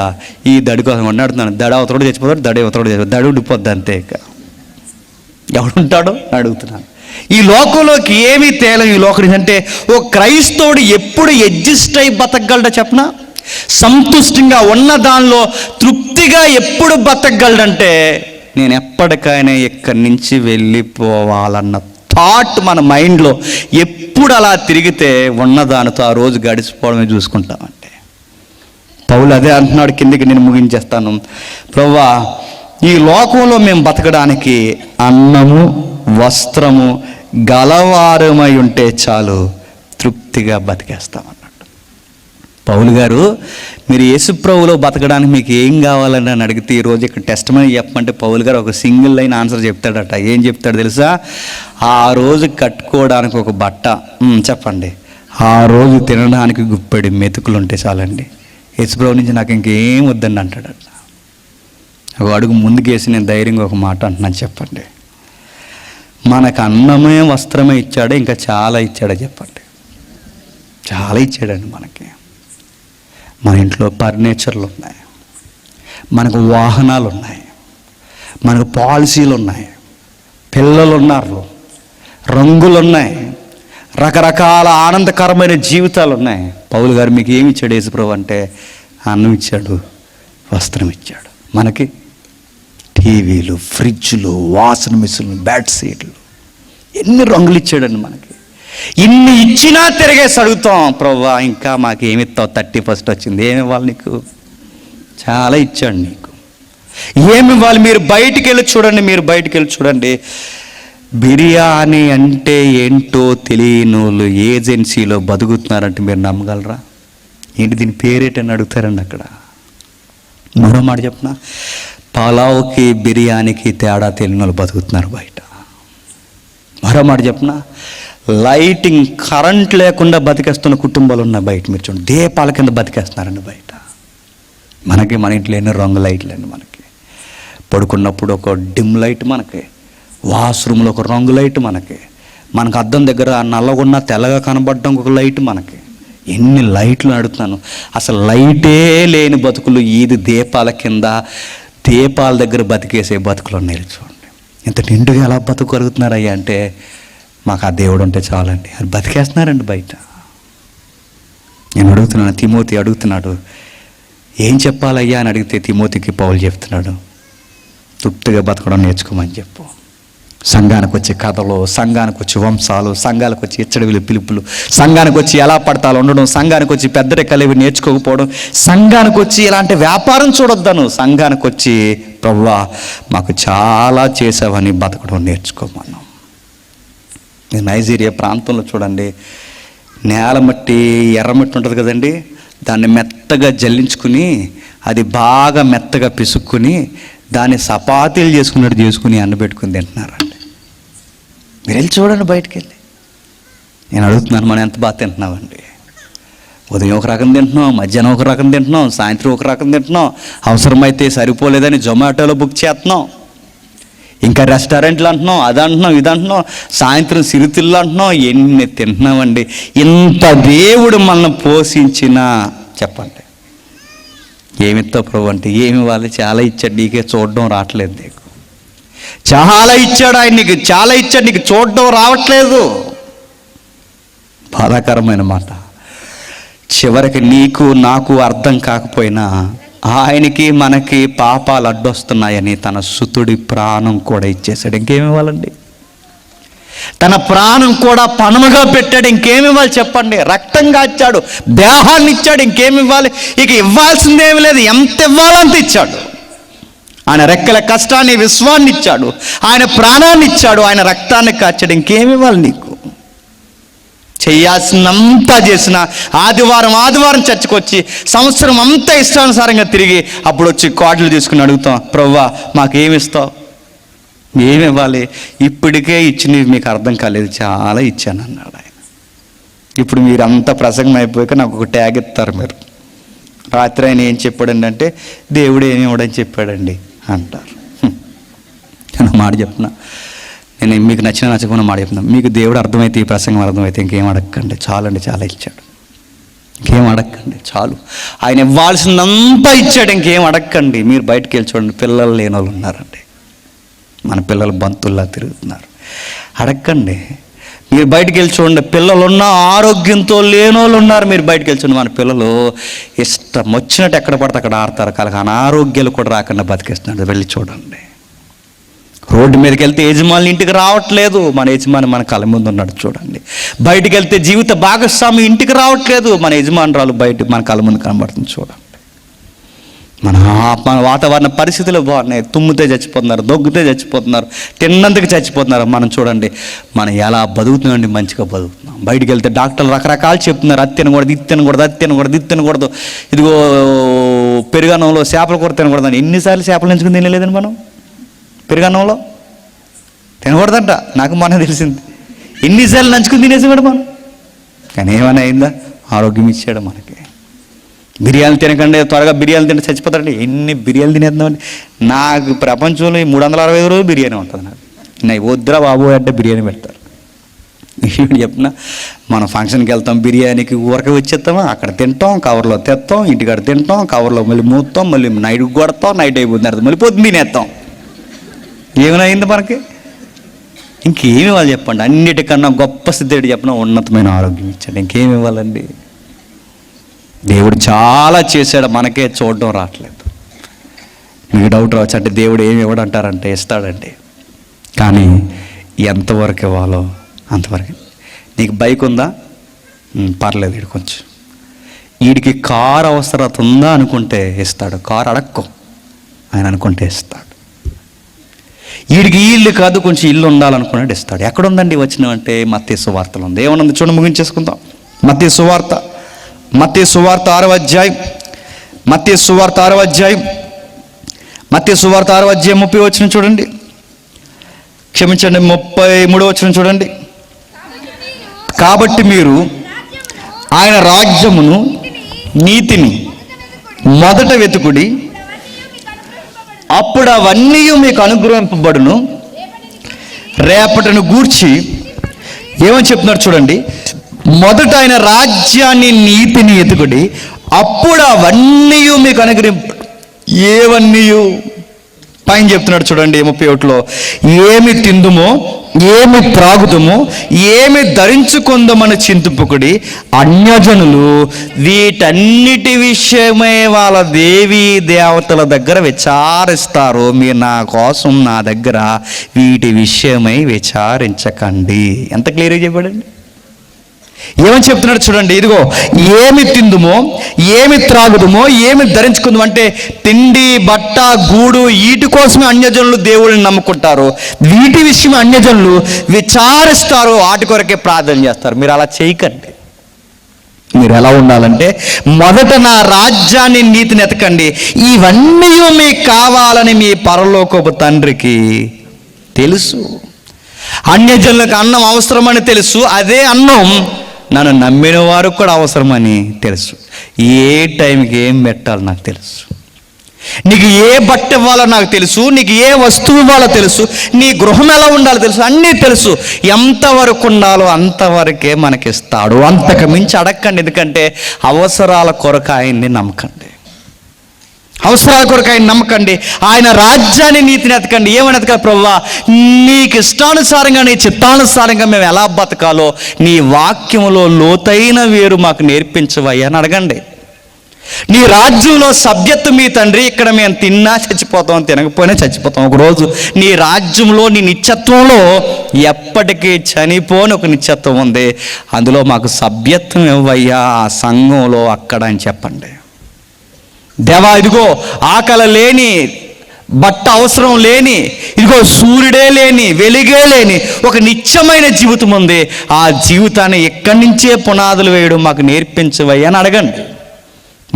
ఈ దడి కోసం అడుగుతున్నాను. దడ అవతోడు చచ్చిపోతాడు, దడ అవతోడు చచ్చిపోతాడు, దడి ఉండిపోద్ది అంతే. ఇక ఎవడుంటాడో అడుగుతున్నాను. ఈ లోకంలోకి ఏమీ తేలం. ఈ లోకం అంటే ఓ క్రైస్తవుడు ఎప్పుడు అడ్జస్ట్ అయి బతకగలడో చెప్పనా? సంతుష్టిగా ఉన్న దానిలో తృప్తిగా ఎప్పుడు బతకగలడంటే, నేను ఎప్పటికైనా ఇక్కడి నుంచి వెళ్ళిపోవాలన్న థాట్ మన మైండ్లో ఎప్పుడు అలా తిరిగితే ఉన్నదానితో ఆ రోజు గడిచిపోవడమే చూసుకుంటామంటే. పౌలు అదే అంటున్నాడు. కిందికి నేను ముగించేస్తాను. ప్రభువా ఈ లోకంలో మేము బతకడానికి అన్నము వస్త్రము గలవారమై ఉంటే చాలు, తృప్తిగా బతికేస్తామన్నట్టు. పౌలు గారు, మీరు యేసుప్రభువులో బతకడానికి మీకు ఏం కావాలని అని అడిగితే, ఈరోజు ఇక్కడ టెస్టిమనీ చెప్పమంటే పౌలు గారు ఒక సింగిల్ లైన్ ఆన్సర్ చెప్తాడట. ఏం చెప్తాడు తెలుసా? ఆ రోజు కట్టుకోవడానికి ఒక బట్ట, చెప్పండి, ఆ రోజు తినడానికి గుప్పెడి మెతుకులు ఉంటే చాలండి, యేసుప్రభు నుంచి నాకు ఇంకేం వద్దండి అంటాడట. ఒక అడుగు ముందుకేసి నేను ధైర్యంగా ఒక మాట అంటున్నాను, చెప్పండి. మనకు అన్నమే వస్త్రమే ఇచ్చాడే, ఇంకా చాలా ఇచ్చాడే చెప్పండి? చాలా ఇచ్చాడండి మనకి. మన ఇంట్లో ఫర్నిచర్లు ఉన్నాయి, మనకు వాహనాలు ఉన్నాయి, మనకు పాలసీలు ఉన్నాయి, పిల్లలు ఉన్నారు, రంగులు ఉన్నాయి, రకరకాల ఆనందకరమైన జీవితాలు ఉన్నాయి. పౌలు గారు మీకు ఏమి ఇచ్చాడు యేసుప్రభు అంటే? అన్నం ఇచ్చాడు, వస్త్రం ఇచ్చాడు. మనకి టీవీలు, ఫ్రిడ్జ్లు, వాషింగ్ మిషన్లు, బెడ్ సీట్లు, ఎన్ని రంగులు ఇచ్చాడండి మనకి. ఇన్ని ఇచ్చినా తిరిగేసి అడుగుతాం, ప్రభువా ఇంకా మాకు ఏమి ఇస్తావు, 31st వచ్చింది, ఏమి ఇవ్వాలి నీకు? చాలా ఇచ్చాడు నీకు, ఏమి ఇవ్వాలి? మీరు బయటికి వెళ్ళి చూడండి, బిర్యానీ అంటే ఏంటో తెలియని వాళ్ళు ఏజెన్సీలో బతుకుతున్నారంటే మీరు నమ్మగలరా? ఏంటి దీని పేరేటని అడుగుతారండి అక్కడ. మరో మాట చెప్పిన, పలావ్కి బిర్యానీకి తేడా తెలియని వాళ్ళు బతుకుతున్నారు బయట. మరో మాట చెప్పిన, లైటింగ్ కరెంట్ లేకుండా బతికేస్తున్న కుటుంబాలు ఉన్నాయి బయట. మీరు చూడండి, దీపాల కింద బతికేస్తున్నారండి బయట. మనకి మన ఇంట్లో ఎన్ని రంగు లైట్లు అండి. మనకి పడుకున్నప్పుడు ఒక డిమ్ లైట్, మనకి వాష్రూమ్లో ఒక రంగు లైట్, మనకు అద్దం దగ్గర నల్లగున్న తెల్లగా కనబడడం ఒక లైట్. మనకి ఎన్ని లైట్లు అడుగుతున్నాను. అసలు లైటే లేని బతుకులు, ఈది దీపాల కింద, దీపాల దగ్గర బతికేసే బతుకులు ఉన్నాయి. చూడండి ఇంత నిండుగా ఎలా బతుకగలుగుతున్నారయ్యా అంటే, మాకు ఆ దేవుడు ఉంటే చాలండి. అది బతికేస్తున్నారండి బయట. నేను అడుగుతున్నాను, తిమోతి అడుగుతున్నాడు, ఏం చెప్పాలయ్యా అని అడిగితే తిమోతికి పౌలు చెప్తున్నాడు, తృప్తిగా బతకడం నేర్చుకోమని చెప్పు. సంఘానికి వచ్చే కథలు, సంఘానికి వచ్చి వంశాలు, సంఘానికి వచ్చి ఇచ్చడివిలు పిలుపులు, సంఘానికి వచ్చి ఎలా పడతాలో ఉండడం, సంఘానికి వచ్చి పెద్దరికలు ఇవి నేర్చుకోకపోవడం, సంఘానికి వచ్చి ఇలాంటి వ్యాపారం చూడొద్దను. సంఘానికి వచ్చి ప్రభువా మాకు చాలా చేసావని బతకడం నేర్చుకోమన్నాం. నైజీరియా ప్రాంతంలో చూడండి, నేల మట్టి ఎర్రమట్టి ఉంటుంది కదండి, దాన్ని మెత్తగా జల్లించుకుని అది బాగా మెత్తగా పిసుక్కుని దాన్ని చపాతీలు చేసుకున్నట్టు చేసుకుని అన్నపెట్టుకుని తింటున్నారండి. మీరు వెళ్ళి చూడండి బయటికి వెళ్ళి. నేను అడుగుతున్నాను, మనం ఎంత బాగా తింటున్నామండి? ఉదయం ఒక రకం తింటున్నాం, మధ్యాహ్నం ఒక రకం తింటున్నాం, సాయంత్రం ఒక రకం తింటున్నాం, అవసరమైతే సరిపోలేదని జొమాటోలో బుక్ చేస్తున్నాం, ఇంకా రెస్టారెంట్లు అంటున్నాం, అది అంటున్నాం, ఇది అంటున్నాం, సాయంత్రం సిరితిళ్ళు అంటున్నాం, ఎన్ని తింటున్నామండి. ఇంత దేవుడు మనల్ని పోషించినా చెప్పండి ఏమిస్తావు ప్రభు అంటే, ఏమి ఇవ్వాలి? చాలా ఇచ్చాడు, నీకే చూడడం రావట్లేదు. నీకు చాలా ఇచ్చాడు ఆయన, నీకు చాలా ఇచ్చాడు, నీకు చూడడం రావట్లేదు. బాధాకరమైన మాట. చివరికి నీకు నాకు అర్థం కాకపోయినా ఆయనకి మనకి పాపాలు అడ్డొస్తున్నాయని తన సుతుడి ప్రాణం కూడా ఇచ్చేశాడు. ఇంకేమి ఇవ్వాలండి? తన ప్రాణం కూడా పణముగా పెట్టాడు. ఇంకేమి ఇవ్వాలి చెప్పండి? రక్తంగా ఇచ్చాడు, దేహాన్ని ఇచ్చాడు, ఇంకేమి ఇవ్వాలి? ఇక ఇవ్వాల్సిందేమి లేదు. ఎంత ఇవ్వాలో అంత ఇచ్చాడు. ఆయన రెక్కల కష్టాన్ని, విశ్వాన్ని ఇచ్చాడు, ఆయన ప్రాణాన్ని ఇచ్చాడు, ఆయన రక్తాన్ని కాచాడు. ఇంకేమి ఇవ్వాలి నీకు? చేయాల్సినంతా చేసిన ఆదివారం చర్చకు వచ్చి సంవత్సరం అంతా ఇష్టానుసారంగా తిరిగి అప్పుడు వచ్చి కార్డులు తీసుకుని అడుగుతాం, ప్రభువా మాకేమి ఇస్తావు, ఏమి ఇవ్వాలి? ఇప్పటికే ఇచ్చినవి మీకు అర్థం కాలేదు, చాలా ఇచ్చాను అన్నాడు ఆయన. ఇప్పుడు మీరు అంత ప్రసంగం అయిపోయాక నాకు ఒక ట్యాగ్ ఇస్తారు మీరు. రాత్రి ఆయన ఏం చెప్పాడండి అంటే, దేవుడు ఏమి ఇవ్వడని చెప్పాడండి అంటారు. నేను మాట చెప్తున్నా, నేను మీకు నచ్చకుండా మాట చెప్తున్నా, మీకు దేవుడు అర్థమైతే, ఈ ప్రసంగం అర్థమైతే ఇంకేం అడగకండి, చాలండి, చాలా ఇచ్చాడు, ఇంకేం అడగకండి, చాలు. ఆయన ఇవ్వాల్సిందంతా ఇచ్చాడు, ఇంకేం అడగకండి. మీరు బయటకు వెళ్ళి చూడండి, పిల్లలు లేని వాళ్ళు ఉన్నారండి, మన పిల్లలు బంతుల్లా తిరుగుతున్నారు, అడగండి. మీరు బయటికి వెళ్ళి చూడండి, పిల్లలున్న ఆరోగ్యంతో లేని వాళ్ళు ఉన్నారు, మీరు బయటకు వెళ్ళి చూడండి. మన పిల్లలు ఇష్టం వచ్చినట్టు ఎక్కడ పడితే అక్కడ ఆడతారు, కనుక అనారోగ్యాలు కూడా రాకుండా బతికిస్తున్నాడు. వెళ్ళి చూడండి. రోడ్డు మీదకి వెళ్తే యజమాని ఇంటికి రావట్లేదు, మన యజమాని మన కళ్ళ ముందు ఉన్నాడు చూడండి. బయటికి వెళ్తే జీవిత భాగస్వామి ఇంటికి రావట్లేదు, మన యజమానురాలు బయట మన కళ్ళ ముందు కనబడుతుంది చూడండి. మన వాతావరణ పరిస్థితులు బాగున్నాయి, తుమ్మితే చచ్చిపోతున్నారు, దొగ్గితే చచ్చిపోతున్నారు, తిన్నందుకు చచ్చిపోతున్నారు. మనం చూడండి, మనం ఎలా బతుకుతున్నామండి, మంచిగా బతుకుతున్నాం. బయటికి వెళ్తే డాక్టర్లు రకరకాలు చెప్తున్నారు, అది తినకూడదు, ఇది తినకూడదు, అది తినకూడదు, ఇది తినకూడదు, ఇదిగో పెరుగన్నంలో చేపల కూర తినకూడదని. ఎన్నిసార్లు చేపలు ఎంచుకుని తినలేదండి మనం? పెరుగన్నంలో తినకూడదంట, నాకు మొన్న తెలిసింది. ఎన్నిసార్లు నంచుకుని తినేసాడు మనం, కానీ ఏమైనా అయిందా? ఆరోగ్యం ఇచ్చాడు మనకి. బిర్యానీ తినకండి, త్వరగా బిర్యానీ తింటే చచ్చిపోతారండి. ఎన్ని బిర్యానీ తినేద్దామండి. నాకు ప్రపంచంలో 365 రోజులు బిర్యానీ ఉంటుంది. నాకు వద్దురా బాబు అంటే బిర్యానీ పెడతారు. చెప్పిన మనం ఫంక్షన్కి వెళ్తాం, బిర్యానీకి ఊరక వచ్చేస్తామా, అక్కడ తింటాం, కవర్లో తెస్తాం, ఇంటికాడ తింటాం, కవర్లో మళ్ళీ మూస్తాం, మళ్ళీ నైట్ కొడతాం, నైట్ అయిపోతుంది, మళ్ళీ పొద్దున్న తినేస్తాం. ఏమైనా మనకి? ఇంకేమి ఇవ్వాలి చెప్పండి? అన్నిటికన్నా గొప్ప సిద్ధుడు చెప్పిన ఉన్నతమైన ఆరోగ్యం ఇచ్చాడు, ఇంకేమి ఇవ్వాలండి? దేవుడు చాలా చేశాడు, మనకే చూడడం రావట్లేదు. మీకు డౌట్ రావచ్చు, అంటే దేవుడు ఏమి ఇవ్వడంటారంటే ఇస్తాడండి, కానీ ఎంతవరకు ఇవ్వాలో అంతవరకు. నీకు బైక్ ఉందా? పర్లేదు, వీడు కొంచెం వీడికి కారు అవసరత ఉందా అనుకుంటే ఇస్తాడు. కారు అడక్కో, ఆయన అనుకుంటే ఇస్తాడు. వీడికి ఇల్లు కాదు, కొంచెం ఇల్లు ఉండాలనుకున్నాడు, ఇస్తాడు. ఎక్కడుందండి వచ్చినామంటే మత్తయి సువార్తలో ఉంది. ఏమన్నది చూడండి, ముగించేసుకుందాం. మత్తయి సువార్త 6వ అధ్యాయం, మత్తయి సువార్త 6వ అధ్యాయం 30 వచనం చూడండి. క్షమించండి, 33 వచనం చూడండి. కాబట్టి మీరు ఆయన రాజ్యమును నీతిని మొదట వెతుకుడి, అప్పుడు అవన్నీ మీకు అనుగ్రహింపబడును. రేపటిని గూర్చి ఏమని చెప్తున్నారు చూడండి. మొదట ఆయన రాజ్యాన్ని, నీతిని ఎతుకుడి, అప్పుడు అవన్నీ మీకు అనుగ్రహింప. ఏవన్నీ? పైన చెప్తున్నాడు చూడండి 31లో, ఏమి తిందుమో ఏమి త్రాగుదుమో ఏమి ధరించుకుందామని చింతింపకుడి, అన్యజనులు వీటన్నిటి విషయమై వాళ్ళ దేవీ దేవతల దగ్గర విచారిస్తారు. మీరు నా కోసం నా దగ్గర వీటి విషయమై విచారించకండి. ఎంత క్లియర్గా చెప్పాడండి. ఏమని చెప్తున్నాడు చూడండి, ఇదిగో ఏమి తిందుమో ఏమి త్రాగుదుమో ఏమి ధరించుకుందాం అంటే తిండి బట్ట గూడు వీటి కోసమే అన్యజనులు దేవుళ్ళని నమ్ముకుంటారు. వీటి విషయం అన్యజనులు విచారిస్తారు, వాటి కొరకే ప్రార్థన చేస్తారు. మీరు అలా చేయకండి. మీరు ఎలా ఉండాలంటే మొదట నా రాజ్యాన్ని నీతిని ఎతకండి, ఇవన్నీ మీకు కావాలని మీ పరలోకపు తండ్రికి తెలుసు. అన్యజనులకు అన్నం అవసరమని తెలుసు, అదే అన్నం నన్ను నమ్మిన వారు కూడా అవసరమని తెలుసు. ఏ టైంకి ఏం పెట్టాలో నాకు తెలుసు, నీకు ఏ బట్ట ఇవ్వాలో నాకు తెలుసు, నీకు ఏ వస్తువు ఇవ్వాలో తెలుసు, నీ గృహం ఎలా ఉండాలో తెలుసు, అన్నీ తెలుసు. ఎంతవరకు ఉండాలో అంతవరకే మనకిస్తాడు, అంతకు మించి అడగండి. ఎందుకంటే అవసరాల కొరకు ఆయన్ని నమ్మకండి, అవసరాల కొరకు ఆయన నమ్మకండి. ఆయన రాజ్యాన్ని నీతిని ఎతకండి. ఏమని ఎతకాలి? ప్రభువా, నీకు ఇష్టానుసారంగా నీ చిత్తానుసారంగా మేము ఎలా బతకాలో నీ వాక్యములో లోతైన వేరు మాకు నేర్పించవయ్యా అని అడగండి. నీ రాజ్యంలో సభ్యత్వం మీ తండ్రి, ఇక్కడ మేము తిన్నా చచ్చిపోతాం, తినకపోయినా చచ్చిపోతాం. ఒకరోజు నీ రాజ్యంలో నీ నిత్యత్వంలో ఎప్పటికీ చనిపోని ఒక నిత్యత్వం ఉంది, అందులో మాకు సభ్యత్వం ఇవ్వయ్యా ఆ సంఘంలో అక్కడ అని చెప్పండి. దేవా, ఇదిగో ఆకలి లేని, బట్ట అవసరం లేని, ఇదిగో సూర్యుడే లేని, వెలుగే లేని ఒక నిత్యమైన జీవితం ఉంది. ఆ జీవితాన్ని ఎక్కడి నుంచే పునాదులు వేయడం మాకు నేర్పించవయ్యా అని అడగండి.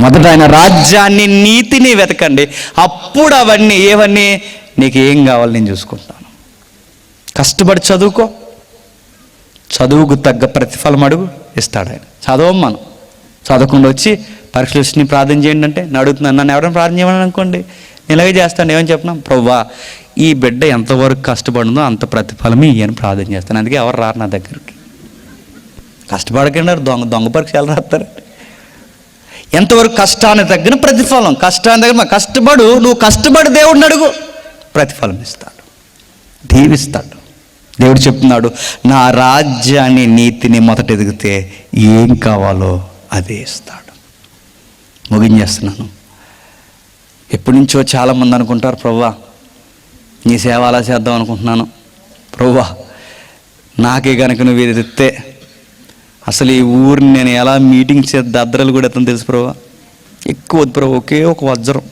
మొదట ఆయన రాజ్యాన్ని నీతిని వెతకండి, అప్పుడు అవన్నీ ఏవన్నీ నీకు ఏం కావాలి నేను చూసుకుంటాను. కష్టపడి చదువుకో, చదువుకు తగ్గ ప్రతిఫలం అడుగు, ఇస్తాడు ఆయన. చదవం మనం చదవకుండా వచ్చి పరీక్షలు వచ్చి ప్రార్థన చేయండి అంటే నేను అడుగుతున్నాను. నన్ను ఎవరైనా ప్రార్థన చేయమని అనుకోండి, నేను ఇలాగే చేస్తాను. ఏమని చెప్పినా, ప్రభువా ఈ బిడ్డ ఎంతవరకు కష్టపడిందో అంత ప్రతిఫలమే ఇయ్యని ప్రార్థన చేస్తాను. అందుకే ఎవరు రారు నా దగ్గరికి. కష్టపడకుండా దొంగ పరీక్షలు రాస్తారు. ఎంతవరకు కష్టానికి తగ్గిన ప్రతిఫలం, కష్టాన్ని తగ్గిన కష్టపడు, నువ్వు కష్టపడి దేవుడిని అడుగు, ప్రతిఫలం ఇస్తాడు, దీవిస్తాడు. దేవుడు చెప్తున్నాడు, నా రాజ్యాన్ని నీతిని మొదట ఎదిగితే ఏం కావాలో అదే ఇస్తాడు. ముగించేస్తున్నాను. ఎప్పటి నుంచో చాలామంది అనుకుంటారు, ప్రభువా నీ సేవ అలా చేద్దాం అనుకుంటున్నాను, ప్రభువా నాకే కనుక నువ్వు ఇది తెస్తే అసలు ఈ ఊరిని నేను ఎలా మీటింగ్ దద్దరలు కూడా ఎత్తాను తెలుసు ప్రభువా. ఎక్కువ వద్దు ప్రభు, ఒకే ఒక వజ్రం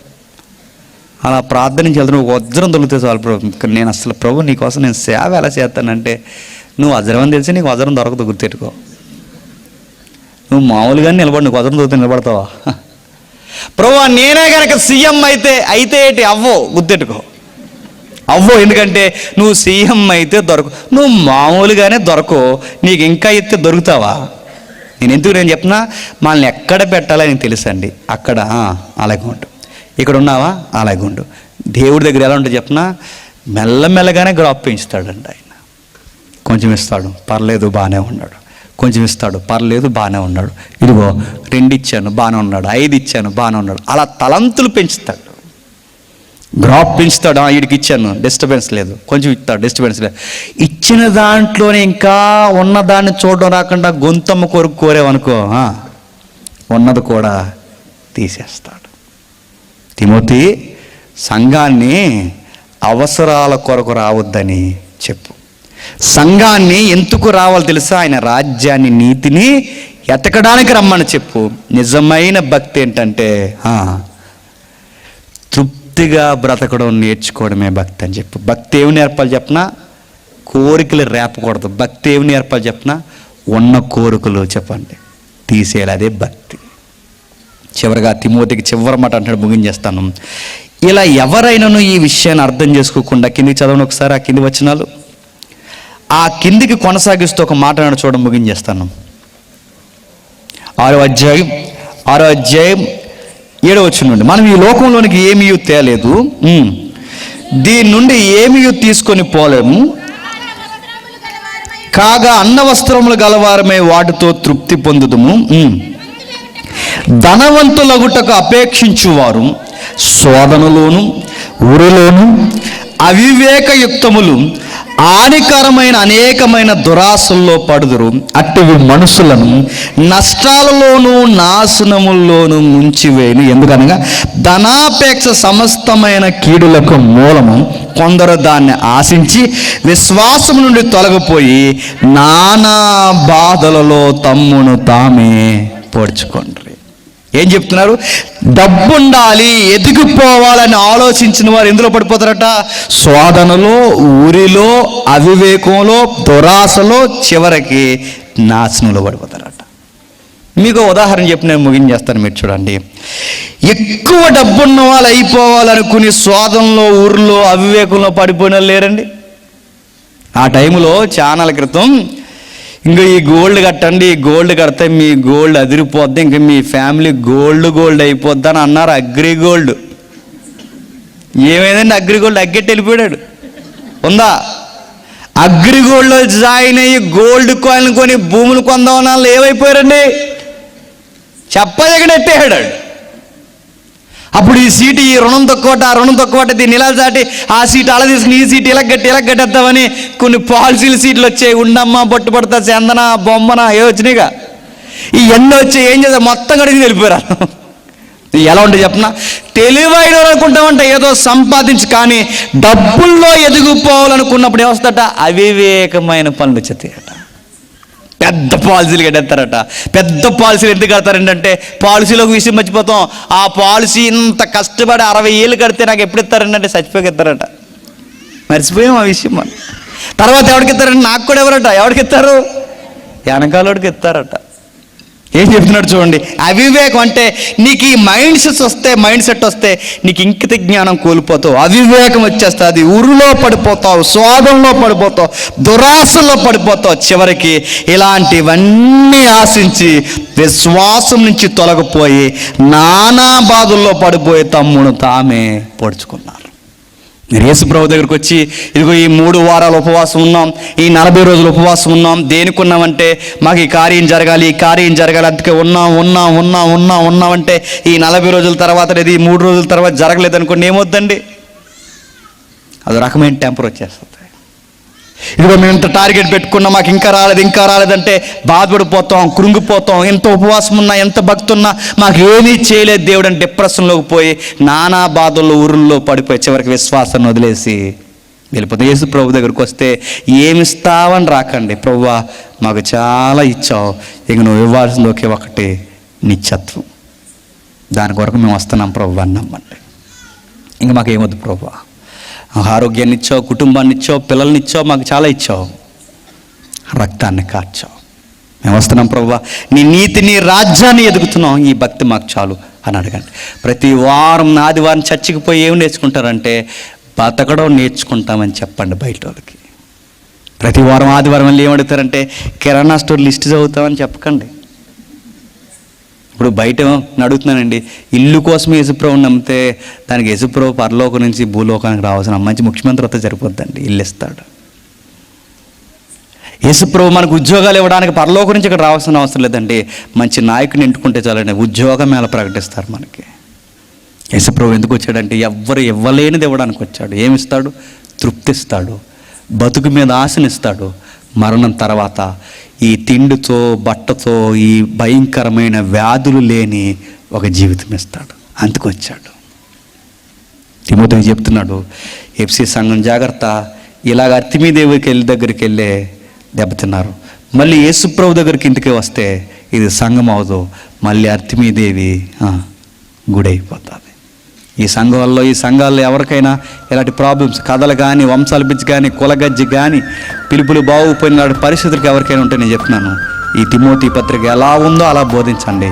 అలా ప్రార్థన నుంచి వెళ్తాను, ఒక వజ్రం దొరికితే చాలు ప్రభు. నేను అసలు ప్రభు నీకోసం నేను సేవ ఎలా చేస్తానంటే, నువ్వు వజ్రం అని తెలిసి నీకు వజ్రం దొరకదు, గుర్తెట్టుకో. నువ్వు మామూలుగానే నిలబడి, నీకు వజ్రం దొరికితే నిలబడతావా? ప్రభు నేనే కనుక సీఎం అయితే ఏంటి అవ్వో, గుర్తెట్టుకో అవ్వో. ఎందుకంటే నువ్వు సీఎం అయితే నువ్వు మామూలుగానే దొరకవు, నీకు ఇంకా అయితే దొరుకుతావా? నేను చెప్తున్నా, మనల్ని ఎక్కడ పెట్టాలని తెలుసు అండి. అక్కడ అలాగే ఉండు, ఇక్కడ ఉన్నావా అలాగే ఉండు. దేవుడి దగ్గర ఎలా ఉంటుంది చెప్పినా, మెల్లమెల్లగానే గ్రాప్ పెంచుతాడండి ఆయన. కొంచెం ఇస్తాడు, పర్లేదు బాగానే ఉన్నాడు, కొంచెం ఇస్తాడు, పర్లేదు బాగానే ఉన్నాడు, ఇదిగో 2 ఇచ్చాను బాగానే ఉన్నాడు, 5 ఇచ్చాను బాగానే ఉన్నాడు. అలా తలంతులు పెంచుతాడు, గ్రాప్ పెంచుతాడు. వీడికి ఇచ్చాను, డిస్టర్బెన్స్ లేదు, కొంచెం ఇస్తాడు, డిస్టర్బెన్స్ లేదు. ఇచ్చిన దాంట్లోనే ఇంకా ఉన్నదాన్ని చూడడం రాకుండా గొంతమ్మ కొరకు కోరేవనుకో, ఉన్నది కూడా తీసేస్తాడు. తిమోతి, సంఘాన్ని అవసరాల కొరకు రావద్దని చెప్పు. సంఘాన్ని ఎందుకు రావాలి తెలుసా? ఆయన రాజ్యాన్ని నీతిని ఎతకడానికి రమ్మని చెప్పు. నిజమైన భక్తి ఏంటంటే తృప్తిగా బ్రతకడం నేర్చుకోవడమే భక్తి అని చెప్పు. భక్తి ఏమి నేర్పాలి చెప్పినా, కోరికలు రేపకూడదు. భక్తి ఏమి నేర్పాలి చెప్పినా, ఉన్న కోరికలు చెప్పండి తీసేయాలి, అదే భక్తి. చివరిగా తిమోతికి చివరి మాట అంటాడు, ముగించేస్తాను. ఇలా ఎవరైనాను ఈ విషయాన్ని అర్థం చేసుకోకుండా, కిందికి చదవను ఒకసారి ఆ కింది వచనాలు, ఆ కిందికి కొనసాగిస్తూ ఒక మాట నాడు చూడడం ముగించేస్తాను. 6వ అధ్యాయం 7వ వచనం నుండి, మనం ఈ లోకంలోనికి ఏమీ తేలేదు, దీని నుండి ఏమీ తీసుకొని పోలేము, కాగా అన్న వస్త్రములు గలవారమే వాటితో తృప్తి పొందుదుము. ధనవంతులగుటకు అపేక్షించువారు శోధనలోను ఉరిలోను అవివేకయుక్తములు హానికరమైన అనేకమైన దురాశల్లో పడుదురు. అట్టివి మనుషులను నష్టాలలోనూ నాశనముల్లోనూ ముంచివేయను. ఎందుకనగా ధనాపేక్ష సమస్తమైన కీడులకు మూలము. కొందరు దాన్ని ఆశించి విశ్వాసం నుండి తొలగిపోయి నానా బాధలలో తమ్మును తామే పొడుచుకోండి. ఏం చెప్తున్నారు? డబ్బుండాలి, ఎదిగిపోవాలని ఆలోచించిన వారు ఎందులో పడిపోతారట? శోధనలో, ఊరిలో, అవివేకంలో, దురాశలో, చివరికి నాశనంలో పడిపోతారట. మీకు ఉదాహరణ చెప్పి నేను ముగించేస్తాను, మీరు చూడండి. ఎక్కువ డబ్బున్న వాళ్ళు అయిపోవాలనుకుని శోధనలో, ఊరిలో, అవివేకంలో పడిపోయిన లేరండి. ఆ టైంలో చాలా క్రితం ఇంకా ఈ గోల్డ్ కట్టండి, ఈ గోల్డ్ కడితే మీ గోల్డ్ అదిరిపోద్ది, ఇంకా మీ ఫ్యామిలీ గోల్డ్ అయిపోద్ది అని అన్నారు. అగ్రిగోల్డ్ ఏమైందండి? అగ్రిగోల్డ్ అగ్గెట్టి వెళ్ళిపోయాడు. ఉందా? అగ్రిగోల్డ్లో జాయిన్ అయ్యి గోల్డ్ కాయిన్ కొని భూములు కొందామన్న వాళ్ళు ఏమైపోయారండి? చెప్పదగిన ఎట్టేయాడు. అప్పుడు ఈ సీటు, ఈ రుణం తక్కువట, ఆ రుణం తక్కువట, దీన్ని ఇలా చాటి ఆ సీటు అలా తీసుకుని ఈ సీటు ఇలా గట్టేద్దామని కొన్ని పాలసీల సీట్లు వచ్చాయి. ఉండమ్మ, బొట్టు పడతా, చందన, బొమ్మన ఏ వచ్చినాయిగా. ఈ ఎన్ని వచ్చాయి ఏం చేద్దాం? మొత్తం కడిగి వెళ్ళిపోయారు. ఎలా ఉంటుంది చెప్పనా? తెలివైన అనుకుంటామంట ఏదో సంపాదించి, కానీ డబ్బుల్లో ఎదిగిపోవాలనుకున్నప్పుడు ఏమొస్తాట? అవివేకమైన పనులు వచ్చేస్తాయట. పెద్ద పాలసీలు కట్టేస్తారట. పెద్ద పాలసీలు ఎందుకు కడతారంటే, పాలసీలో ఒక విషయం మర్చిపోతాం. ఆ పాలసీ ఇంత కష్టపడి 60 ఏళ్ళు కడితే నాకు ఎప్పుడు ఇస్తారంటే చచ్చిపోయి ఇస్తారట. మర్చిపోయాం ఆ విషయం. తర్వాత ఎవరికి ఇస్తారంటే నాకు కూడా ఎవరికి ఇస్తారు? వెనకాలోడికి ఇస్తారట. ఏం చెప్తున్నాడు చూడండి. అవివేకం అంటే నీకు ఈ మైండ్ సెట్ వస్తే నీకు ఇంకిత జ్ఞానం కోల్పోతావు, అవివేకం వచ్చేస్తుంది, ఉరులో పడిపోతావు, శోధంలో పడిపోతావు, దురాశల్లో పడిపోతావు. చివరికి ఇలాంటివన్నీ ఆశించి విశ్వాసం నుంచి తొలగిపోయి నానా బాధల్లో పడిపోయి తమ్మును తామే పొడుచుకున్నారు. మీరు యేసు ప్రభు దగ్గరికి వచ్చి ఇదిగో ఈ 3 వారాలు ఉపవాసం ఉన్నాం, ఈ 40 రోజులు ఉపవాసం ఉన్నాం, దేనికి ఉన్నామంటే మాకు ఈ కార్యం జరగాలి, అందుకే ఉన్నామంటే ఈ 40 రోజుల తర్వాత లేదా ఈ 3 రోజుల తర్వాత జరగలేదు అనుకోండి, ఏమొద్దండి? అది రకమైన టెంపర్ వచ్చేస్తుంది. ఇదిగో మేము ఇంత టార్గెట్ పెట్టుకున్నాం, మాకు ఇంకా రాలేదంటే బాధపడిపోతాం, కృంగిపోతాం. ఎంత ఉపవాసం ఉన్నా, ఎంత భక్తి ఉన్నా మాకు ఏమీ చేయలేదు దేవుడు అని డిప్రెషన్లోకి పోయి నానా బాధల్లో ఊరుల్లో పడిపోయి చివరికి విశ్వాసాన్ని వదిలేసి వెళ్ళిపోతాం. యేసు ప్రభు దగ్గరికి వస్తే ఏమిస్తావని రాకండి. ప్రభువా మాకు చాలా ఇచ్చావు, ఇంక నువ్వు ఇవ్వాల్సింది ఒకే ఒకటి నిత్యత్వం, దాని కొరకు మేము వస్తున్నాం ప్రభు అన్నామండి. ఇంక మాకేమొద్దు ప్రభువా, ఆరోగ్యాన్ని ఇచ్చావు, కుటుంబాన్ని ఇచ్చావు, పిల్లల్ని ఇచ్చావు, మాకు చాలా ఇచ్చావు, రక్తాన్ని కార్చావు, మేము వస్తున్నాం ప్రభువా, నీ నీతిని, రాజ్యాన్ని ఎదుగుతున్నాం, ఈ భక్తి మాకు చాలు అని అడగండి. ప్రతి వారం ఆదివారం చర్చికి పోయి ఏం నేర్చుకుంటారంటే బతకడం నేర్చుకుంటామని చెప్పండి బయట వాళ్ళకి. ప్రతి వారం ఆదివారం వెళ్ళి ఏమడుగుతారంటే కిరాణా స్టోర్ లిస్ట్ చదువుతామని చెప్పకండి. ఇప్పుడు బయట నడుగుతున్నానండి, ఇల్లు కోసం యేసుప్రభుని నమ్మితే దానికి యేసుప్రభు పరలోకం నుంచి భూలోకానికి రావాల్సిన మంచి ముఖ్యమంత్రి వస్తే సరిపోద్దండి, ఇల్లు ఇస్తాడు. యేసుప్రభు మనకు ఉద్యోగాలు ఇవ్వడానికి పరలోకం నుంచి ఇక్కడ రావాల్సిన అవసరం లేదండి, మంచి నాయకుని ఎంటుకుంటే చాలండి, ఉద్యోగం ఎలా ప్రకటిస్తారు మనకి. యేసుప్రభు ఎందుకు వచ్చాడంటే ఎవ్వరు ఇవ్వలేనిది ఇవ్వడానికి వచ్చాడు. ఏమిస్తాడు? తృప్తిస్తాడు, బతుకు మీద ఆశనిస్తాడు, మరణం తర్వాత ఈ తిండితో, బట్టతో, ఈ భయంకరమైన వ్యాధులు లేని ఒక జీవితం ఇస్తాడు. అందుకు వచ్చాడు. తిమోతికి చెప్తున్నాడు, ఎఫ్సీ సంఘం జాగ్రత్త, ఇలాగ అర్తిమీదేవికి దగ్గరికి వెళ్ళే దెబ్బతిన్నారు, మళ్ళీ యేసుప్రభు దగ్గరికి ఇంటికి వస్తే ఇది సంఘం అవదు, మళ్ళీ అర్తిమీదేవి గుడి అయిపోతుంది. ఈ సంఘాల్లో, ఈ సంఘాల్లో ఎవరికైనా ఇలాంటి ప్రాబ్లమ్స్, కథలు కానీ, వంశాల పిచ్చి కానీ, కులగజ్జి కానీ, పిలుపులు బాగుపోయిన పరిస్థితులకు ఎవరికైనా ఉంటే నేను చెప్తున్నాను, ఈ తిమోతి పత్రిక ఎలా ఉందో అలా బోధించండి,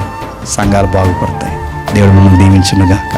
సంఘాలు బాగుపడతాయి. దేవుడు మిమ్మల్ని దీవించునుగాక.